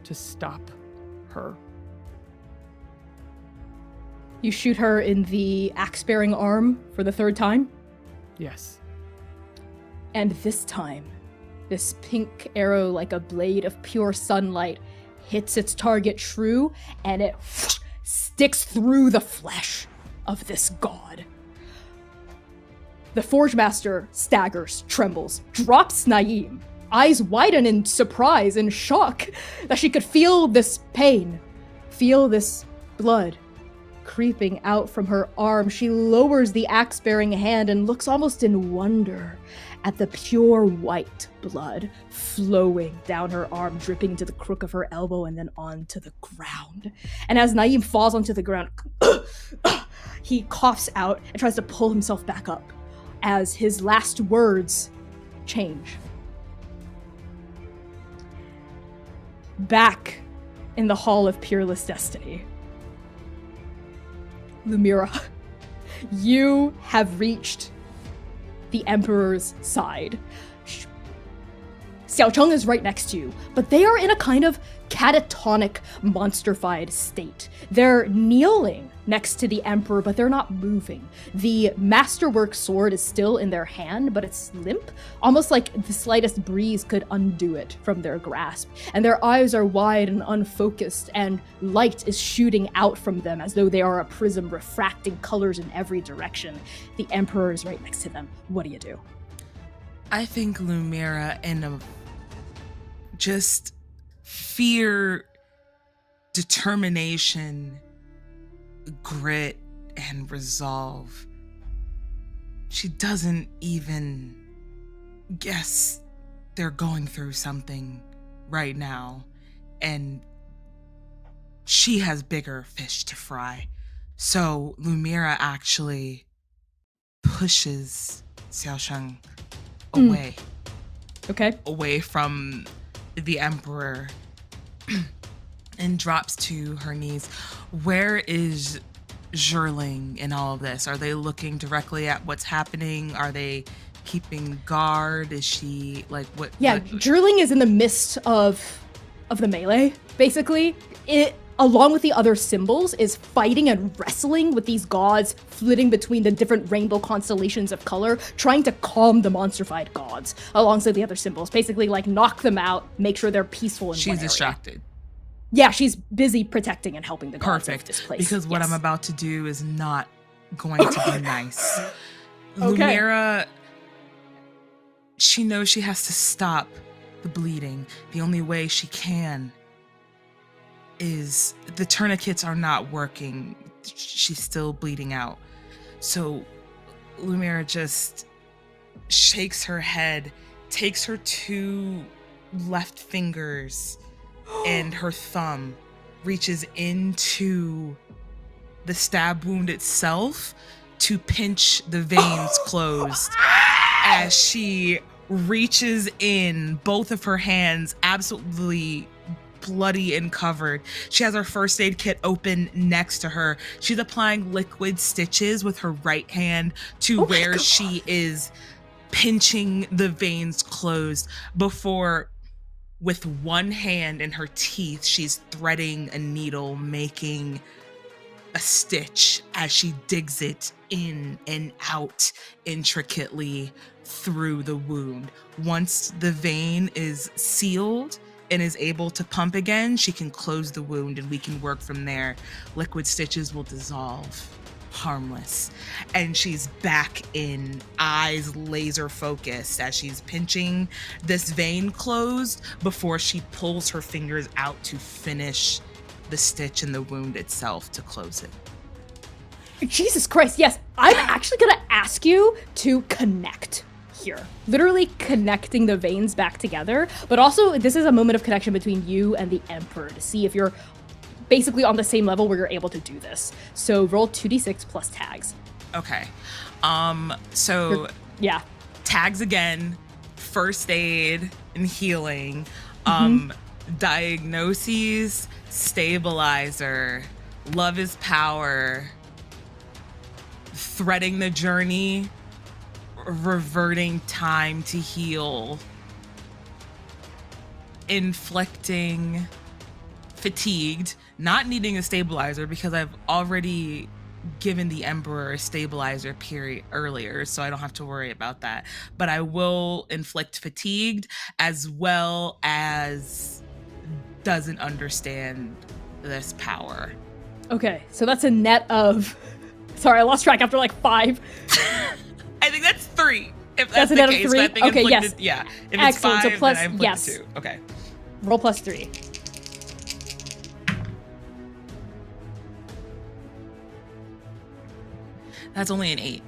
to stop her. You shoot her in the axe-bearing arm for the third time? Yes. And this time, this pink arrow, like a blade of pure sunlight, hits its target true, and it sticks through the flesh of this god. The Forge Master staggers, trembles, drops Naeem, eyes widen in surprise and shock that she could feel this pain, feel this blood creeping out from her arm. She lowers the axe-bearing hand and looks almost in wonder at the pure white blood flowing down her arm, dripping to the crook of her elbow and then onto the ground. And as Naeem falls onto the ground, he coughs out and tries to pull himself back up as his last words change. Back in the Hall of Peerless Destiny, Lumira, you have reached the Emperor's side. Xiaocheng is right next to you, but they are in a kind of catatonic, monsterfied state. They're kneeling next to the Emperor, but they're not moving. The masterwork sword is still in their hand, but it's limp, almost like the slightest breeze could undo it from their grasp. And their eyes are wide and unfocused, and light is shooting out from them as though they are a prism refracting colors in every direction. The Emperor is right next to them. What do you do? I think Lumira, in a just fear, determination, grit, and resolve, she doesn't even guess they're going through something right now, and she has bigger fish to fry. So Lumira actually pushes Xiaosheng away, Okay. away from the Emperor, and drops to her knees. Where is Zherling in all of this? Are they looking directly at what's happening? Are they keeping guard? Is she like what? Yeah, what- Zherling is in the midst of the melee, basically. It, along with the other symbols, is fighting and wrestling with these gods, flitting between the different rainbow constellations of color, trying to calm the monstrified gods alongside the other symbols. Basically, like, knock them out, make sure they're peaceful in She's one area. distracted. Yeah, she's busy protecting and helping the gods Perfect. of this place. Because what Yes. I'm about to do is not going to be nice. Okay. Lumira, she knows she has to stop the bleeding. The only way she can is the tourniquets are not working. She's still bleeding out. So Lumira just shakes her head, takes her two left fingers and her thumb, reaches into the stab wound itself to pinch the veins closed as she reaches in, both of her hands absolutely bloody and covered. She has her first aid kit open next to her. She's applying liquid stitches with her right hand to where she is pinching the veins closed before, with one hand in her teeth, she's threading a needle, making a stitch as she digs it in and out intricately through the wound. Once the vein is sealed and is able to pump again, she can close the wound and we can work from there. Liquid stitches will dissolve, harmless. And she's back in, eyes laser focused as she's pinching this vein closed before she pulls her fingers out to finish the stitch in the wound itself to close it. Jesus Christ, yes. I'm actually gonna ask you to connect here. Literally connecting the veins back together, but also this is a moment of connection between you and the Emperor to see if you're basically on the same level where you're able to do this. So roll 2d6 plus tags. Okay. So Yeah. tags again, first aid and healing, diagnoses, stabilizer, love is power, threading the journey, reverting time to heal, inflicting, fatigued, not needing a stabilizer because I've already given the Emperor a stabilizer period earlier, so I don't have to worry about that. But I will inflict fatigued, as well as doesn't understand this power. Okay, so that's a net of... Sorry, I lost track after like 5. I think that's 3. If That's that's, a the net of case, 3? but I think Okay, yes. inflicted, yeah. If Excellent, it's so 5, plus- then I inflicted yes. 2. Okay. Roll plus 3. That's only an 8.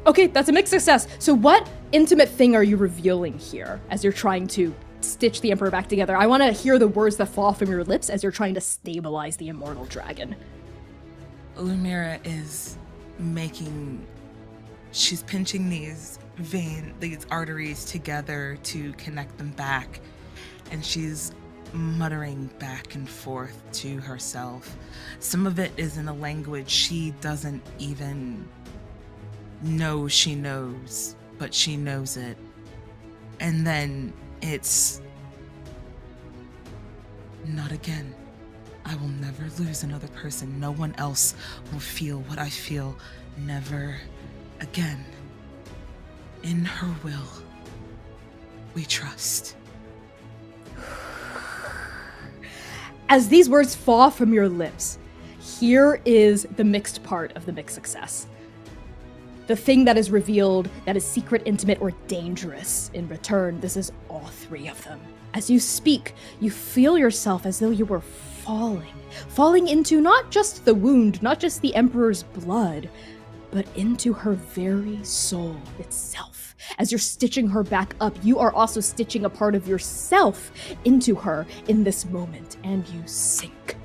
Okay, that's a mixed success. So what intimate thing are you revealing here as you're trying to stitch the Emperor back together? I want to hear the words that fall from your lips as you're trying to stabilize the immortal dragon. Lumira is she's pinching these arteries together to connect them back, and she's muttering back and forth to herself. Some of it is in a language she doesn't even know she knows, but she knows it. And then it's, not again. I will never lose another person. No one else will feel what I feel. Never again. In her will, we trust. As these words fall from your lips, here is the mixed part of the mixed success. The thing that is revealed that is secret, intimate, or dangerous in return, this is all 3 of them. As you speak, you feel yourself as though you were falling into not just the wound, not just the Emperor's blood, but into her very soul itself. As you're stitching her back up, you are also stitching a part of yourself into her in this moment, and you sink.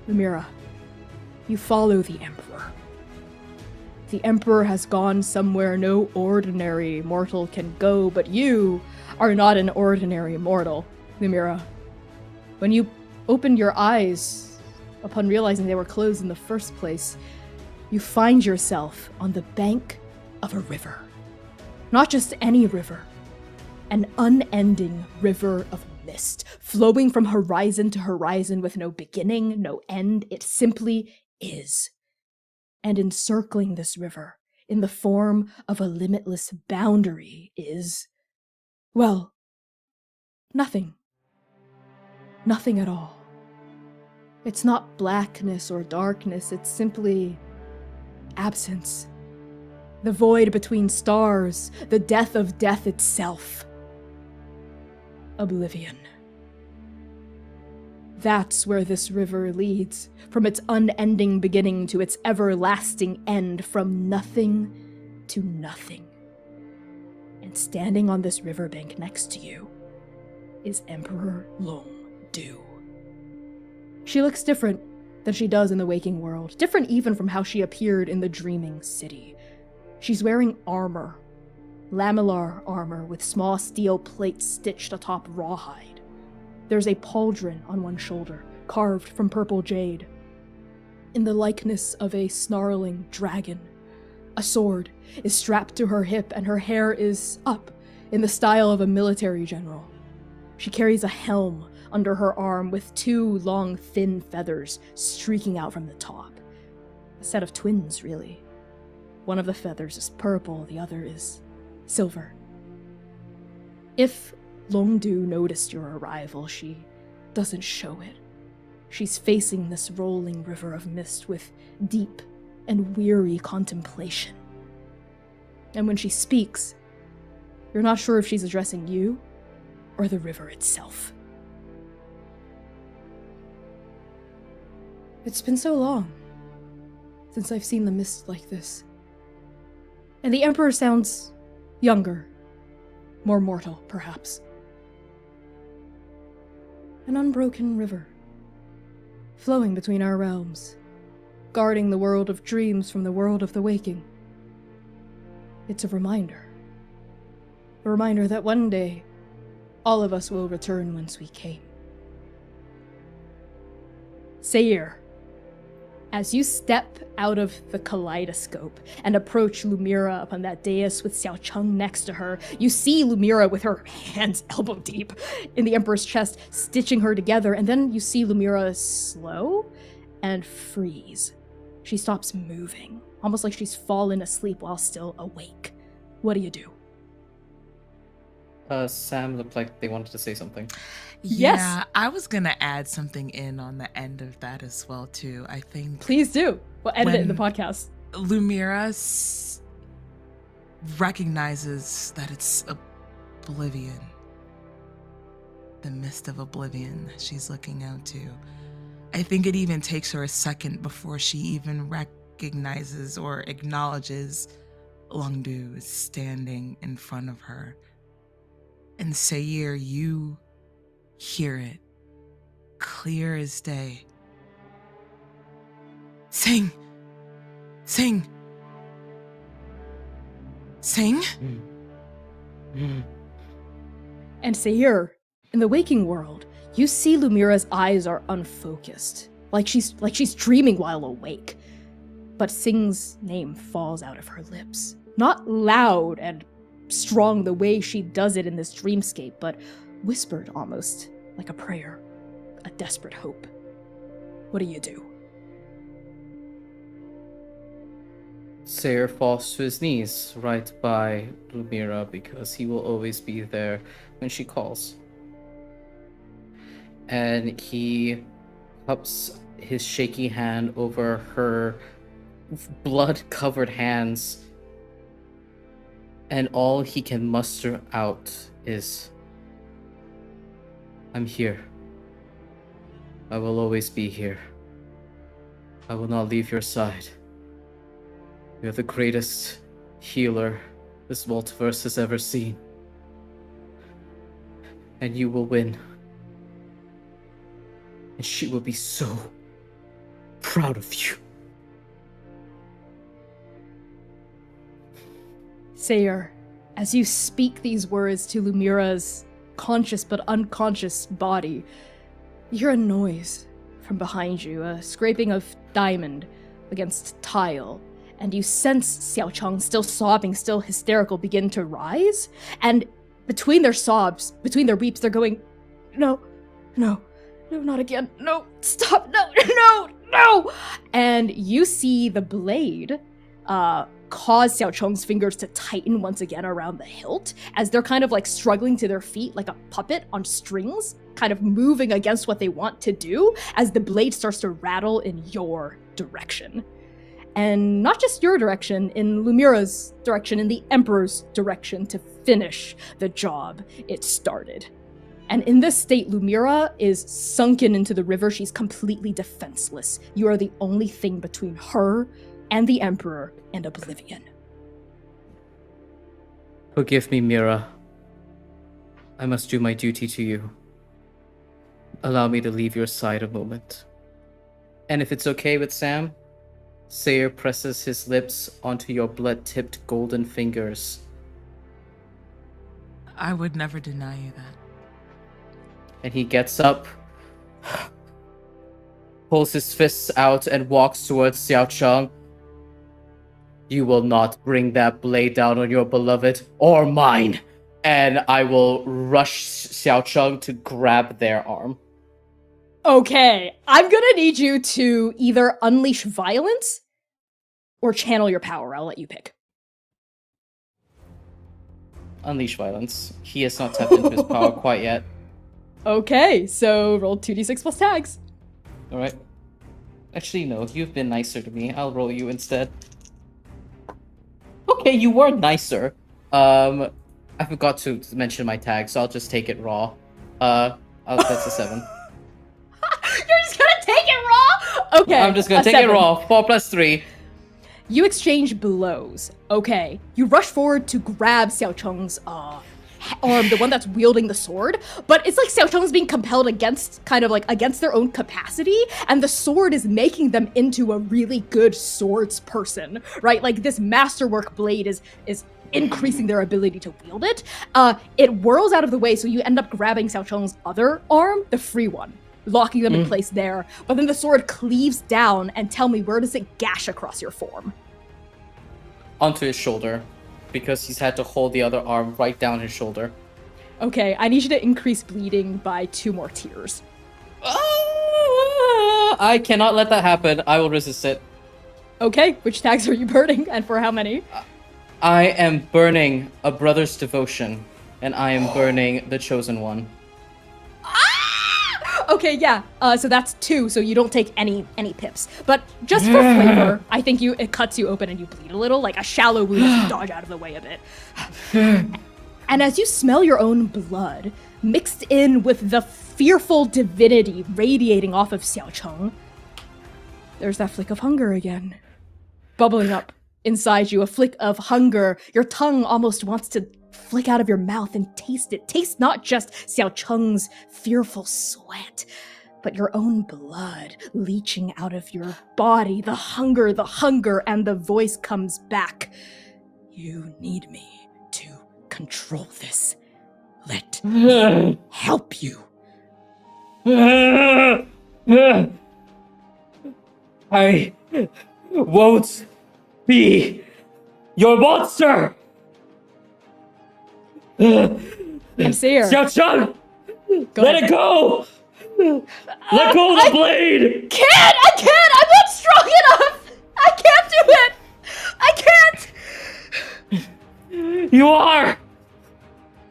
Lumira, you follow the Emperor. The Emperor has gone somewhere no ordinary mortal can go, but you are not an ordinary mortal, Lumira. When you opened your eyes upon realizing they were closed in the first place, you find yourself on the bank of a river. Not just any river, an unending river of mist, flowing from horizon to horizon with no beginning, no end. It simply is. And encircling this river, in the form of a limitless boundary, is, well, nothing. Nothing at all. It's not blackness or darkness, it's simply absence. The void between stars, the death of death itself. Oblivion. That's where this river leads, from its unending beginning to its everlasting end, from nothing to nothing. And standing on this riverbank next to you is Emperor Long Du. She looks different than she does in the waking world, different even from how she appeared in the dreaming city. She's wearing armor, lamellar armor with small steel plates stitched atop rawhide. There's a pauldron on one shoulder, carved from purple jade. In the likeness of a snarling dragon, a sword is strapped to her hip and her hair is up in the style of a military general. She carries a helm under her arm with two long, thin feathers streaking out from the top. A set of twins, really. One of the feathers is purple, the other is silver. If Long Du noticed your arrival, she doesn't show it. She's facing this rolling river of mist with deep and weary contemplation. And when she speaks, you're not sure if she's addressing you or the river itself. It's been so long since I've seen the mist like this. And the Emperor sounds younger, more mortal, perhaps. An unbroken river, flowing between our realms, guarding the world of dreams from the world of the waking. It's a reminder that one day, all of us will return whence we came. Seir, as you step out of the kaleidoscope and approach Lumira upon that dais with Xiao Cheng next to her, you see Lumira with her hands elbow deep in the Emperor's chest, stitching her together, and then you see Lumira slow and freeze. She stops moving, almost like she's fallen asleep while still awake. What do you do? Sam looked like they wanted to say something. Yes. Yeah, I was gonna add something in on the end of that as well too. I think Please do. We'll edit it in the When- podcast. Lumira recognizes that it's oblivion. The mist of oblivion that she's looking out to. I think it even takes her a second before she even recognizes or acknowledges Long Du is standing in front of her. And Seir, you hear it clear as day. Sing! Sing! Sing? And Seir, in the waking world, you see Lumira's eyes are unfocused, like she's dreaming while awake. But Sing's name falls out of her lips. Not loud and strong the way she does it in this dreamscape, but whispered almost, like a prayer, a desperate hope. What do you do? Sayer falls to his knees right by Lumira because he will always be there when she calls. And he cups his shaky hand over her blood-covered hands, and all he can muster out is, "I'm here. I will always be here. I will not leave your side. You're the greatest healer this multiverse has ever seen. And you will win. And she will be so proud of you. Sayer, as you speak these words to Lumira's conscious but unconscious body, you hear a noise from behind you, a scraping of diamond against tile, and you sense Xiao Cheng, still sobbing, still hysterical, begin to rise, and between their sobs, between their weeps, they're going, no, not again, no, stop, no, and you see the blade, cause Xiao Cheng's fingers to tighten once again around the hilt as they're kind of like struggling to their feet like a puppet on strings, kind of moving against what they want to do as the blade starts to rattle in your direction. And not just your direction, in Lumira's direction, in the Emperor's direction to finish the job it started. And in this state, Lumira is sunken into the river. She's completely defenseless. You are the only thing between her and the Emperor and oblivion. Forgive me, Mira. I must do my duty to you. Allow me to leave your side a moment. And if it's okay with Sam, Sayer presses his lips onto your blood-tipped golden fingers. I would never deny you that. And he gets up, pulls his fists out, and walks towards Xiao Cheng. You will not bring that blade down on your beloved or mine. And I will rush Xiao Cheng to grab their arm. Okay, I'm gonna need you to either unleash violence or channel your power. I'll let you pick. Unleash violence. He has not tapped into his power quite yet. Okay, so roll 2d6 plus tags. Alright. Actually, no, you've been nicer to me. I'll roll you instead. Okay, you were nicer. I forgot to mention my tag, so I'll just take it raw. That's a 7. You're just gonna take it raw? Okay. I'm just gonna take 7. it raw. 4 plus 3. You exchange blows. Okay. You rush forward to grab Xiao Cheng's arm, the one that's wielding the sword, but it's like Xiao Cheng's being compelled against their own capacity, and the sword is making them into a really good swords person, right? Like this masterwork blade is increasing their ability to wield it. It whirls out of the way, so you end up grabbing Xiao Cheng's other arm, the free one, locking them in place there. But then the sword cleaves down, and tell me, where does it gash across your form? Onto his shoulder, because he's had to hold the other arm right down his shoulder. Okay, I need you to increase bleeding by 2 more tears. I cannot let that happen. I will resist it. Okay, which tags are you burning, and for how many? I am burning a brother's devotion, and I am burning the chosen one. Okay, yeah. So that's 2, so you don't take any pips. But just for flavor, I think it cuts you open and you bleed a little, like a shallow wound as you dodge out of the way a bit. And as you smell your own blood, mixed in with the fearful divinity radiating off of Xiao Cheng, there's that flick of hunger again. Bubbling up inside you, a flick of hunger. Your tongue almost wants to flick out of your mouth and taste it. Taste not just Xiao Cheng's fearful sweat, but your own blood leaching out of your body. The hunger, and the voice comes back. You need me to control this. Let me help you. I won't be your monster! I'm Seer. Xiao Cheng! Let it go! Let go of the blade! I can't! I'm not strong enough! I can't do it! I can't! You are!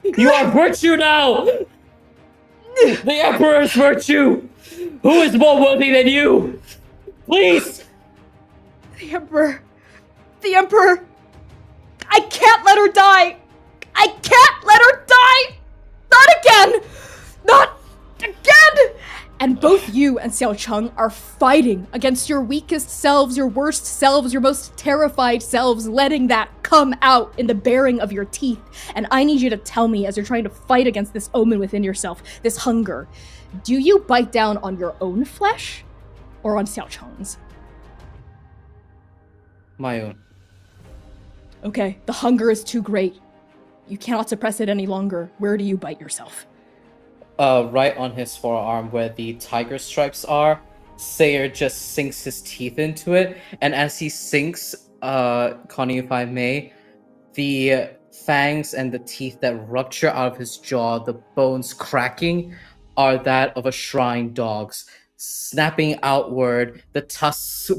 You are virtue now! The Emperor's virtue! Who is more worthy than you? Please! The Emperor! I can't let her die! I can't let her die! Not again! Not again! And both you and Xiao Cheng are fighting against your weakest selves, your worst selves, your most terrified selves, letting that come out in the baring of your teeth. And I need you to tell me, as you're trying to fight against this omen within yourself, this hunger, do you bite down on your own flesh or on Xiao Cheng's? My own. Okay, the hunger is too great. You cannot suppress it any longer. Where do you bite yourself? Right on his forearm where the tiger stripes are. Sayer just sinks his teeth into it, and as he sinks, Connie, if I may, the fangs and the teeth that rupture out of his jaw, the bones cracking, are that of a shrine dog's, snapping outward, the tusks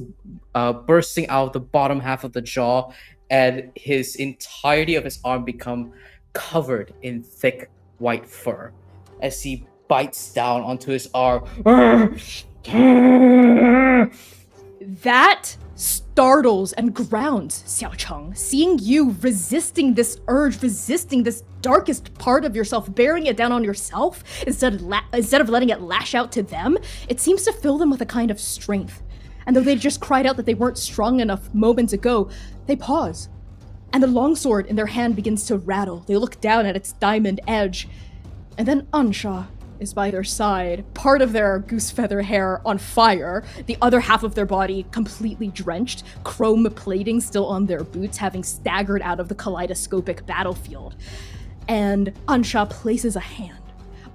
bursting out of the bottom half of the jaw, and his entirety of his arm become covered in thick white fur as he bites down onto his arm. That startles and grounds Xiao Cheng, seeing you resisting this urge, resisting this darkest part of yourself, bearing it down on yourself instead of letting it lash out to them. It seems to fill them with a kind of strength. And though they just cried out that they weren't strong enough moments ago, they pause. And the longsword in their hand begins to rattle. They look down at its diamond edge. And then Ansha is by their side, part of their goose feather hair on fire, the other half of their body completely drenched, chrome plating still on their boots, having staggered out of the kaleidoscopic battlefield. And Ansha places a hand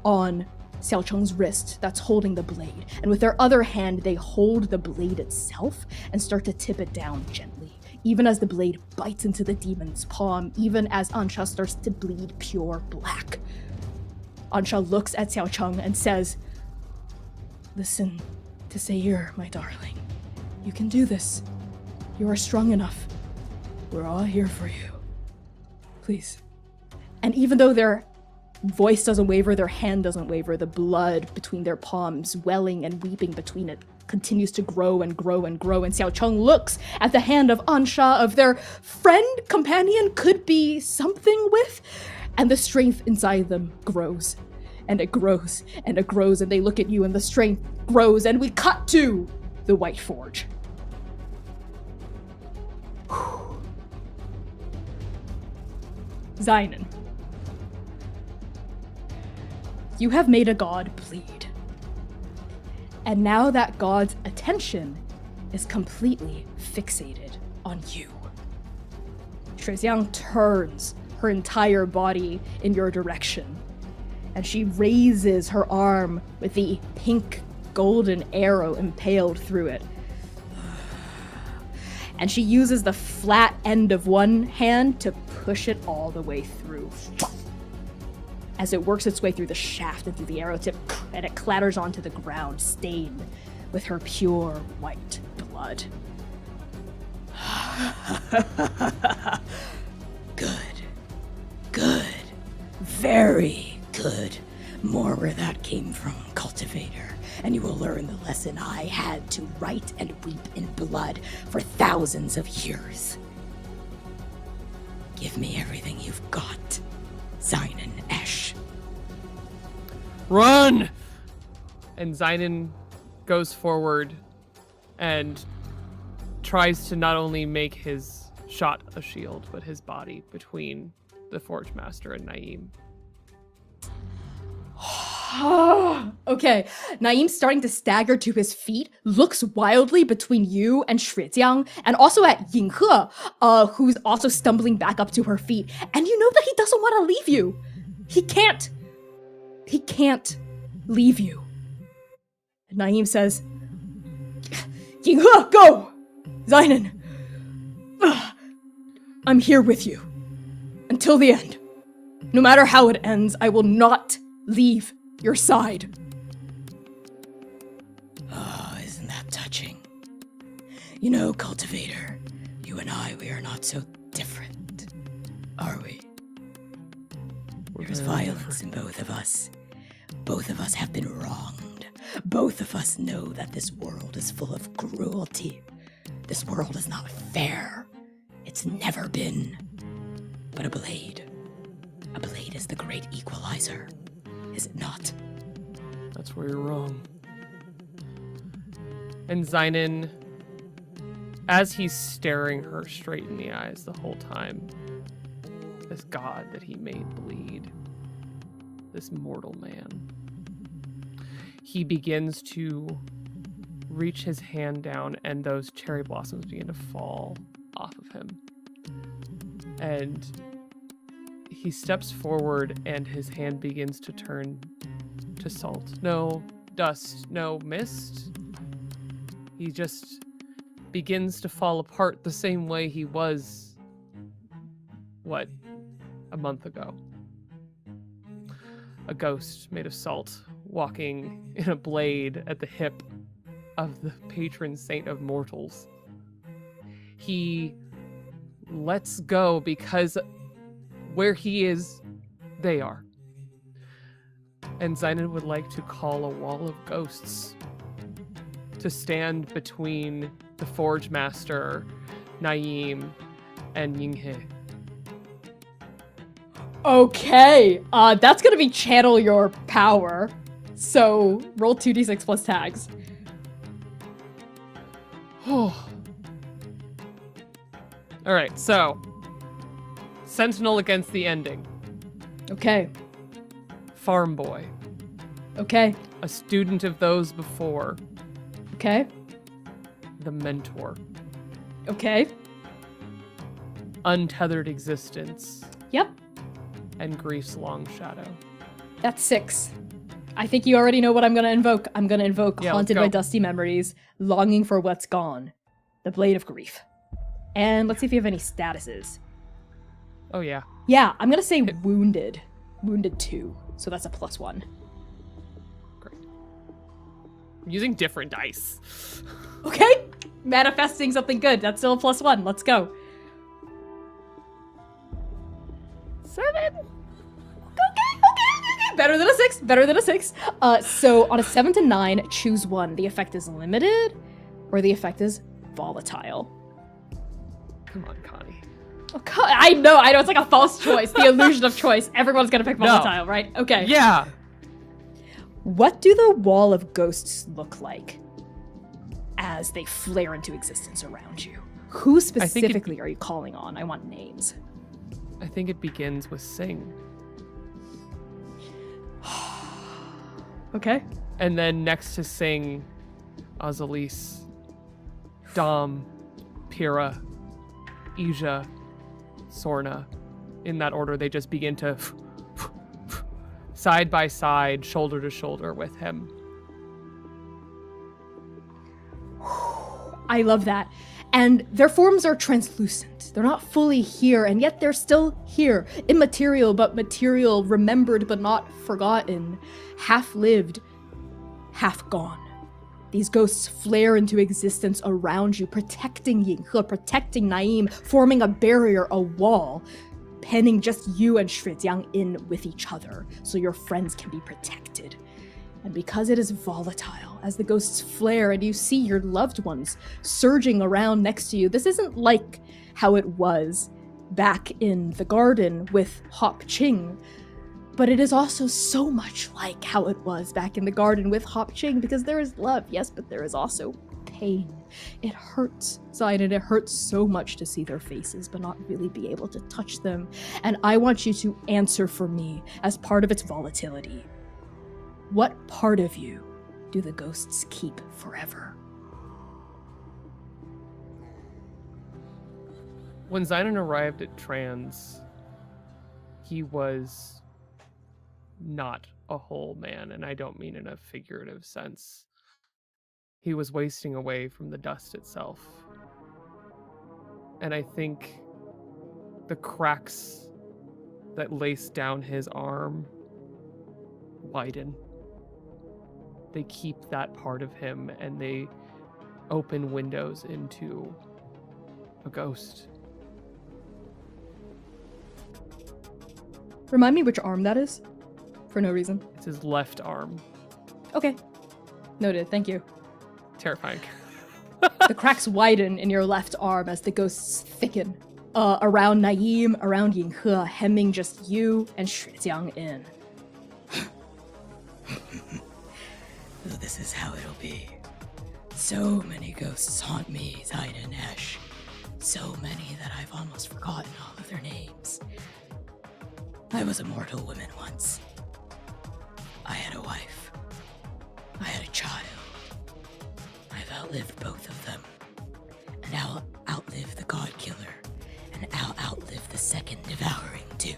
on Xiao Cheng's wrist that's holding the blade, and with their other hand, they hold the blade itself and start to tip it down gently, even as the blade bites into the demon's palm, even as Ansha starts to bleed pure black. Ansha looks at Xiao Cheng and says, "Listen to Sayer, my darling. You can do this. You are strong enough. We're all here for you. Please." And even though their voice doesn't waver, their hand doesn't waver, the blood between their palms, welling and weeping between it, continues to grow and grow and grow. And Xiao Cheng looks at the hand of Ansha, of their friend, companion, could be something with, and the strength inside them grows. And it grows, and it grows, and they look at you, and the strength grows, and we cut to the White Forge. Zynon. You have made a god bleed. And now that god's attention is completely fixated on you. Shuixiang turns her entire body in your direction, and she raises her arm with the pink golden arrow impaled through it. And she uses the flat end of one hand to push it all the way through. As it works its way through the shaft and through the arrow tip, and it clatters onto the ground, stained with her pure white blood. Good. Good. Very good. More where that came from, cultivator, and you will learn the lesson I had to write and weep in blood for thousands of years. Give me everything you've got, Zynon Esh. Run! And Zynon goes forward and tries to not only make his shot a shield, but his body between the Forge Master and Naeem. Okay, Naeem's starting to stagger to his feet, looks wildly between you and Shuixiang, and also at Yinghe, who's also stumbling back up to her feet. And you know that he doesn't want to leave you. He can't leave you. And Naeem says, "Yinghe, go! Zynon, I'm here with you. Until the end. No matter how it ends, I will not leave your side." Oh, isn't that touching? You know, cultivator, you and I, we are not so different, are we? There's violence in both of us. Both of us have been wronged. Both of us know that this world is full of cruelty. This world is not fair. It's never been. But a blade is the great equalizer, is it not? That's where you're wrong. And Zynon, as he's staring her straight in the eyes the whole time, this god that he made bleed, this mortal man, he begins to reach his hand down, and those cherry blossoms begin to fall off of him. And he steps forward, and his hand begins to turn to salt. No dust, no mist. He just begins to fall apart the same way he was, a month ago. A ghost made of salt, walking in a blade at the hip of the patron saint of mortals. He lets go because where he is, they are. And Zynon would like to call a wall of ghosts to stand between the Forge Master, Naeem, and Yinghe. Okay, that's gonna be channel your power. So roll 2d6 plus tags. All right, so Sentinel against the ending. Okay, Farm boy, okay, a student of those before, okay, the mentor, okay. untethered existence, Yep, and grief's long shadow. that's 6. I think you already know what I'm gonna invoke. I'm gonna invoke Yeah, Haunted let's by go. Dusty Memories, Longing for What's Gone, the Blade of Grief. And let's see if you have any statuses. Oh yeah. Yeah, I'm gonna say Wounded. Wounded 2. So that's a +1. Great. I'm using different dice. Okay, manifesting something good. That's still a +1. Let's go. 7. Okay. Better than a 6. Better than a 6. So on a 7 to 9, choose one. The effect is limited, or the effect is volatile. Come on, Connie. Oh, I know. It's like a false choice. The illusion of choice. Everyone's gonna pick volatile, right? Okay. Yeah. What do the wall of ghosts look like as they flare into existence around you? Who specifically are you calling on? I want names. I think it begins with Sing. Okay. And then next to Sing, Azalis, Dom, Pyrrha, Ija, Sorna. In that order, they just begin to side by side, shoulder to shoulder with him. I love that. And their forms are translucent. They're not fully here, and yet they're still here. Immaterial, but material, remembered, but not forgotten. Half-lived, half-gone. These ghosts flare into existence around you, protecting Yinghe, protecting Naeem, forming a barrier, a wall, penning just you and Shrijiang in with each other, so your friends can be protected. And because it is volatile, as the ghosts flare and you see your loved ones surging around next to you, this isn't like how it was back in the garden with Hop Ching, but it is also so much like how it was back in the garden with Hop Ching, because there is love, yes, but there is also pain. It hurts, Zynon, it hurts so much to see their faces, but not really be able to touch them. And I want you to answer for me as part of its volatility. What part of you do the ghosts keep forever? When Zynon arrived at Trans, he was not a whole man, and I don't mean in a figurative sense. He was wasting away from the dust itself. And I think the cracks that lace down his arm widen. They keep that part of him, and they open windows into a ghost. Remind me which arm that is? For no reason. It's his left arm. Okay. Noted, thank you. Terrifying. The cracks widen in your left arm as the ghosts thicken. Around Naeem, around Yinghe, hemming just you and Shrijiang in. So this is how it'll be. So many ghosts haunt me, Zaida and Ash. So many that I've almost forgotten all of their names. I was a mortal woman once. I had a wife. I had a child. I've outlived both of them. And I'll outlive the God Killer. And I'll outlive the second devouring too.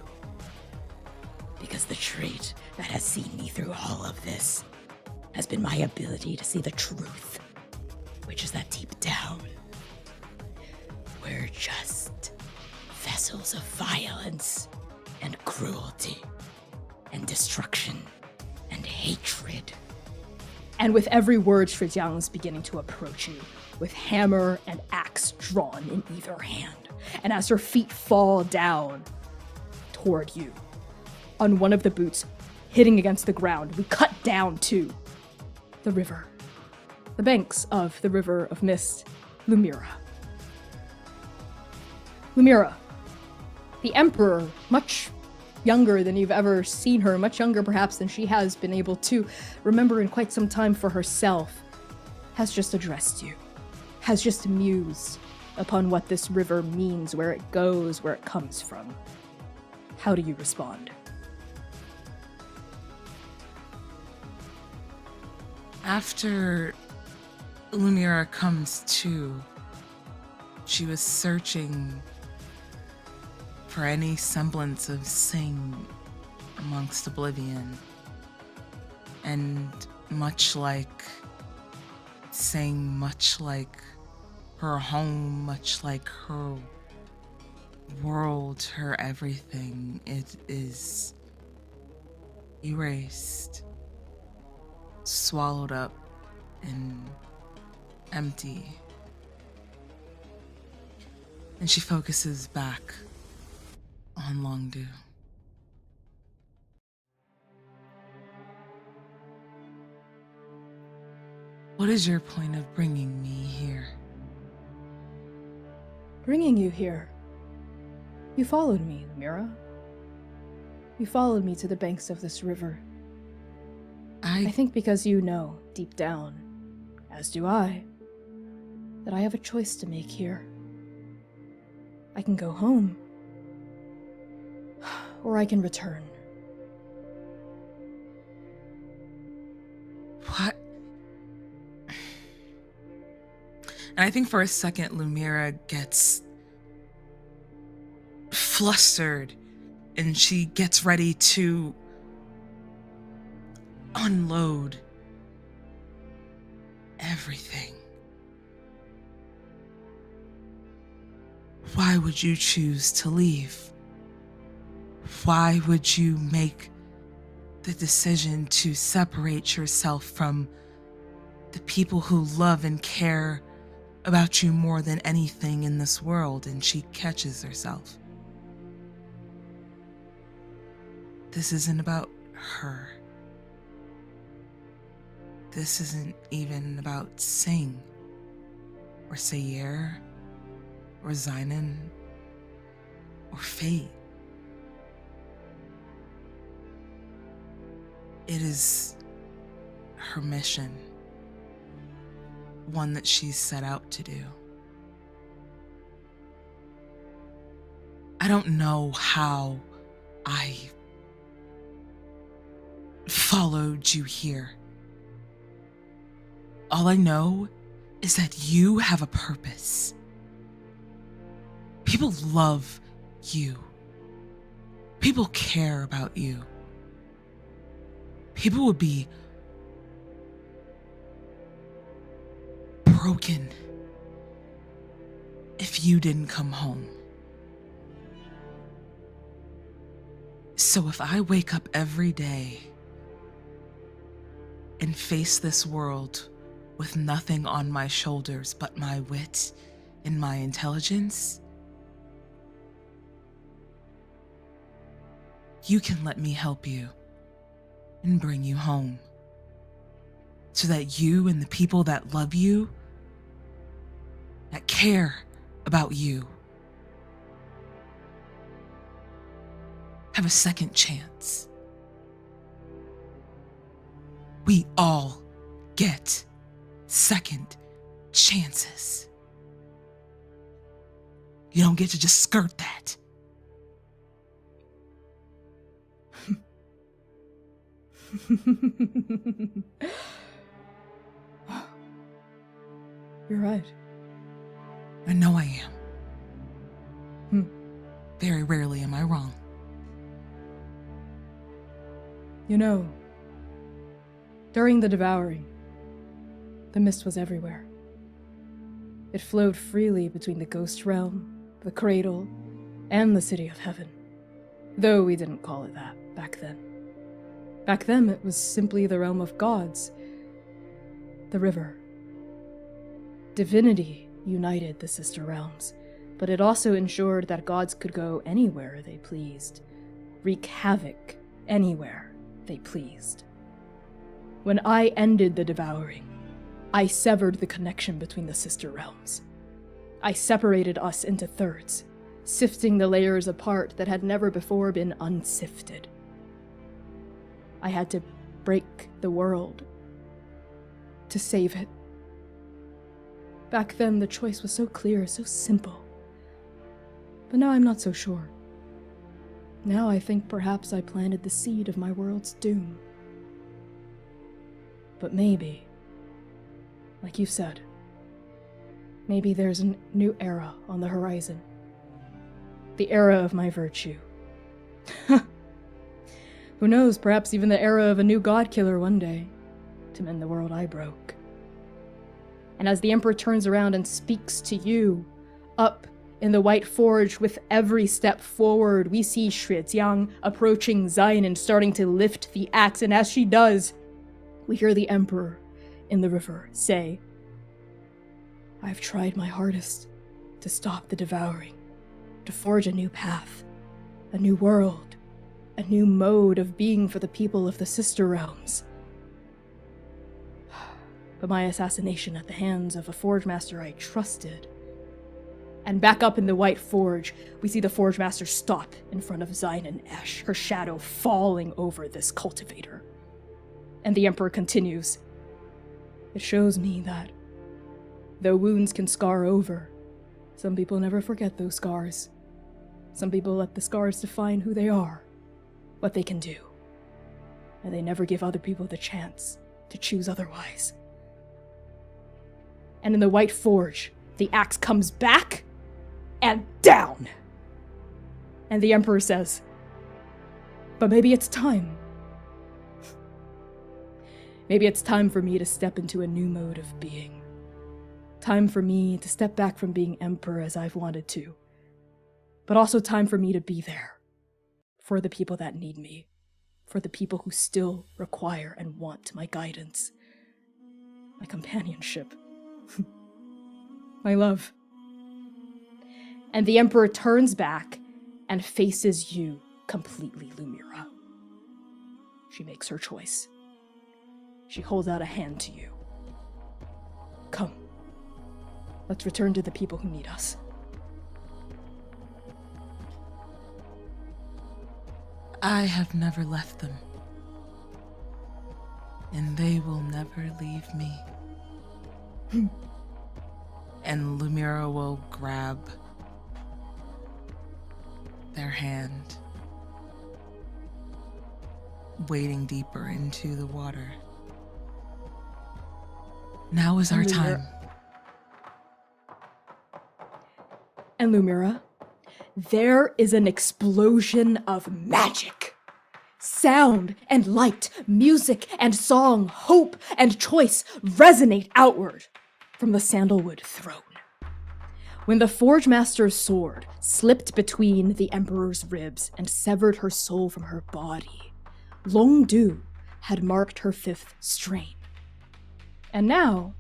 Because the trait that has seen me through all of this has been my ability to see the truth. Which is that deep down, we're just vessels of violence and cruelty and destruction and hatred. And with every word, Shrityang is beginning to approach you, with hammer and axe drawn in either hand. And as her feet fall down toward you, on one of the boots, hitting against the ground, we cut down to the river. The banks of the River of Mist, Lumira. Lumira, the Emperor, much younger than you've ever seen her, much younger perhaps than she has been able to remember in quite some time for herself, has just addressed you, has just mused upon what this river means, where it goes, where it comes from. How do you respond? After Lumira comes to, she was searching for any semblance of sing amongst oblivion. And much like Sing, much like her home, much like her world, her everything, it is erased, swallowed up, and empty. And she focuses back on Longdew. What is your point of bringing me here? Bringing you here. You followed me, Lumira. You followed me to the banks of this river. I think because you know, deep down, as do I, that I have a choice to make here. I can go home, or I can return. What? And I think for a second, Lumira gets flustered and she gets ready to unload everything. Why would you choose to leave? Why would you make the decision to separate yourself from the people who love and care about you more than anything in this world? And she catches herself. This isn't about her. This isn't even about Sing, or Sayer, or Zynon, or Fate. It is her mission, one that she's set out to do. I don't know how I followed you here. All I know is that you have a purpose. People love you. People care about you. People would be broken if you didn't come home. So if I wake up every day and face this world with nothing on my shoulders but my wit and my intelligence, you can let me help you and bring you home, so that you and the people that love you, that care about you, have a second chance. We all get second chances. You don't get to just skirt that. You're right. I know I am. Hmm. Very rarely am I wrong. You know, during the devouring, the mist was everywhere. It flowed freely between the ghost realm, the cradle, and the city of heaven. Though we didn't call it that back then. Back then, it was simply the realm of gods. The river. Divinity united the sister realms, but it also ensured that gods could go anywhere they pleased, wreak havoc anywhere they pleased. When I ended the devouring, I severed the connection between the sister realms. I separated us into thirds, sifting the layers apart that had never before been unsifted. I had to break the world to save it. Back then, the choice was so clear, so simple. But now I'm not so sure. Now I think perhaps I planted the seed of my world's doom. But maybe, like you said, maybe there's a new era on the horizon. The era of my virtue. Who knows, perhaps even the era of a new god killer one day, to mend the world I broke. And as the Emperor turns around and speaks to you, up in the White Forge with every step forward, we see Shrijiang approaching Zain and starting to lift the axe, and as she does, we hear the Emperor in the river say, "I've tried my hardest to stop the devouring, to forge a new path, a new world, a new mode of being for the people of the sister realms. But my assassination at the hands of a forge master I trusted." And back up in the White Forge, we see the forge master stop in front of Zain and Esh, her shadow falling over this cultivator. And the Emperor continues, "It shows me that, though wounds can scar over, some people never forget those scars. Some people let the scars define who they are, what they can do. And they never give other people the chance to choose otherwise." And in the White Forge, the axe comes back and down. And the Emperor says, "But maybe it's time. Maybe it's time for me to step into a new mode of being. Time for me to step back from being Emperor as I've wanted to. But also time for me to be there. For the people that need me. For the people who still require and want my guidance. My companionship. My love." And the Emperor turns back and faces you completely, Lumira. She makes her choice. She holds out a hand to you. "Come. Let's return to the people who need us." I have never left them. And they will never leave me. And Lumira will grab their hand, wading deeper into the water. Now is our time. And Lumira, there is an explosion of magic. Sound and light, music and song, hope and choice resonate outward from the sandalwood throne. When the Forge Master's sword slipped between the Emperor's ribs and severed her soul from her body, Longdu had marked her 5th strain. And now,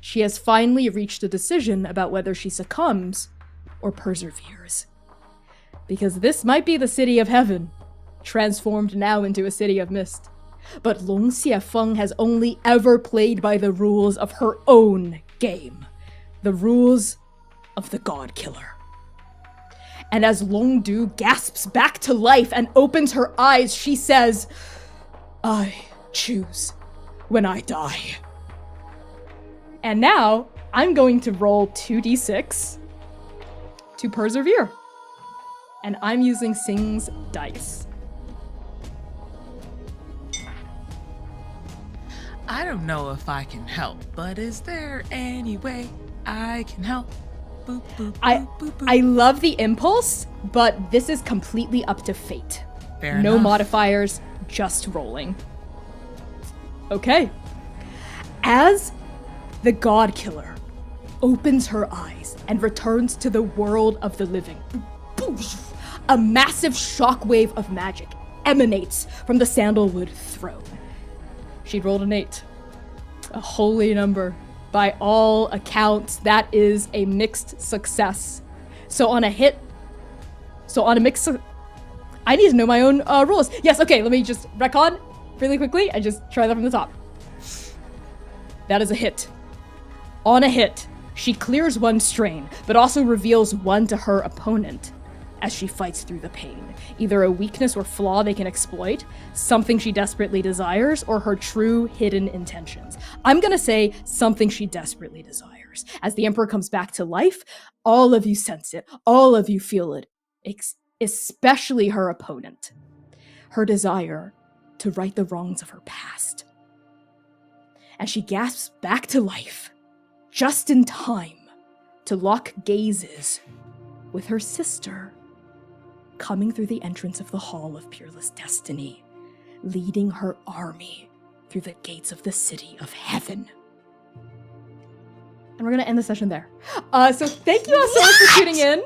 she has finally reached a decision about whether she succumbs or perseveres. Because this might be the city of heaven, transformed now into a city of mist. But Long Xiefeng has only ever played by the rules of her own game. The rules of the God Killer. And as Longdu gasps back to life and opens her eyes, she says, "I choose when I die." And now, I'm going to roll 2d6 to persevere. And I'm using Sing's dice. I don't know if I can help, but is there any way I can help? Boop, boop, boop, boop, boop. I love the impulse, but this is completely up to fate. Fair No enough. modifiers, just rolling. Okay. As the God Killer opens her eyes and returns to the world of the living, a massive shockwave of magic emanates from the sandalwood throne. She'd rolled an 8. A holy number. By all accounts, that is a mixed success. So on a mixed I need to know my own rules. Yes, okay, let me just retcon really quickly and just try that from the top. That is a hit. On a hit, she clears one strain, but also reveals one to her opponent as she fights through the pain. Either a weakness or flaw they can exploit, something she desperately desires, or her true hidden intentions. I'm gonna say something she desperately desires. As the Emperor comes back to life, all of you sense it, all of you feel it, especially her opponent. Her desire to right the wrongs of her past. As she gasps back to life, just in time to lock gazes with her sister, coming through the entrance of the Hall of Peerless Destiny, leading her army through the gates of the city of heaven. And we're gonna end the session there. So thank you all so much for tuning in.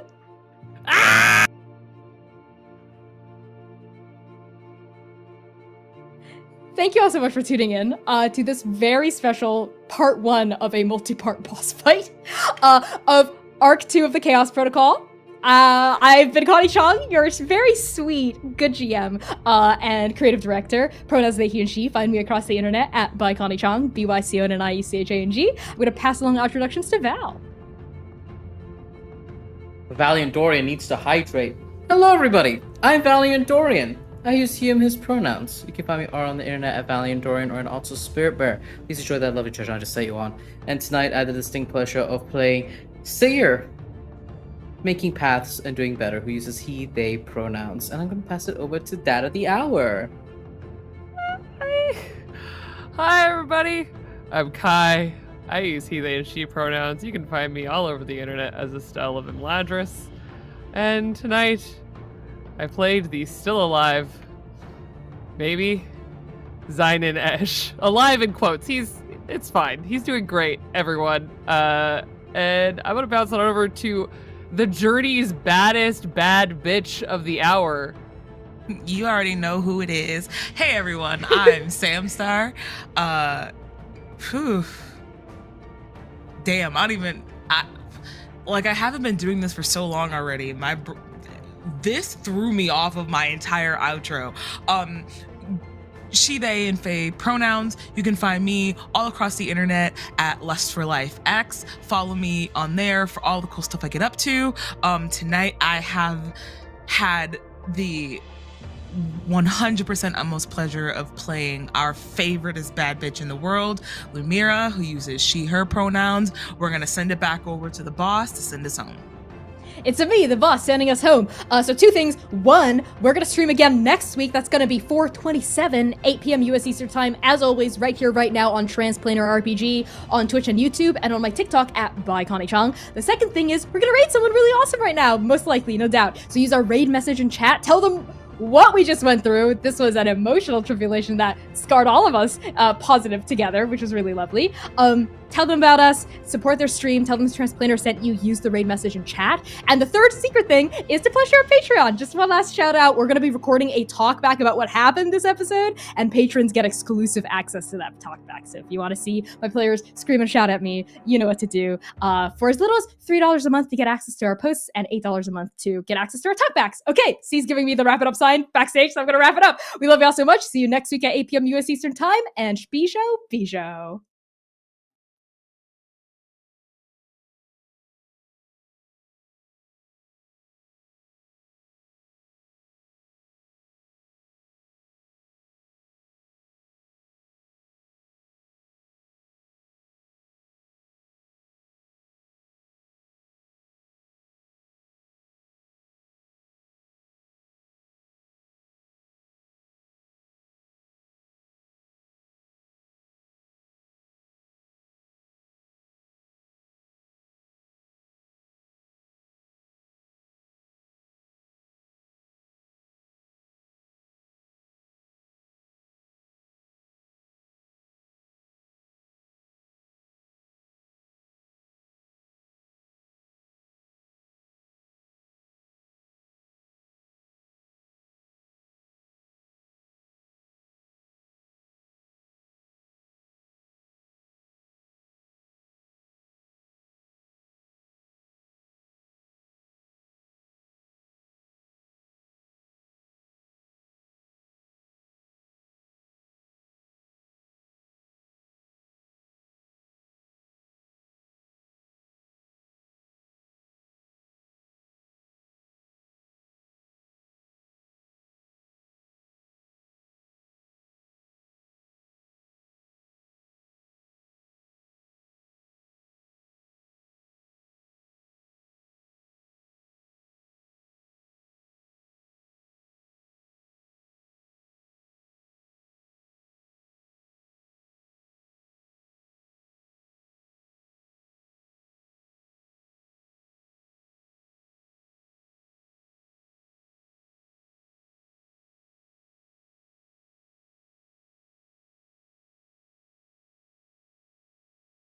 Thank you all so much for tuning in to this very special part 1 of a multi-part boss fight of Arc 2 of the Chaos Protocol. I've been Connie Chong, your very sweet, good GM and creative director. Pronouns they, he, and she. Find me across the internet at by Connie Chong, BYCONNIECHANG. I'm going to pass along introductions to Val. Valiant Dorian needs to hydrate. Hello, everybody. I'm Valiant Dorian. I use he, him, his pronouns. You can find me on the internet at Valiant Dorian or also Spirit Bear. Please enjoy that lovely treasure I just set you on. And tonight, I had the distinct pleasure of playing Seer, making paths and doing better, who uses he, they pronouns. And I'm going to pass it over to Dad of the Hour. Hi, everybody. I'm Kai. I use he, they, and she pronouns. You can find me all over the internet as Estelle of Imladris. And tonight, I played the still alive, maybe, Zynon Esh. Alive in quotes. It's fine. He's doing great, everyone. And I'm gonna bounce on over to the journey's baddest bad bitch of the hour. You already know who it is. Hey everyone, I'm Samstar. Damn, I haven't been doing this for so long already. This threw me off of my entire outro. She, they, and Faye pronouns. You can find me all across the internet at Lust for Life X. Follow me on there for all the cool stuff I get up to. Tonight I have had the 100% utmost pleasure of playing our favoriteest bad bitch in the world, Lumira, who uses she, her pronouns. We're gonna send it back over to the boss to send us home. It's me, the boss, sending us home. So 2 things. 1, we're going to stream again next week. That's going to be 4/27, 8 p.m. US Eastern Time, as always, right here, right now on Transplanar RPG, on Twitch and YouTube, and on my TikTok at @ByConnieChong. The second thing is we're going to raid someone really awesome right now, most likely, no doubt. So use our raid message in chat. Tell them what we just went through. This was an emotional tribulation that scarred all of us positive together, which was really lovely. Tell them about us, support their stream, tell them Transplanar sent you, use the raid message in chat. And the third secret thing is to push our Patreon. Just one last shout out. We're going to be recording a talk back about what happened this episode, and patrons get exclusive access to that talk back. So if you want to see my players scream and shout at me, you know what to do. For as little as $3 a month to get access to our posts, and $8 a month to get access to our talkbacks. Okay, C's giving me the wrap it up sign backstage, so I'm going to wrap it up. We love y'all so much. See you next week at 8 p.m. US Eastern Time, and Bijou.